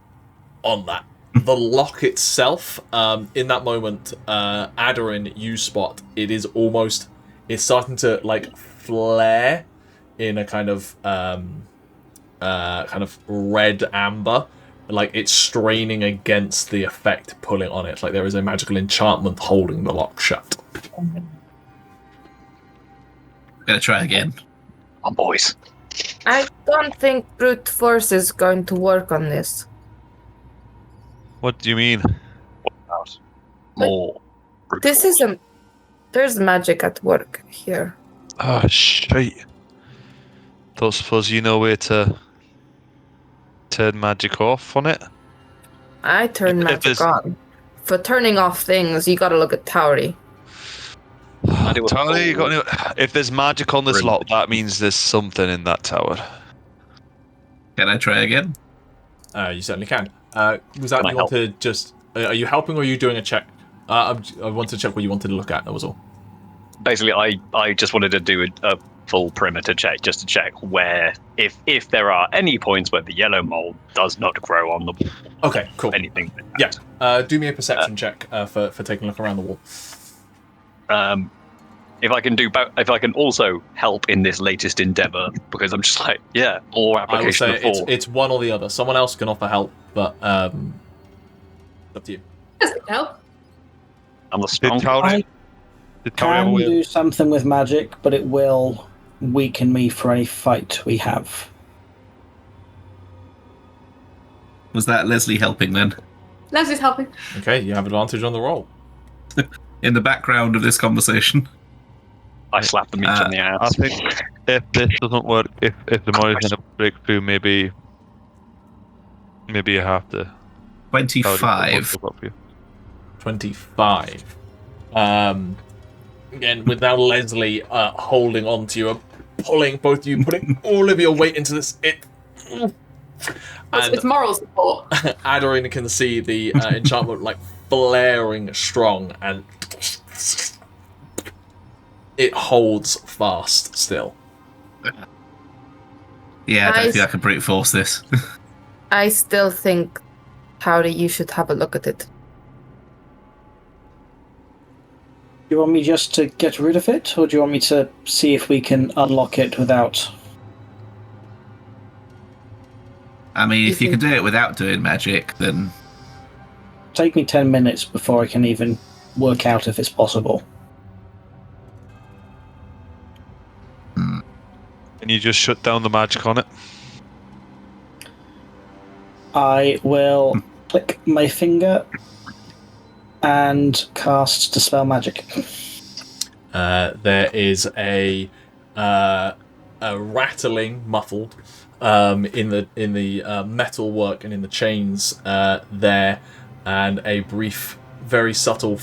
on that. The lock itself, in that moment, Aderyn, you spot, it's starting to flare in a kind of red amber. It's straining against the effect pulling on it. There is a magical enchantment holding the lock shut. Gonna try again. Come on, boys. I don't think brute force is going to work on this. What do you mean? What about more? This isn't. There's magic at work here. Oh shit! Don't suppose you know where to turn magic off on it? I turn magic on. For turning off things, you gotta look at Tauri. Tauri, if there's magic on this lock, that means there's something in that tower. Can I try again? You certainly can. Was that you want to just... Are you helping or are you doing a check? I wanted to check what you wanted to look at, that was all. Basically, I just wanted to do a full perimeter check, just to check where, if there are any points where the yellow mold does not grow on the wall. Okay, cool. Anything. Yeah. Do me a perception check for taking a look around the wall. If I can also help in this latest endeavor, because I'm just more application I would say of 4. it's one or the other. Someone else can offer help, but up to you. Does it help? I'm the strong. I can do something with magic, but it will weaken me for any fight we have. Was that Lesley helping then? Leslie's helping. Okay, you have advantage on the roll. In the background of this conversation. I slapped them each on the ass. I think if this doesn't work, if the Mori's going to break through, maybe you have to. 25. 25. Again, with now Lesley holding on to you, pulling both of you, putting all of your weight into this. It's moral support. Aderyn can see the enchantment flaring strong, and it holds fast still. Yeah, I don't think I can brute force this. I still think, Tauri, you should have a look at it. Do you want me just to get rid of it, or do you want me to see if we can unlock it without? I mean, if you can do it without doing magic, then... Take me 10 minutes before I can even work out if it's possible. Can you just shut down the magic on it? I will click my finger and cast Dispel Magic. There is a rattling, muffled, in the metal work and in the chains there, and a brief, very subtle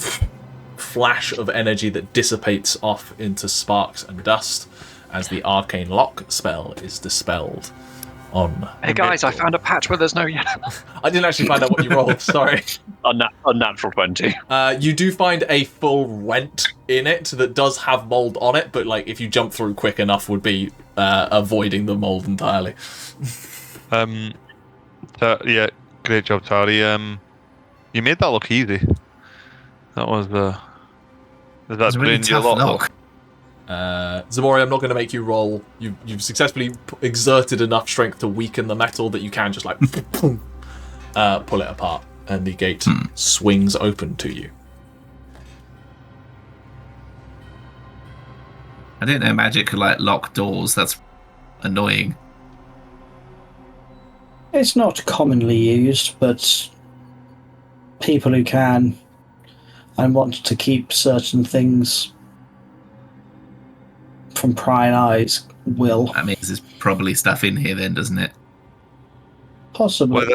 flash of energy that dissipates off into sparks and dust as the arcane lock spell is dispelled on. Hey guys, I found a patch where there's no yellow. I didn't actually find out what you rolled, sorry. Unnatural 20. You do find a full rent in it that does have mold on it, but if you jump through quick enough would be avoiding the mold entirely. Yeah, great job, Tauri. You made that look easy. That was that's really been your tough lot. look. Ximori, I'm not going to make you roll. You've successfully exerted enough strength to weaken the metal that you can just pull it apart, and the gate swings open to you. I didn't know magic could lock doors. That's annoying. It's not commonly used, but people who can and want to keep certain things from prying eyes will. That means there's probably stuff in here then, doesn't it? Possibly.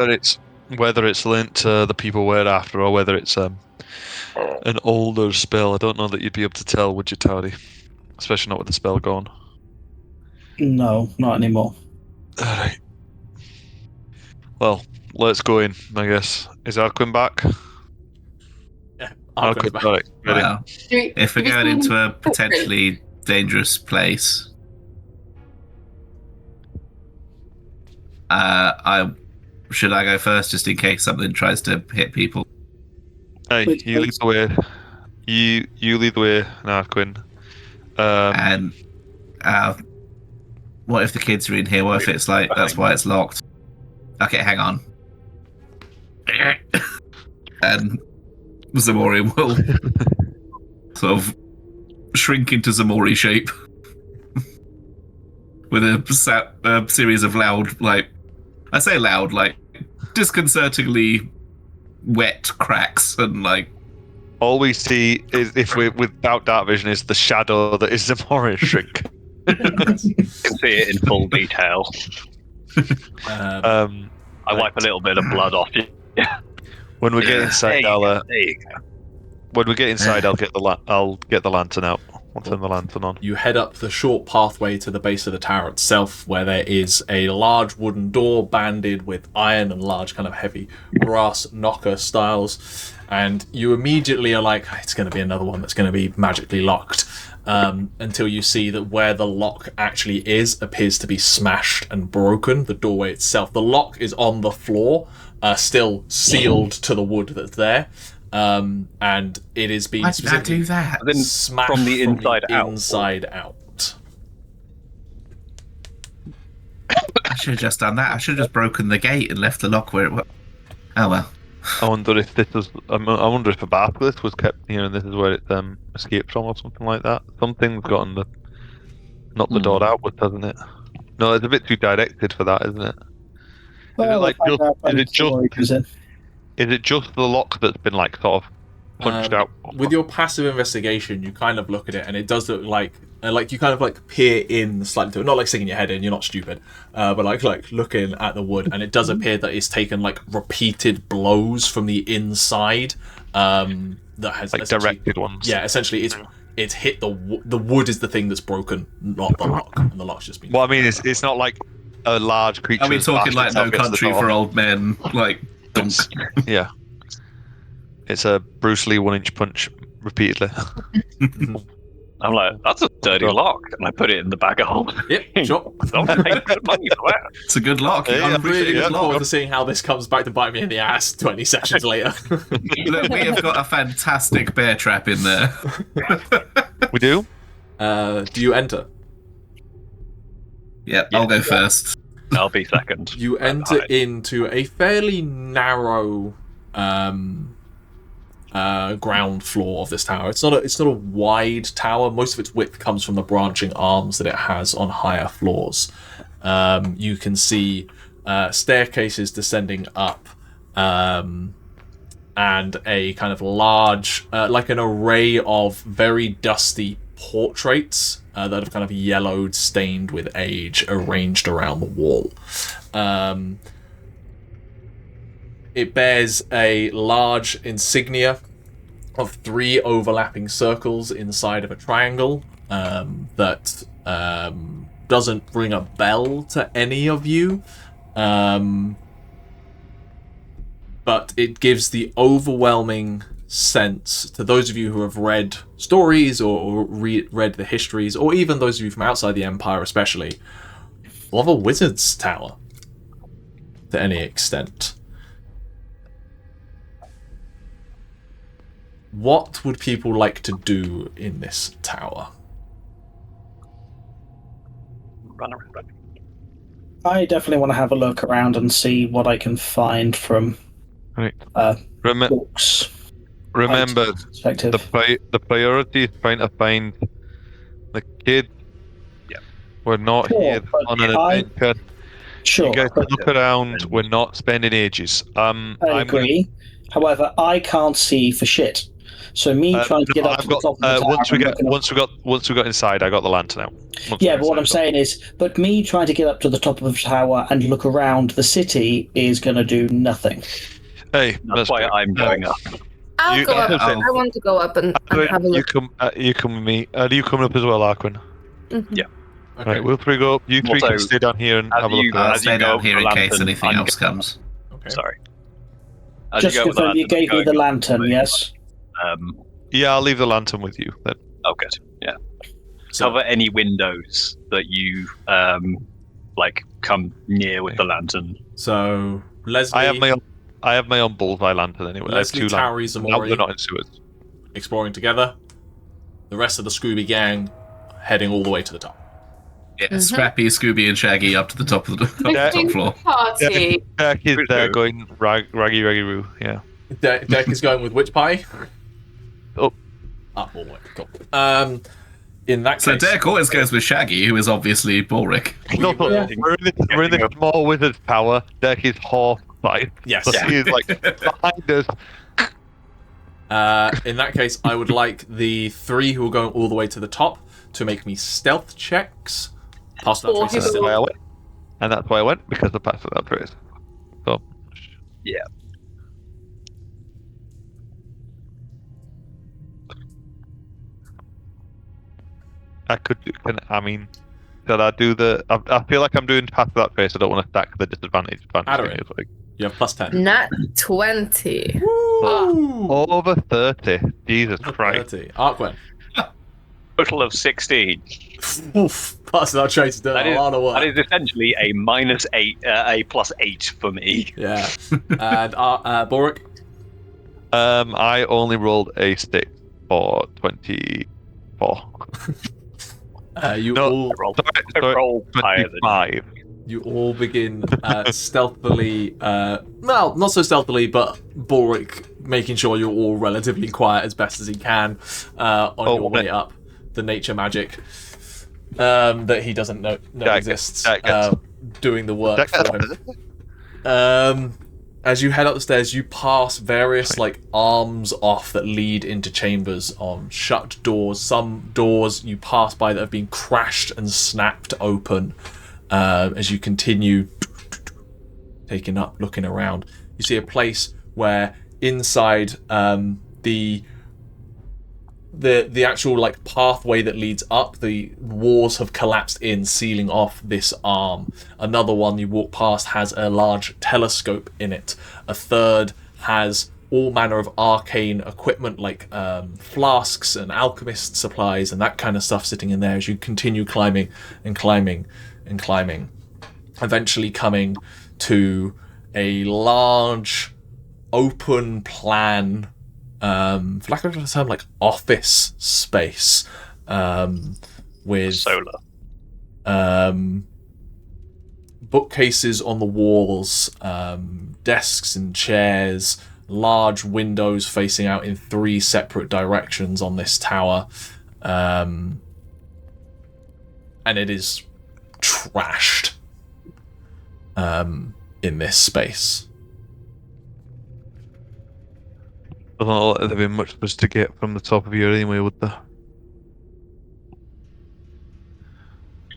Whether it's linked to the people we're after, or whether it's an older spell, I don't know that you'd be able to tell, would you, Tauri? Especially not with the spell gone. No, not anymore. Alright. Well, let's go in, I guess. Is Arquen back? Yeah, Arquen's back. Right, ready. Well, if we're going into a potentially dangerous place, should I go first, just in case something tries to hit people? Hey, you lead the way. You lead the way, Arquen. And what if the kids are in here? What if it's like that's why it's locked? Okay, hang on. And Ximori will sort of shrink into Ximori shape with a series of loud, like, I say loud, like, disconcertingly wet cracks and like. All we see is, if we're without Darkvision, is the shadow that is Ximori shrink. You can see it in full detail. I wipe a little bit of blood off you. Yeah. When we get inside, there you go. When we get inside, I'll get the lantern out. I'll turn the lantern on. You head up the short pathway to the base of the tower itself, where there is a large wooden door banded with iron and large kind of heavy brass knocker styles. And you immediately are like, it's going to be another one that's going to be magically locked. Until you see that where the lock actually is appears to be smashed and broken. The doorway itself, the lock is on the floor, still sealed to the wood that's there. And it is being do that? smashed from the inside out. Inside out. I should have just done that. I should have just broken the gate and left the lock where it was. Oh well. I wonder if this was. I wonder if a basilisk was kept here, and this is where it escaped from, or something like that. Something's gotten knocked the door outwards, hasn't it? No, it's a bit too directed for that, isn't it? Well, is it just the lock that's been like sort of punched out? With your passive investigation, you kind of look at it, and it does look like you kind of like peer in slightly to it, not like sticking your head in. You're not stupid, but like looking at the wood, and it does appear that it's taken like repeated blows from the inside. That has like directed ones. Yeah, essentially, it's hit the wood is the thing that's broken, not the lock, and the lock's just been. Well, I mean, it's not like a large creature. Are we talking like No Country for Old Men? Like, dunk. Yeah. It's a Bruce Lee 1-inch punch repeatedly. I'm like, that's a dirty lock, and I put it in the bag of holding. Yep, sure. Don't pay good money for that. It's a good lock. Yeah, I'm really yeah. looking forward to seeing how this comes back to bite me in the ass 20 sessions later. Look, we have got a fantastic bear trap in there. We do? Do you enter? Yeah, I'll go first. I'll be second. You enter into a fairly narrow ground floor of this tower. It's not a wide tower. Most of its width comes from the branching arms that it has on higher floors. You can see staircases descending up, and a kind of large, like an array of very dusty portraits that have kind of yellowed, stained with age, arranged around the wall. It bears a large insignia of 3 overlapping circles inside of a triangle that doesn't ring a bell to any of you, but it gives the overwhelming sense to those of you who have read stories or read the histories, or even those of you from outside the Empire especially, of a wizard's tower to any extent. What would people like to do in this tower? Run around. I definitely want to have a look around and see what I can find from Right. books. Remember, Perspective. the priority is trying to find the kid. Yeah. We're not Sure, here but on an adventure. Sure, You guys but look around. We're not spending ages. I agree. However, I can't see for shit. So me trying to get up to the top of the tower. Once we got inside, I got the lantern out. But what I'm saying is, but me trying to get up to the top of the tower and look around the city is going to do nothing. Hey, that's why I'm going up. I'll go up. I want to go up and have a look. You come with me. Are you coming up as well, Arquen? Mm-hmm. Yeah. Okay. Right, we'll three go up. You three can stay down here and have a look. I'll stay down here in case anything else comes. Okay. Sorry. Just confirm you gave me the lantern, yes? Yeah, I'll leave the lantern with you then. Oh, good. Yeah. So, are there any windows that you come near with the lantern? So Lesley, I have my own bullseye lantern anyway. Lesley, Tauri, Ximori, they're not in sewers. Exploring together. The rest of the Scooby gang heading all the way to the top. Yeah, Scrappy, Scooby, and Shaggy up to the top of the top floor. Party. Deck is there going raggy roo. Yeah. Deck is going with which pie? Up. Up all the way. Cool. In that case, so Deck always goes with Shaggy, who is obviously Balrick. No, we're in this small wizard's tower. Deck is horrified. Yes. So he is behind us. In that case, I would like the three who are going all the way to the top to make me stealth checks. Pass that trace. That's why I went. And that's why I went, because I passed that trace. So. Yeah. Did I do the... I feel like I'm doing past that trace. I don't want to stack the disadvantage. Aderyn, you have plus 10. Nat 20. Over 30. Jesus Christ. 30. Arquen. Total of 16. Oof. Passing that trace is doing a lot of work. That is essentially a -8, a +8 for me. Yeah. And Balrick? I only rolled a 6 for 24. You rolled higher than 25. You all begin stealthily, well, not so stealthily, but Balrick making sure you're all relatively quiet as best as he can on your way up. The nature magic that he doesn't know exists, doing the work for him. As you head up the stairs, you pass various arms off that lead into chambers on shut doors. Some doors you pass by that have been crashed and snapped open. As you continue taking up, looking around, you see a place where inside the actual pathway that leads up, the walls have collapsed in, sealing off this arm. Another one you walk past has a large telescope in it. A third has all manner of arcane equipment like flasks and alchemist supplies and that kind of stuff sitting in there as you continue climbing and climbing and climbing, eventually coming to a large open plan, for lack of a better term, office space, with solar, bookcases on the walls, desks and chairs, large windows facing out in 3 separate directions on this tower, and it is trashed in this space. Well, there'd be much for us to get from the top of here anyway, would there?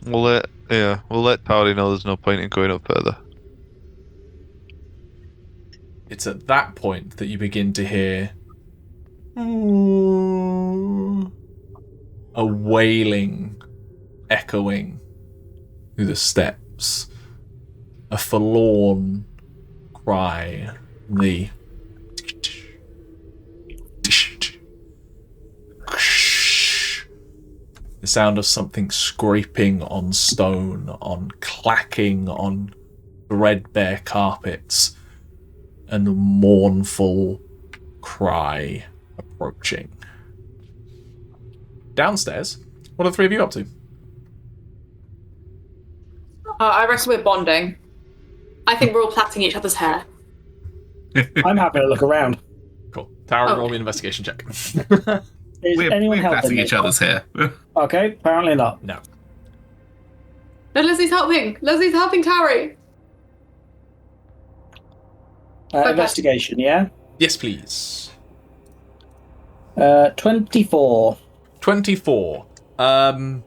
We'll let Tauri know there's no point in going up further. It's at that point that you begin to hear a wailing echoing through the steps, a forlorn cry, the sound of something scraping on stone, on clacking on threadbare carpets, and a mournful cry approaching. Downstairs, what are the three of you up to? I reckon we're bonding. I think we're all plaiting each other's hair. I'm happy to look around. Cool. Tauri, roll me an investigation check. Is anyone we're helping plaiting me? each other's hair. Okay, apparently not. No. No, Lesley's helping. Lesley's helping Tauri. Investigation, yeah? Yes, please. 24. 24. Can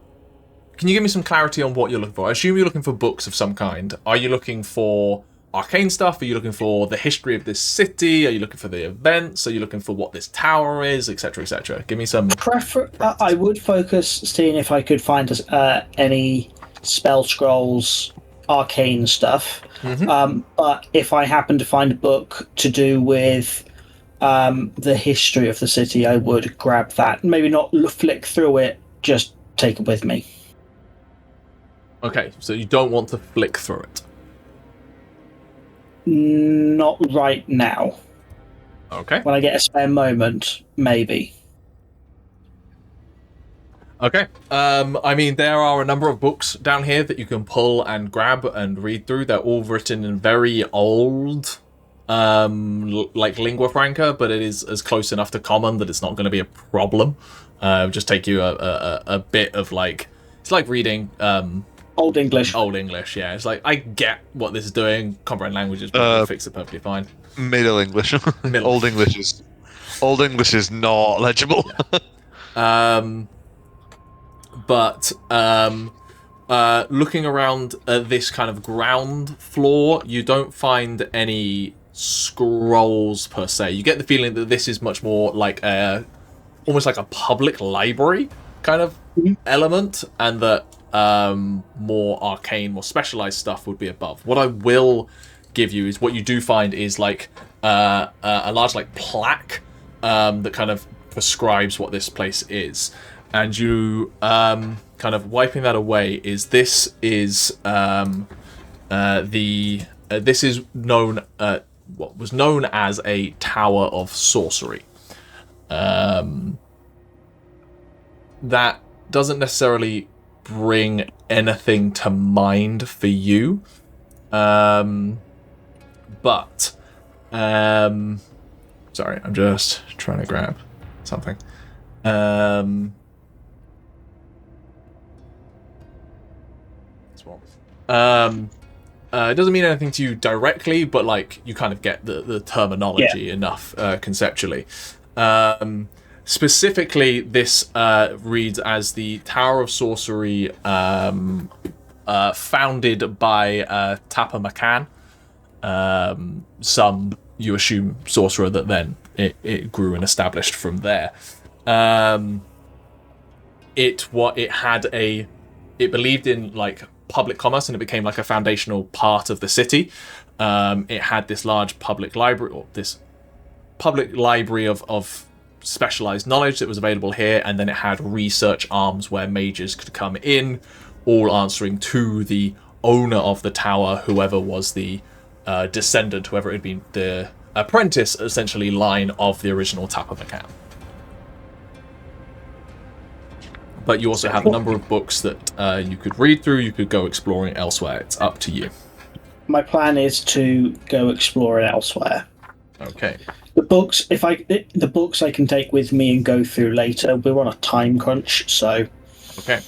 you give me some clarity on what you're looking for? I assume you're looking for books of some kind. Are you looking for arcane stuff? Are you looking for the history of this city? Are you looking for the events? Are you looking for what this tower is, etc., etc.? Give me some. I would focus seeing if I could find any spell scrolls, arcane stuff. But if I happen to find a book to do with the history of the city, I would grab that. Maybe not flick through it, just take it with me. Okay, so you don't want to flick through it. Not right now. Okay. When I get a spare moment, maybe. Okay. I mean, there are a number of books down here that you can pull and grab and read through. They're all written in very old, like lingua franca, but it is as close enough to common that it's not going to be a problem. It'll just take you a bit of like, it's like reading Old English. Old English, yeah. It's like, I get what this is doing. Comprehend languages, but fix it perfectly fine. Middle English. Old English is not legible. But looking around this kind of ground floor, you don't find any scrolls per se. You get the feeling that this is much more like almost like a public library kind of element, and that more arcane, more specialized stuff would be above. What I will give you is what you do find is like a large like plaque that kind of prescribes what this place is. And you kind of wiping that away is this is this is known what was known as a Tower of Sorcery. That doesn't necessarily bring anything to mind for you, but sorry, I'm just trying to grab something. It doesn't mean anything to you directly, but like you kind of get the terminology enough conceptually. Specifically, this reads as the Tower of Sorcery, founded by Tapa Macan, some, you assume, sorcerer that then it grew and established from there. It believed in like public commerce, and it became like a foundational part of the city. It had this large public library, or this public library of specialized knowledge that was available here, and then it had research arms where mages could come in, all answering to the owner of the tower, whoever was the descendant, whoever it had been, the apprentice, essentially, line of the original Tapa Macan. But you also have a number of books that you could read through. You could go exploring elsewhere. It's up to you. My plan is to go exploring elsewhere. Okay. The books I can take with me and go through later. We're on a time crunch, so. Okay.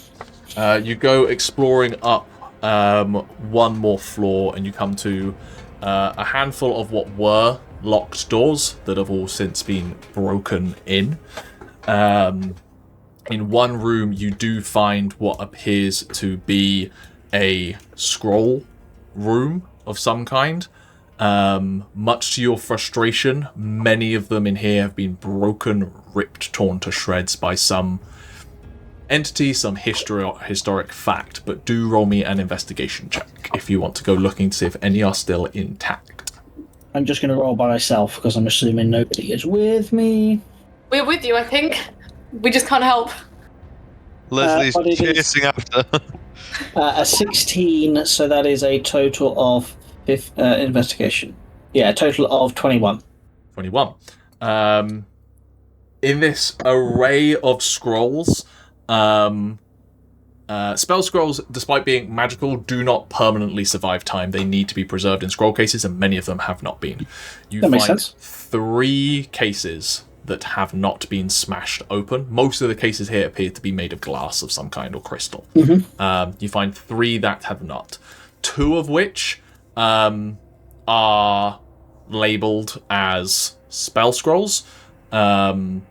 You go exploring up one more floor, and you come to a handful of what were locked doors that have all since been broken in. In one room, you do find what appears to be a scroll room of some kind. Much to your frustration, many of them in here have been broken, ripped, torn to shreds by some entity, some historic fact. But do roll me an investigation check if you want to go looking to see if any are still intact. I'm just going to roll by myself because I'm assuming nobody is with me. We're with you, I think. We just can't help. Leslie's chasing after. A 16, so that is a total of investigation. Yeah, a total of 21. 21. In this array of scrolls, spell scrolls, despite being magical, do not permanently survive time. They need to be preserved in scroll cases, and many of them have not been. You that makes find sense. 3 cases that have not been smashed open. Most of the cases here appear to be made of glass of some kind or crystal. Mm-hmm. You find 3 that have not. 2 of which are labeled as spell scrolls. The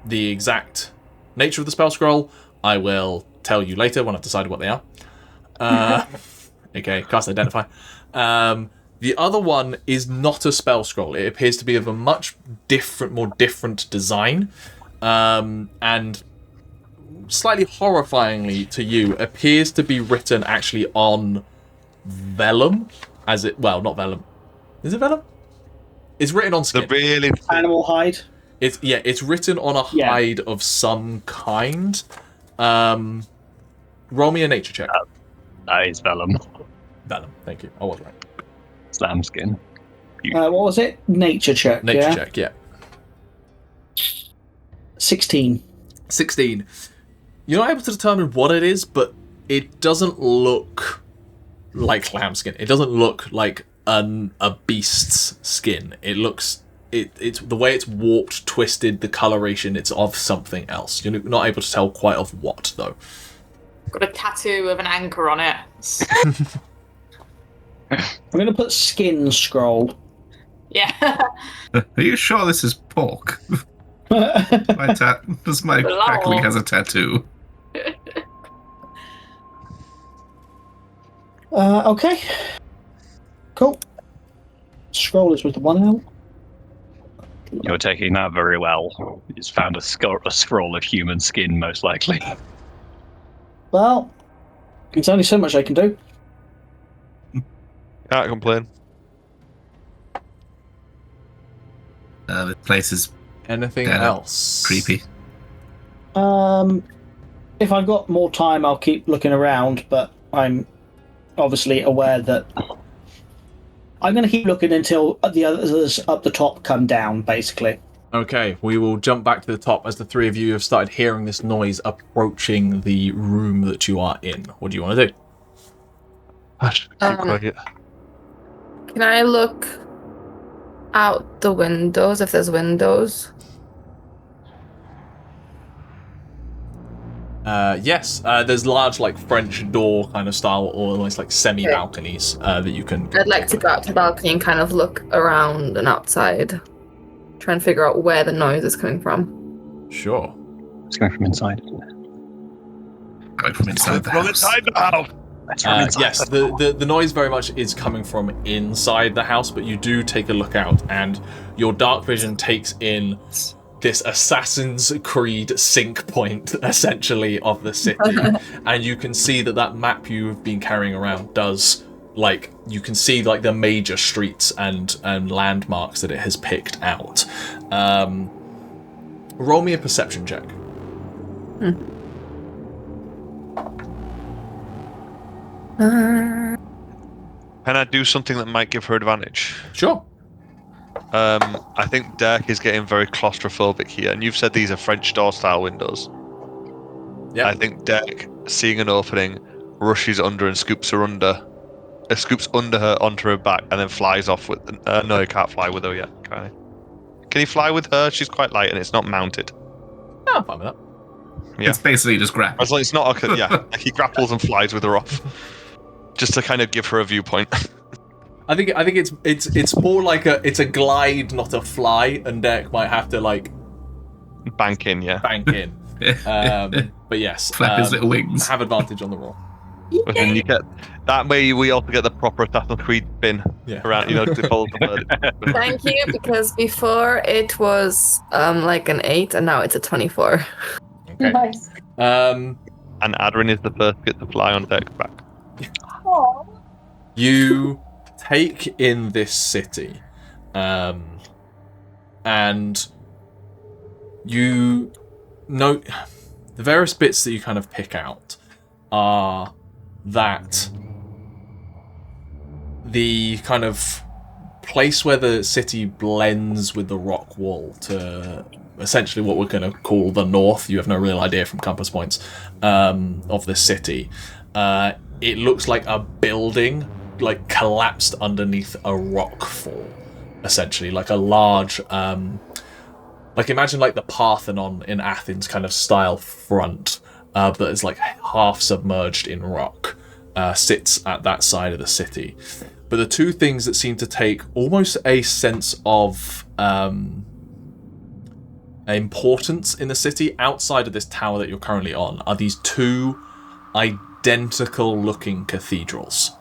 exact nature of the spell scroll, I will tell you later when I've decided what they are. Okay, cast identify. The other one is not a spell scroll. It appears to be of a much more different design, and slightly horrifyingly to you, appears to be written actually on vellum, not vellum. Is it vellum? It's written on skin. The really Animal hide. It's written on a hide of some kind. Roll me a nature check. That is vellum. Vellum, thank you. I was right. Slam skin. What was it? Nature check. Nature check, yeah. 16. 16. You're not able to determine what it is, but it doesn't look like lambskin. It doesn't look like a beast's skin. It looks... It's the way it's warped, twisted, the coloration, it's of something else. You're not able to tell quite of what, though. Got a tattoo of an anchor on it. I'm going to put skin scroll. Yeah. Are you sure this is pork? My crackling has a tattoo. Okay. Cool. Scroll is with the 1 L. You're taking that very well. He's found a scroll of human skin, most likely. Well, it's only so much I can do. Can't complain. The place is Anything else? creepy. If I've got more time, I'll keep looking around, but I'm obviously aware that I'm going to keep looking until the others up the top come down, basically. Okay, we will jump back to the top as the three of you have started hearing this noise approaching the room that you are in. What do you want to do? Can I look out the windows if there's windows? Yes, there's large, like, French door kind of style, or almost like semi-balconies that you can... I'd like to go out to the balcony and kind of look around and outside. Try and figure out where the noise is coming from. Sure. It's going from inside. Going from inside the house. Yes, the noise very much is coming from inside the house, but you do take a look out, and your dark vision takes in this Assassin's Creed sync point, essentially, of the city. And you can see that map you've been carrying around does, like, you can see, like, the major streets and landmarks that it has picked out. Roll me a perception check. Can I do something that might give her advantage? Sure. I think Dirk is getting very claustrophobic here, and you've said these are French door-style windows. Yeah. I think Dirk, seeing an opening, rushes under and scoops under her onto her back, and then flies off with... no, he can't fly with her yet, can he? Can he fly with her? She's quite light, and it's not mounted. No, I'm fine with that. Yeah. It's basically just grapple. As long as it's not... like he grapples and flies with her off. Just to kind of give her a viewpoint. I think it's more like it's a glide, not a fly, and Dirk might have to like bank in, yeah. Bank in. But yes, flap his little wings. Have advantage on the roll. And you get that way. We also get the proper Assassin's Creed spin around, to follow the bird. Thank you, because before it was like an 8, and now it's a 24. Okay. Nice. And Aderyn is the first to get to fly on Dirk's back. Aww. You take in this city, and you note the various bits that you kind of pick out are that the kind of place where the city blends with the rock wall to essentially what we're going to call the north. You have no real idea from compass points of the city. It looks like a building like collapsed underneath a rock fall, essentially, like a large like imagine like the Parthenon in Athens kind of style front, but it's like half submerged in rock, sits at that side of the city. But the two things that seem to take almost a sense of importance in the city outside of this tower that you're currently on are these two identical-looking cathedrals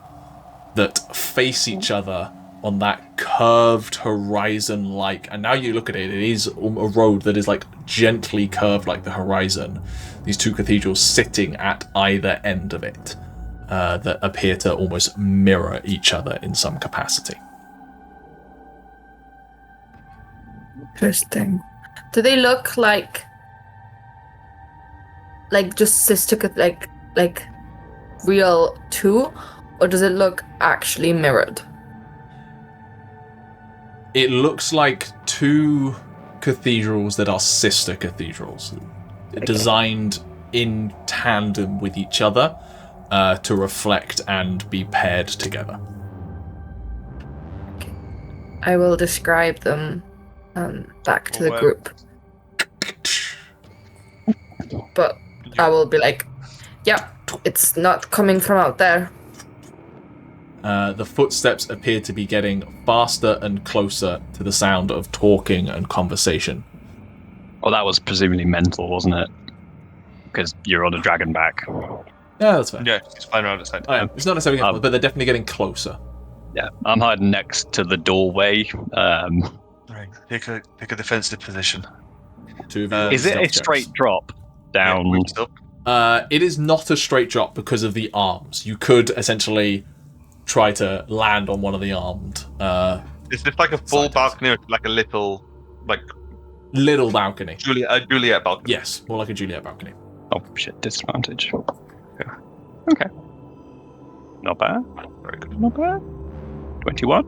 that face each other on that curved horizon-like, and now you look at it, it is a road that is like gently curved like the horizon. These two cathedrals sitting at either end of it that appear to almost mirror each other in some capacity. Interesting. Do they look like just sister, like real too, or does it look actually mirrored? It looks like two cathedrals that are sister cathedrals, designed in tandem with each other to reflect and be paired together. Okay. I will describe them back to the group. But I will be like, yeah, it's not coming from out there. The footsteps appear to be getting faster and closer to the sound of talking and conversation. Well, that was presumably mental, wasn't it? Because you're on a dragon back. Yeah, that's fair. Yeah, it's flying around its head. Oh, yeah. It's not necessarily but they're definitely getting closer. Yeah, I'm hiding next to the doorway. Right, take a defensive position. Is it a straight drop down? It is not a straight drop because of the arms. You could essentially try to land on one of the armed. Is this like a full balcony or like a little balcony? A Juliet balcony? Yes, more like a Juliet balcony. Oh shit, disadvantage. Okay. Not bad. Very good. Not bad. 21.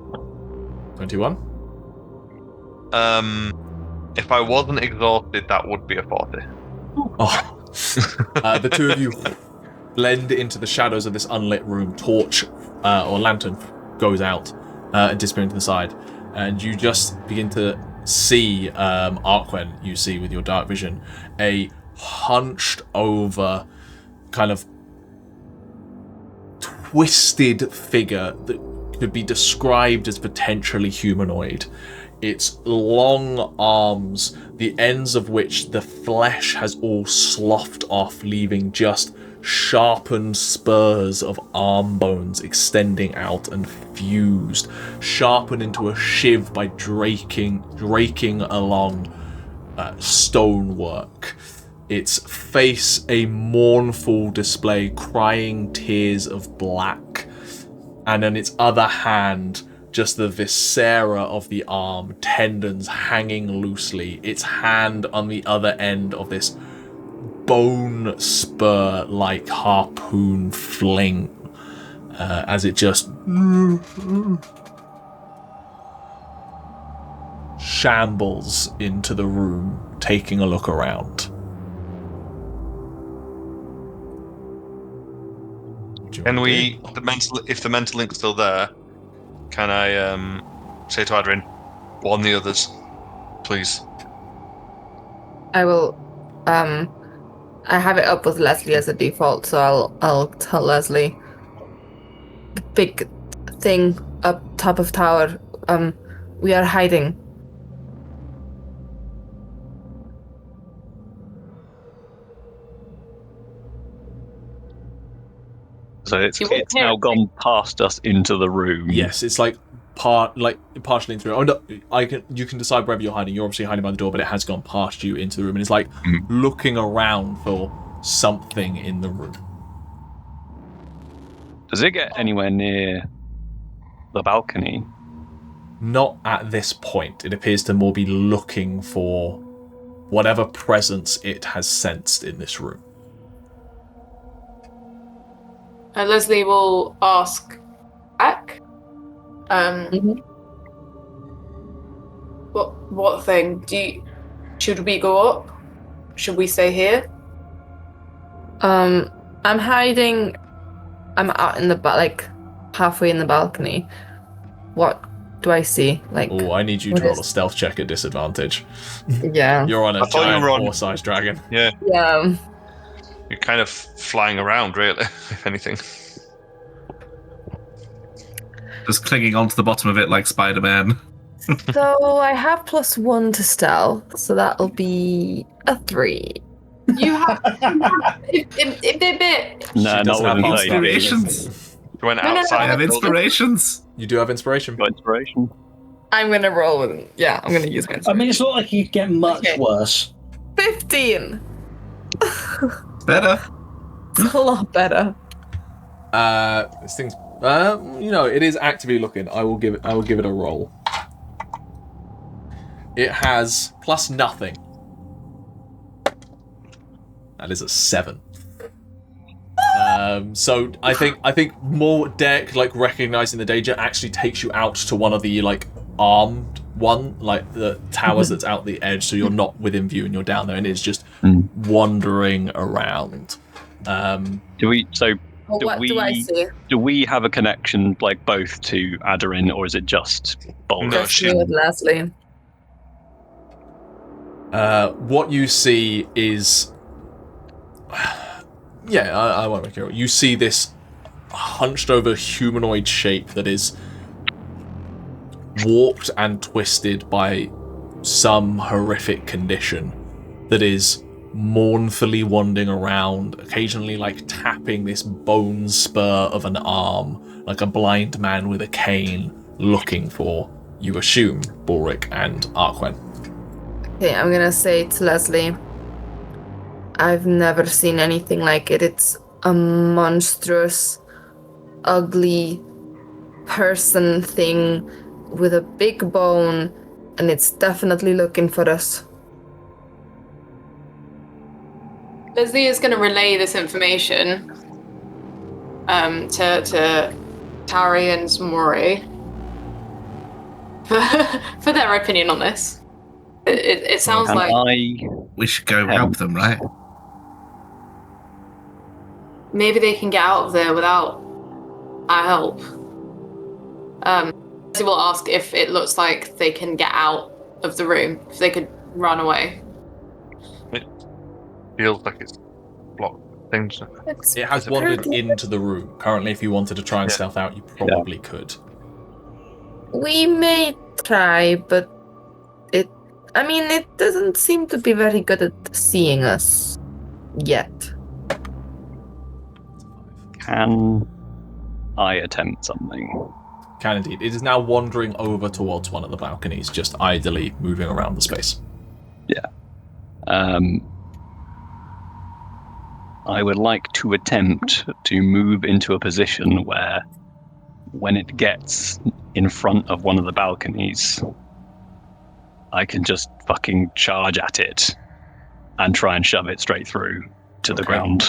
21. If I wasn't exhausted, that would be a 40. Oh. The two of you blend into the shadows of this unlit room. Torch or lantern goes out and disappears to the side, and you just begin to see Arquen. You see with your dark vision a hunched over, kind of twisted figure that could be described as potentially humanoid. Its long arms, the ends of which the flesh has all sloughed off, leaving just sharpened spurs of arm bones extending out and fused, sharpened into a shiv by raking along stonework. Its face a mournful display, crying tears of black, and on its other hand, just the viscera of the arm, tendons hanging loosely, its hand on the other end of this bone spur like harpoon fling as it just shambles into the room, taking a look around. Can we, if the mental link's still there, can I say to Aderyn, warn the others, please? I will. I have it up with Lesley as a default, so I'll tell Lesley. The big thing up top of tower. We are hiding. So it's now gone past us into the room. Yes, it's like partially through. Oh no, you can decide wherever you're hiding. You're obviously hiding by the door, but it has gone past you into the room, and it's like looking around for something in the room. Does it get anywhere near the balcony? Not at this point. It appears to more be looking for whatever presence it has sensed in this room. Lesley will ask back. What thing? Should we go up? Should we stay here? I'm hiding. I'm out in the halfway in the balcony. What do I see? Oh, I need you to roll a stealth check at disadvantage. Yeah. You're on a giant horse-sized dragon. Yeah. Yeah. You're kind of flying around, really, if anything. Just clinging onto the bottom of it like Spider-Man. So I have +1 to stealth, so that'll be a 3. You have. If No, not doesn't have with Inspirations. You went No, no, no, outside. I have the building. inspirations. You do have inspiration. Got inspiration. I'm gonna roll with it. Yeah, I'm gonna use my I mean, it's not like you could get much Okay. worse. 15! Better. It's a lot better. This thing's, it is actively looking. I will give it a roll. It has plus nothing. That is a 7. So I think more Derek recognizing the danger actually takes you out to one of the armed one, the towers that's out the edge, so you're not within view and you're down there, and it's just wandering around. Do we? So Well, do what we? do I see? Do we have a connection both to Aderyn, or is it just Balrick? No, Just me with Lesley. What you see is, I won't make it. You see this hunched over humanoid shape that is warped and twisted by some horrific condition, that is mournfully wandering around, occasionally tapping this bone spur of an arm, like a blind man with a cane, looking for, you assume, Balrick and Arquen. Okay, I'm gonna say to Lesley, I've never seen anything like it. It's a monstrous, ugly person thing with a big bone, and it's definitely looking for us. Lesley is going to relay this information to Tauri and Ximori for their opinion on this. It sounds And like We should go help them, right? maybe they can get out of there without our help. Lesley will ask if it looks like they can get out of the room, if they could run away. Feels like it's blocked things. It has wandered into the room. Currently, if you wanted to try and stealth out, you probably could. We may try, but it doesn't seem to be very good at seeing us yet. Can I attempt something? Can indeed. It is now wandering over towards one of the balconies, just idly moving around the space. I would like to attempt to move into a position where, when it gets in front of one of the balconies, I can just fucking charge at it and try and shove it straight through to the ground.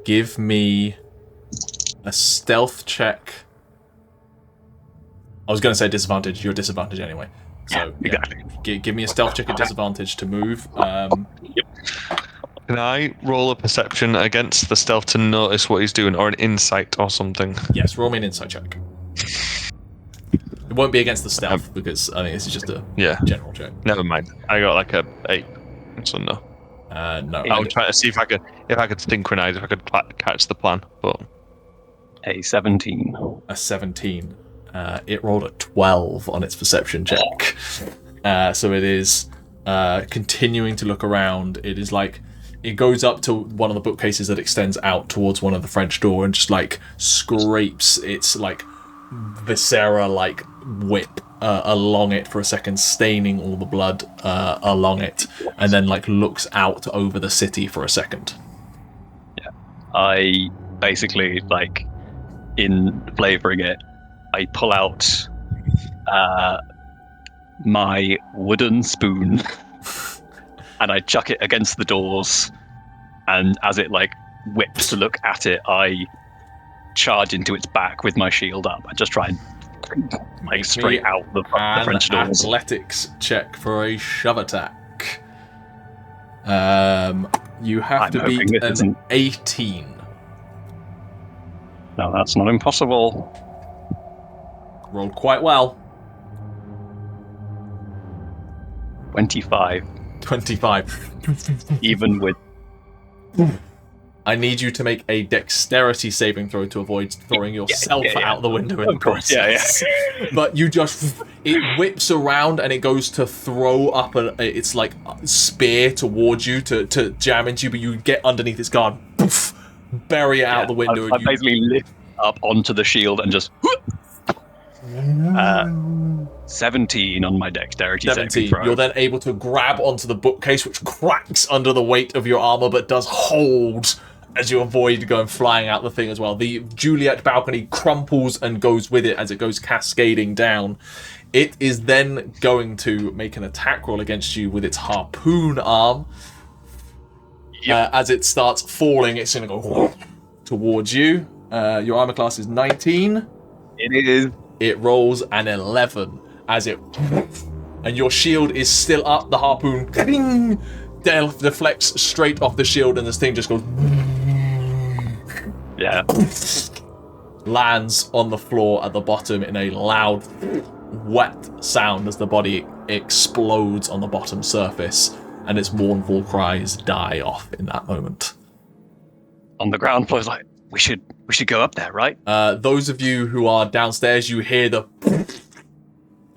Give me a stealth check. I was going to say disadvantage. You're disadvantage anyway. So exactly. Give me a stealth check at disadvantage to move. Can I roll a perception against the stealth to notice what he's doing, or an insight or something? Yes, roll me an insight check. It won't be against the stealth because I think this is just a general check. Never mind. I got a 8, so no. No. I was trying to see if I could synchronize, if I could catch the plan, but A 17. A 17. It rolled a 12 on its perception check. So it is continuing to look around. It is it goes up to one of the bookcases that extends out towards one of the French door and just scrapes its viscera whip along it for a second, staining all the blood along it, and then looks out over the city for a second. Yeah. I basically in flavoring it, I pull out my wooden spoon and I chuck it against the doors, and as it whips to look at it, I charge into its back with my shield up. I just try and straight out the French doors. Athletics check for a shove attack. You have to beat an 18. No, that's not impossible. Rolled quite well. 25. 25. Even with I need you to make a dexterity saving throw to avoid throwing yourself out the window in the process. But you just, it whips around and it goes to throw up it's like a spear towards you to jam into you, but you get underneath its guard, poof, bury it out the window. I basically lift up onto the shield and just 17 on my dexterity saving throw. You're then able to grab onto the bookcase, which cracks under the weight of your armor, but does hold as you avoid going flying out the thing as well. The Juliet balcony crumples and goes with it as it goes cascading down. It is then going to make an attack roll against you with its harpoon arm. As it starts falling, it's going to go towards you. Your armor class is 19. It is. It rolls an 11 as it... And your shield is still up. The harpoon deflects straight off the shield, and this thing just goes... Yeah. Lands on the floor at the bottom in a loud, wet sound as the body explodes on the bottom surface, and its mournful cries die off in that moment. On the ground floor, it's like, we should go up there, right? Those of you who are downstairs, you hear the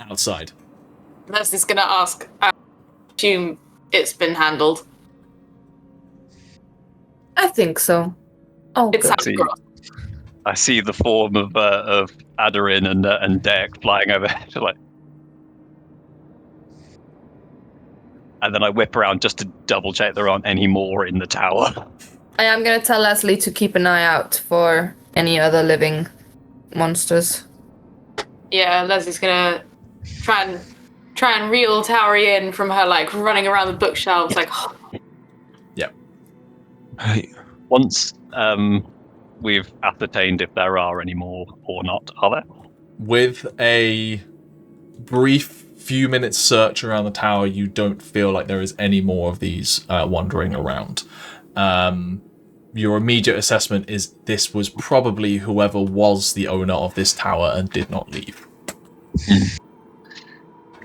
outside. Lesley's gonna ask, I assume it's been handled. I think so. Oh, It's I see the form of Aderyn and Derek flying overhead, like, and then I whip around just to double check there aren't any more in the tower. I am gonna tell Lesley to keep an eye out for any other living monsters. Yeah, Leslie's gonna try and reel Tauri in from her like running around the bookshelves like. Yep. Once we've ascertained if there are any more or not, are there? With a brief few minutes search around the tower, you don't feel like there is any more of these wandering around. Your immediate assessment is this was probably whoever was the owner of this tower and did not leave.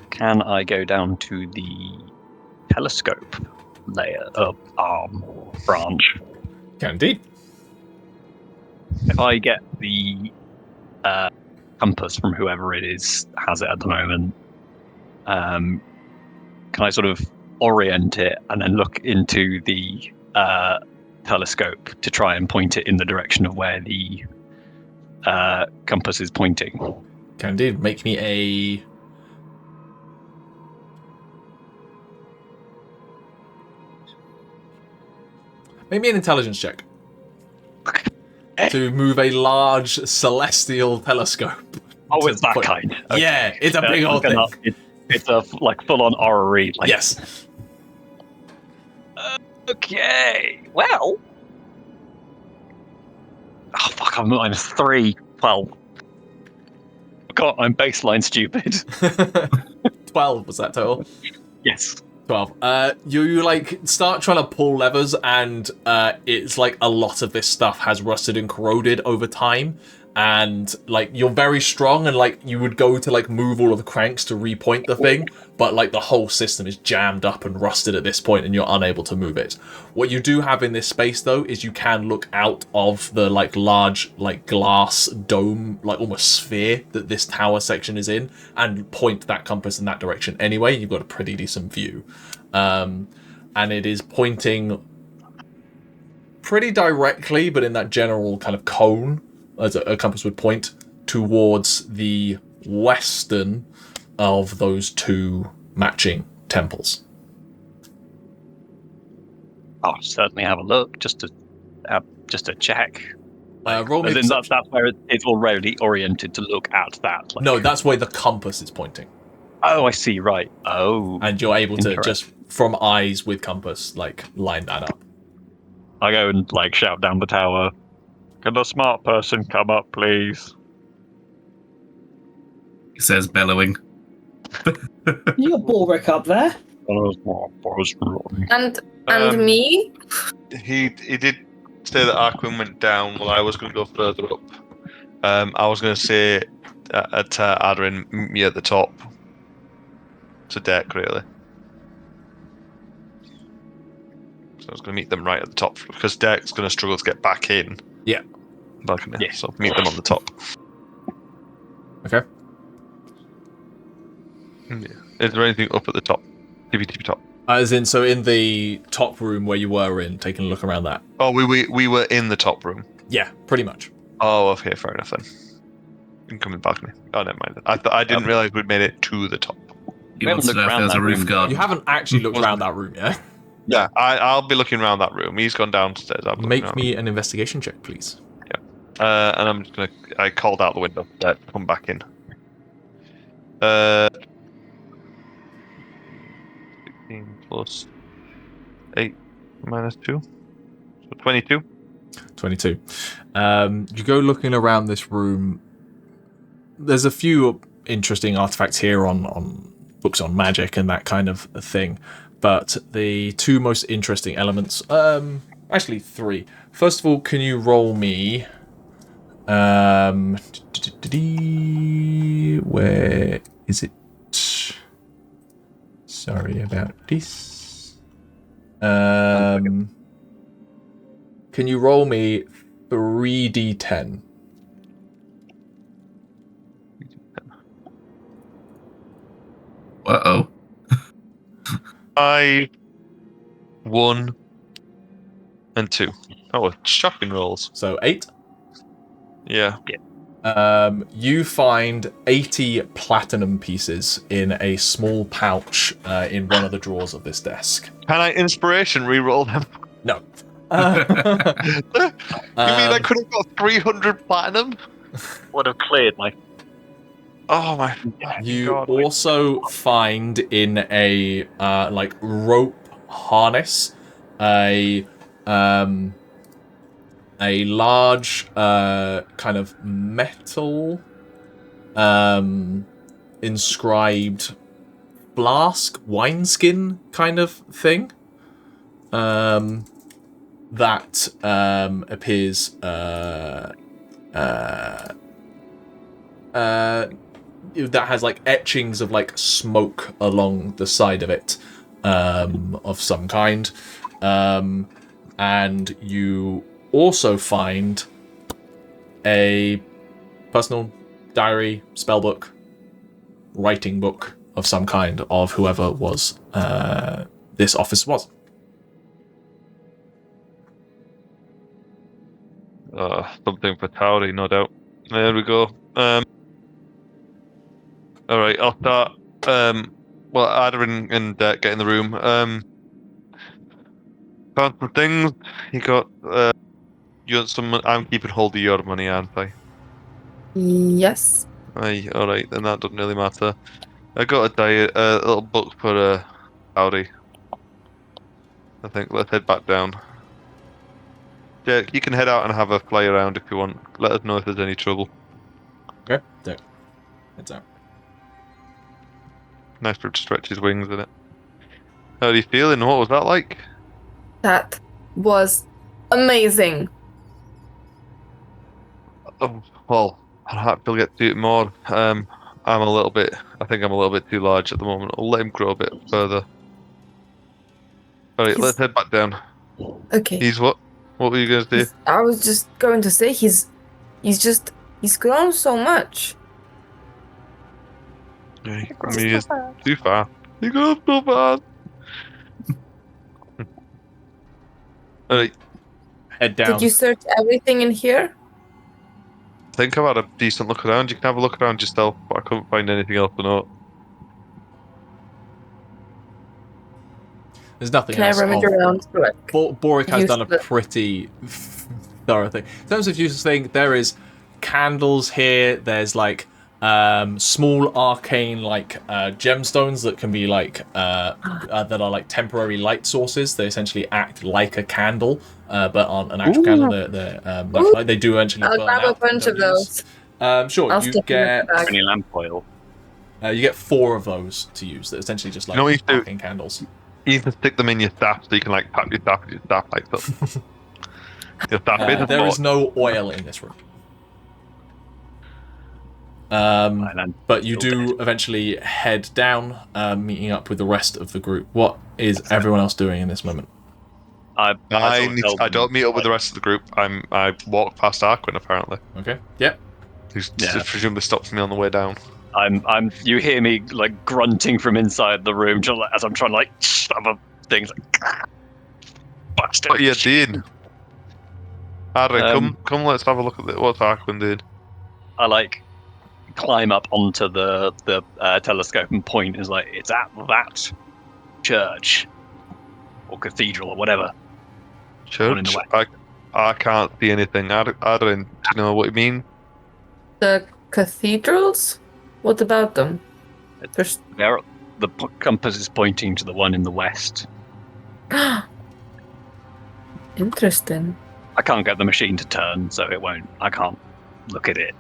Can I go down to the telescope layer of branch? Can indeed. If I get the compass from whoever it is has it at the moment, can I sort of orient it and then look into the telescope to try and point it in the direction of where the compass is pointing? Can indeed. Make me a... Make me an intelligence check. To move a large celestial telescope. Oh, it's that kind. Okay. Yeah, it's a big old thing. It's a like full-on orrery. Like... Yes. Okay. Well. Oh fuck! I'm -3. Well. God, I'm baseline stupid. 12 was that total? Yes. 12. You like start trying to pull levers, and it's like a lot of this stuff has rusted and corroded over time, and like you're very strong, and like you would go to like move all of the cranks to repoint the thing, but like the whole system is jammed up and rusted at this point, and you're unable to move it. What you do have in this space though is you can look out of the like large like glass dome, like almost sphere that this tower section is in, and point that compass in that direction anyway. You've got a pretty decent view, and it is pointing pretty directly, but in that general kind of cone as a compass would point towards the western of those two matching temples. I'll certainly have a look just to check. Roll me that's where it's already oriented to look at that. Like... No, that's where the compass is pointing. Oh, I see. Right. Oh. And you're able to just from eyes with compass like line that up. I go and like shout down the tower. Can the smart person come up, please? He says, bellowing. You got Balrick up there. And me? He did say that Arquen went down while I was going to go further up. I was going to say at Aderyn, meet me at the top. It's a deck, really. So I was going to meet them right at the top because Derek's going to struggle to get back in. Yeah. Balcony. Yeah. So meet them on the top. Okay. Yeah. Is there anything up at the top? Tippy top. As in, so in the top room where you were in, taking a look around that. Oh, we were in the top room. Yeah, pretty much. Oh, okay, fair enough then. You can come in the balcony. Oh, never mind. I didn't realize we'd made it to the top. He wants to know if there's a roof garden. You haven't actually looked around that room yet. Yeah, I'll be looking around that room. He's gone downstairs. Make me an investigation check, please. Yeah. And I'm just gonna. I called out the window. Come back in. 16 plus 8 minus 2. So 22. 22. You go looking around this room. There's a few interesting artifacts here on books on magic and that kind of thing. But the two most interesting elements, actually 3. First of all, can you roll me? Where is it? Sorry about this. Can you roll me 3d10? Uh-oh. 5, 1, and 2. Oh, shocking rolls. So 8. Yeah. You find 80 platinum pieces in a small pouch in one of the drawers of this desk. Can I inspiration re-roll them? No. You mean I could have got 300 platinum? Would have cleared my. Oh my! You God, also find in a like rope harness a large kind of metal inscribed flask, wineskin kind of thing that appears that has like etchings of like smoke along the side of it of some kind, and you also find a personal diary, spellbook, writing book of some kind of whoever was this office was. Something for Tauri, no doubt. There we go. All right, I'll start. Well, Aderyn and get in the room. Found some things. You got. You got some. I'm keeping hold of your money, aren't I? Yes. Aye. All right, then that doesn't really matter. I got a little book for Tauri. I think. Let's head back down. Derek, you can head out and have a fly around if you want. Let us know if there's any trouble. Okay, there. Heads out. Nice for him to stretch his wings in it. How are you feeling? What was that like? That was amazing. Oh, well, I'll have to get to it more. I think I'm a little bit too large at the moment. I'll let him grow a bit further. Alright, let's head back down. Okay. He's what? What were you going to do? I was just going to say he's grown so much. Yeah, he's too far. He goes so fast. Alright. Head down. Did you search everything in here? I think I've had a decent look around. You can have a look around yourself, but I couldn't find anything else to note. There's nothing Can else. I rummage around through it? Boric has done a Useless. pretty thorough thing. In terms of useless thing, there is candles here. There's like small arcane like gemstones that can be like that are like temporary light sources. They essentially act like a candle, but aren't an actual candle. They're like, they do eventually I'll burn grab out. a bunch of those. Sure, I'll you stick them in get the bag. Any lamp oil. you get 4 of those to use. They're essentially just like You know what you do? arcane candles. You can stick them in your staff so you can like tap your staff and your staff lights up. Your staff is There is no oil in this room. But you do eventually head down, meeting up with the rest of the group. What is everyone else doing in this moment? I don't meet up with the rest of the group. I walk past Arquen apparently. Okay. Yep. Who's presumably stops me on the way down. You hear me like grunting from inside the room as I'm trying to like shove up things. Like, bastard. What are you doing? Aderyn, come, let's have a look at what's Arquen doing. I like climb up onto the telescope and point. Is like it's at that church or cathedral or whatever. Church? In the way. I can't see anything. Aderyn, do you know what you mean? The cathedrals? What about them? The compass is pointing to the one in the west. Interesting. I can't get the machine to turn, so it won't. I can't look at it.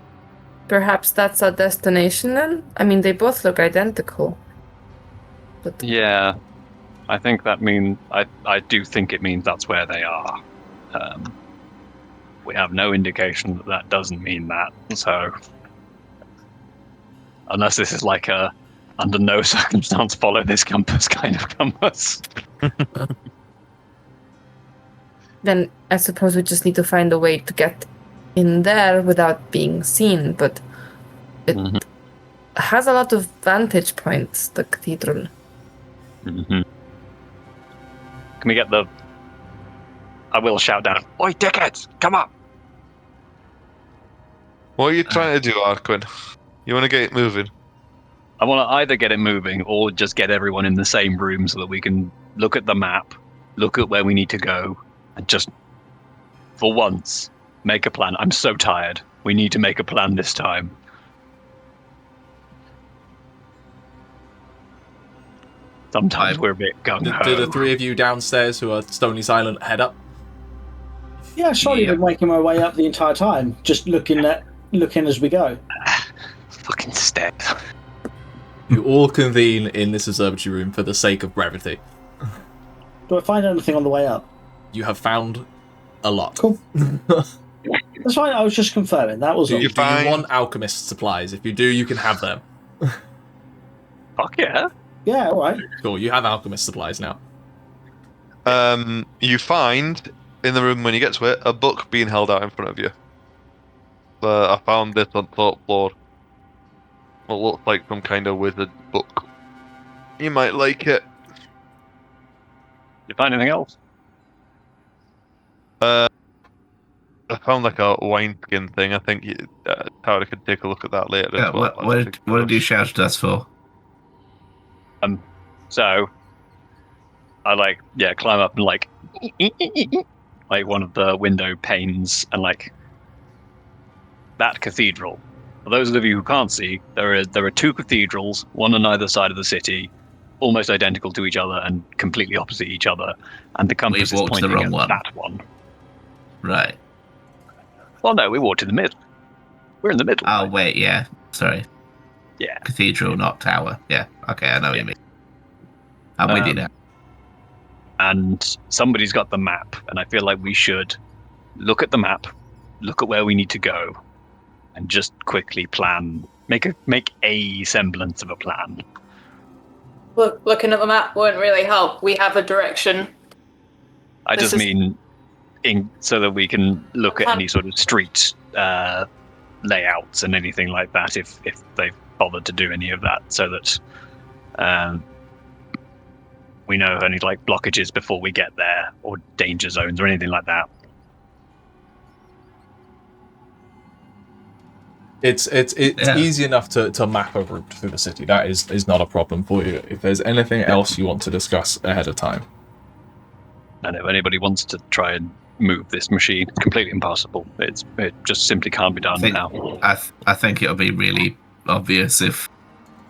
Perhaps that's our destination then? I mean, they both look identical. But Yeah, I think that means. I do think it means that's where they are. We have no indication that doesn't mean that. So, unless this is like a under no circumstance follow this compass kind of compass. then I suppose we just need to find a way to get in there without being seen, but it has a lot of vantage points, the cathedral. Mm-hmm. Can we get the... I will shout down, "Oi, dickheads, come up!" What are you trying to do, Arquen? You want to get it moving? I want to either get it moving or just get everyone in the same room so that we can look at the map, look at where we need to go, and just, for once, make a plan. I'm so tired. We need to make a plan this time. Sometimes we're a bit gung-ho. Do the three of you downstairs who are stony silent head up? Yeah, sorry, been making my way up the entire time, just looking as we go. Fucking steps. You all convene in this observatory room for the sake of brevity. Do I find anything on the way up? You have found a lot. Cool. That's fine, I was just confirming. That was all. Do you want alchemist supplies? If you do, you can have them. Fuck yeah. Yeah, alright. Cool, you have alchemist supplies now. You find, in the room when you get to it, a book being held out in front of you. I found this on top floor. What looks like some kind of wizard book. You might like it. You find anything else? I found like a wineskin thing. I think Tauri could take a look at that later. Yeah, as well. what did you shout at us for? So I climb up and like one of the window panes and like that cathedral. For those of you who can't see, there are two cathedrals, one on either side of the city, almost identical to each other and completely opposite each other, and the compass is pointing at that one. Right. Well, no, we walked in the middle. We're in the middle. Oh, wait, yeah. Sorry. Yeah. Cathedral, not tower. Yeah, okay, I know what you mean. I'm with you now. And somebody's got the map, and I feel like we should look at the map, look at where we need to go, and just quickly plan, make a semblance of a plan. Look, looking at the map won't really help. We have a direction. I just mean so that we can look at any sort of street layouts and anything like that if they've bothered to do any of that, so that we know of any like blockages before we get there or danger zones or anything like that. It's easy enough to map a route through the city. That is not a problem for you. If there's anything else you want to discuss ahead of time. And if anybody wants to try and move this machine, it's completely impossible. It just simply can't be done now. I think it'll be really obvious if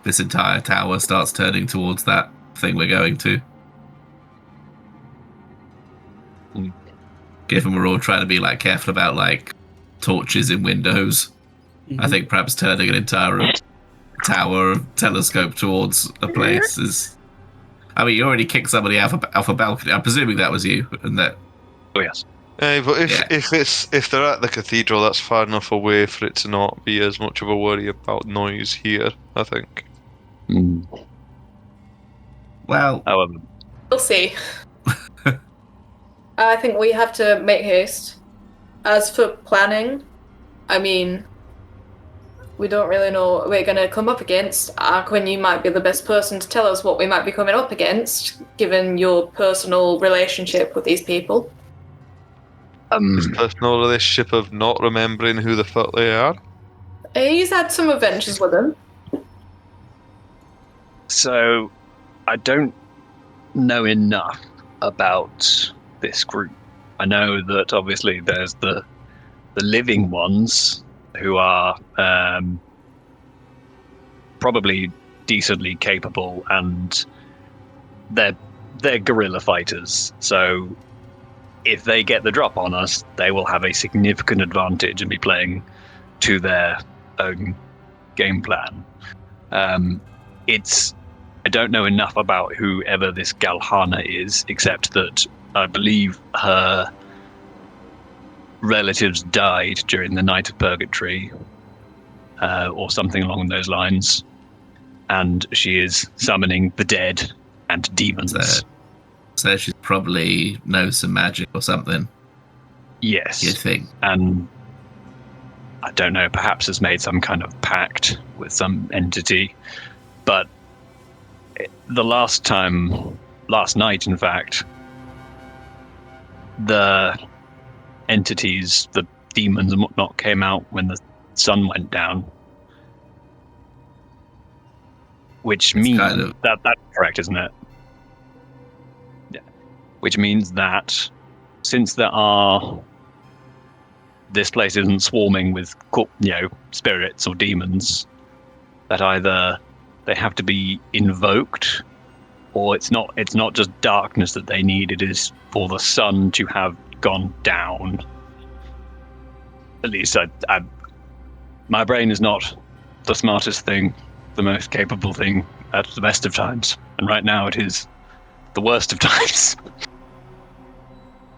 this entire tower starts turning towards that thing we're going to. Given we're all trying to be like careful about like torches in windows, I think perhaps turning an entire tower telescope towards a place is... I mean, you already kicked somebody off a balcony. I'm presuming that was you, and that... Oh, yes. But if they're at the cathedral, that's far enough away for it to not be as much of a worry about noise here, I think. Well... However... We'll see. I think we have to make haste. As for planning, I mean, we don't really know what we're going to come up against. Arquen, you might be the best person to tell us what we might be coming up against, given your personal relationship with these people. His personal relationship of not remembering who the fuck they are. He's had some adventures with them. So, I don't know enough about this group. I know that obviously there's the living ones who are probably decently capable, and they're guerrilla fighters. So if they get the drop on us, they will have a significant advantage and be playing to their own game plan. I don't know enough about whoever this Galana is, except that I believe her relatives died during the Night of Purgatory, or something along those lines, and she is summoning the dead and demons. So she probably knows some magic or something. Yes. You think? And I don't know, perhaps has made some kind of pact with some entity, but the last night, in fact, the entities, the demons and whatnot, came out when the sun went down. Which means that's correct, isn't it? Yeah. Which means that since this place isn't swarming with, spirits or demons, that either they have to be invoked, or it's not just darkness that they need, it is for the sun to have gone down. At least my brain is not the smartest thing, the most capable thing at the best of times, and right now it is the worst of times.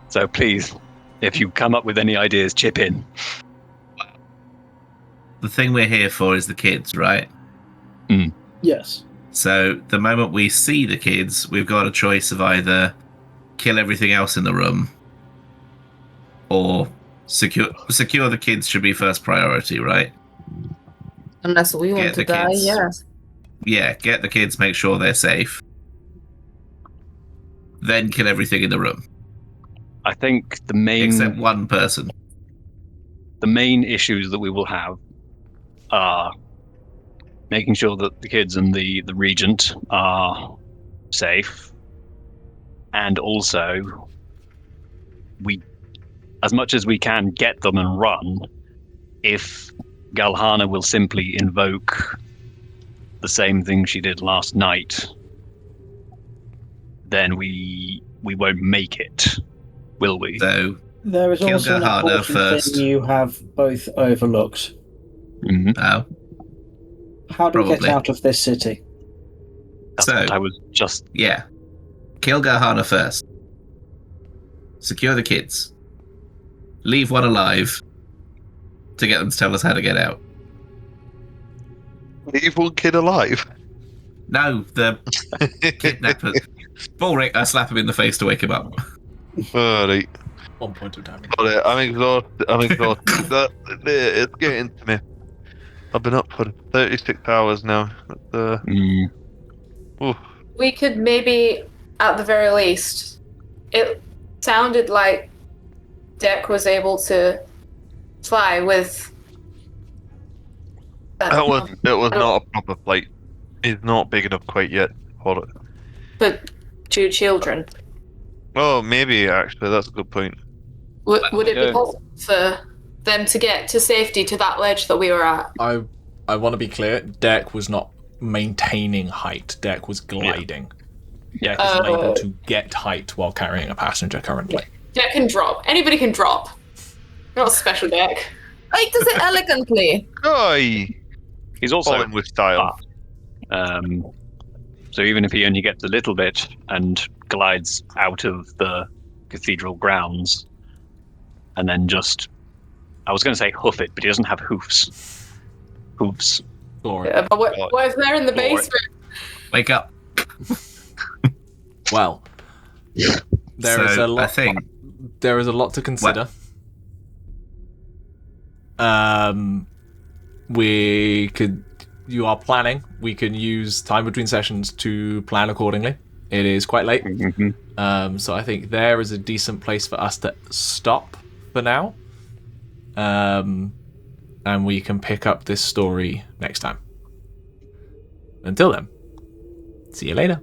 So please, if you come up with any ideas, chip in. The thing we're here for is the kids, right? Yes. So the moment we see the kids, we've got a choice of either kill everything else in the room, or secure the kids should be first priority, right? Unless we want to die, yes. Yeah, get the kids, make sure they're safe. Then kill everything in the room. I think except one person. The main issues that we will have are making sure that the kids and the regent are safe, and also we, as much as we can, get them and run. If Galana will simply invoke the same thing she did last night, then we won't make it, will we? So there is also an important thing you have both overlooked. Mm-hmm. Oh. How do we get out of this city? That's what I was just... Yeah. Kill Galana first. Secure the kids. Leave one alive to get them to tell us how to get out. Leave one kid alive? No, the kidnappers. Balrick, I slap him in the face to wake him up. Alright. 1 point of damage. I'm exhausted. It's getting to me. I've been up for 36 hours now. We could maybe, at the very least, it sounded like Dek was able to fly with... It was not a proper flight. He's not big enough quite yet for it. But 2 children. Oh, maybe, actually, that's a good point. Would it be possible for them to get to safety to that ledge that we were at? I want to be clear, Dek was not maintaining height. Dek was gliding. Yeah, Dek is unable to get height while carrying a passenger currently. Dek can drop. Anybody can drop. Not a special Dek. Like, does it elegantly? Aye. He's also falling with style. So even if he only gets a little bit and glides out of the cathedral grounds, and then just, I was going to say hoof it, but he doesn't have hoofs. Yeah, but what if they're in the basement? Wake up. Well, there is a lot. I think there is a lot to consider. You are planning. We can use time between sessions to plan accordingly. It is quite late. So I think there is a decent place for us to stop for now. And we can pick up this story next time. Until then, see you later.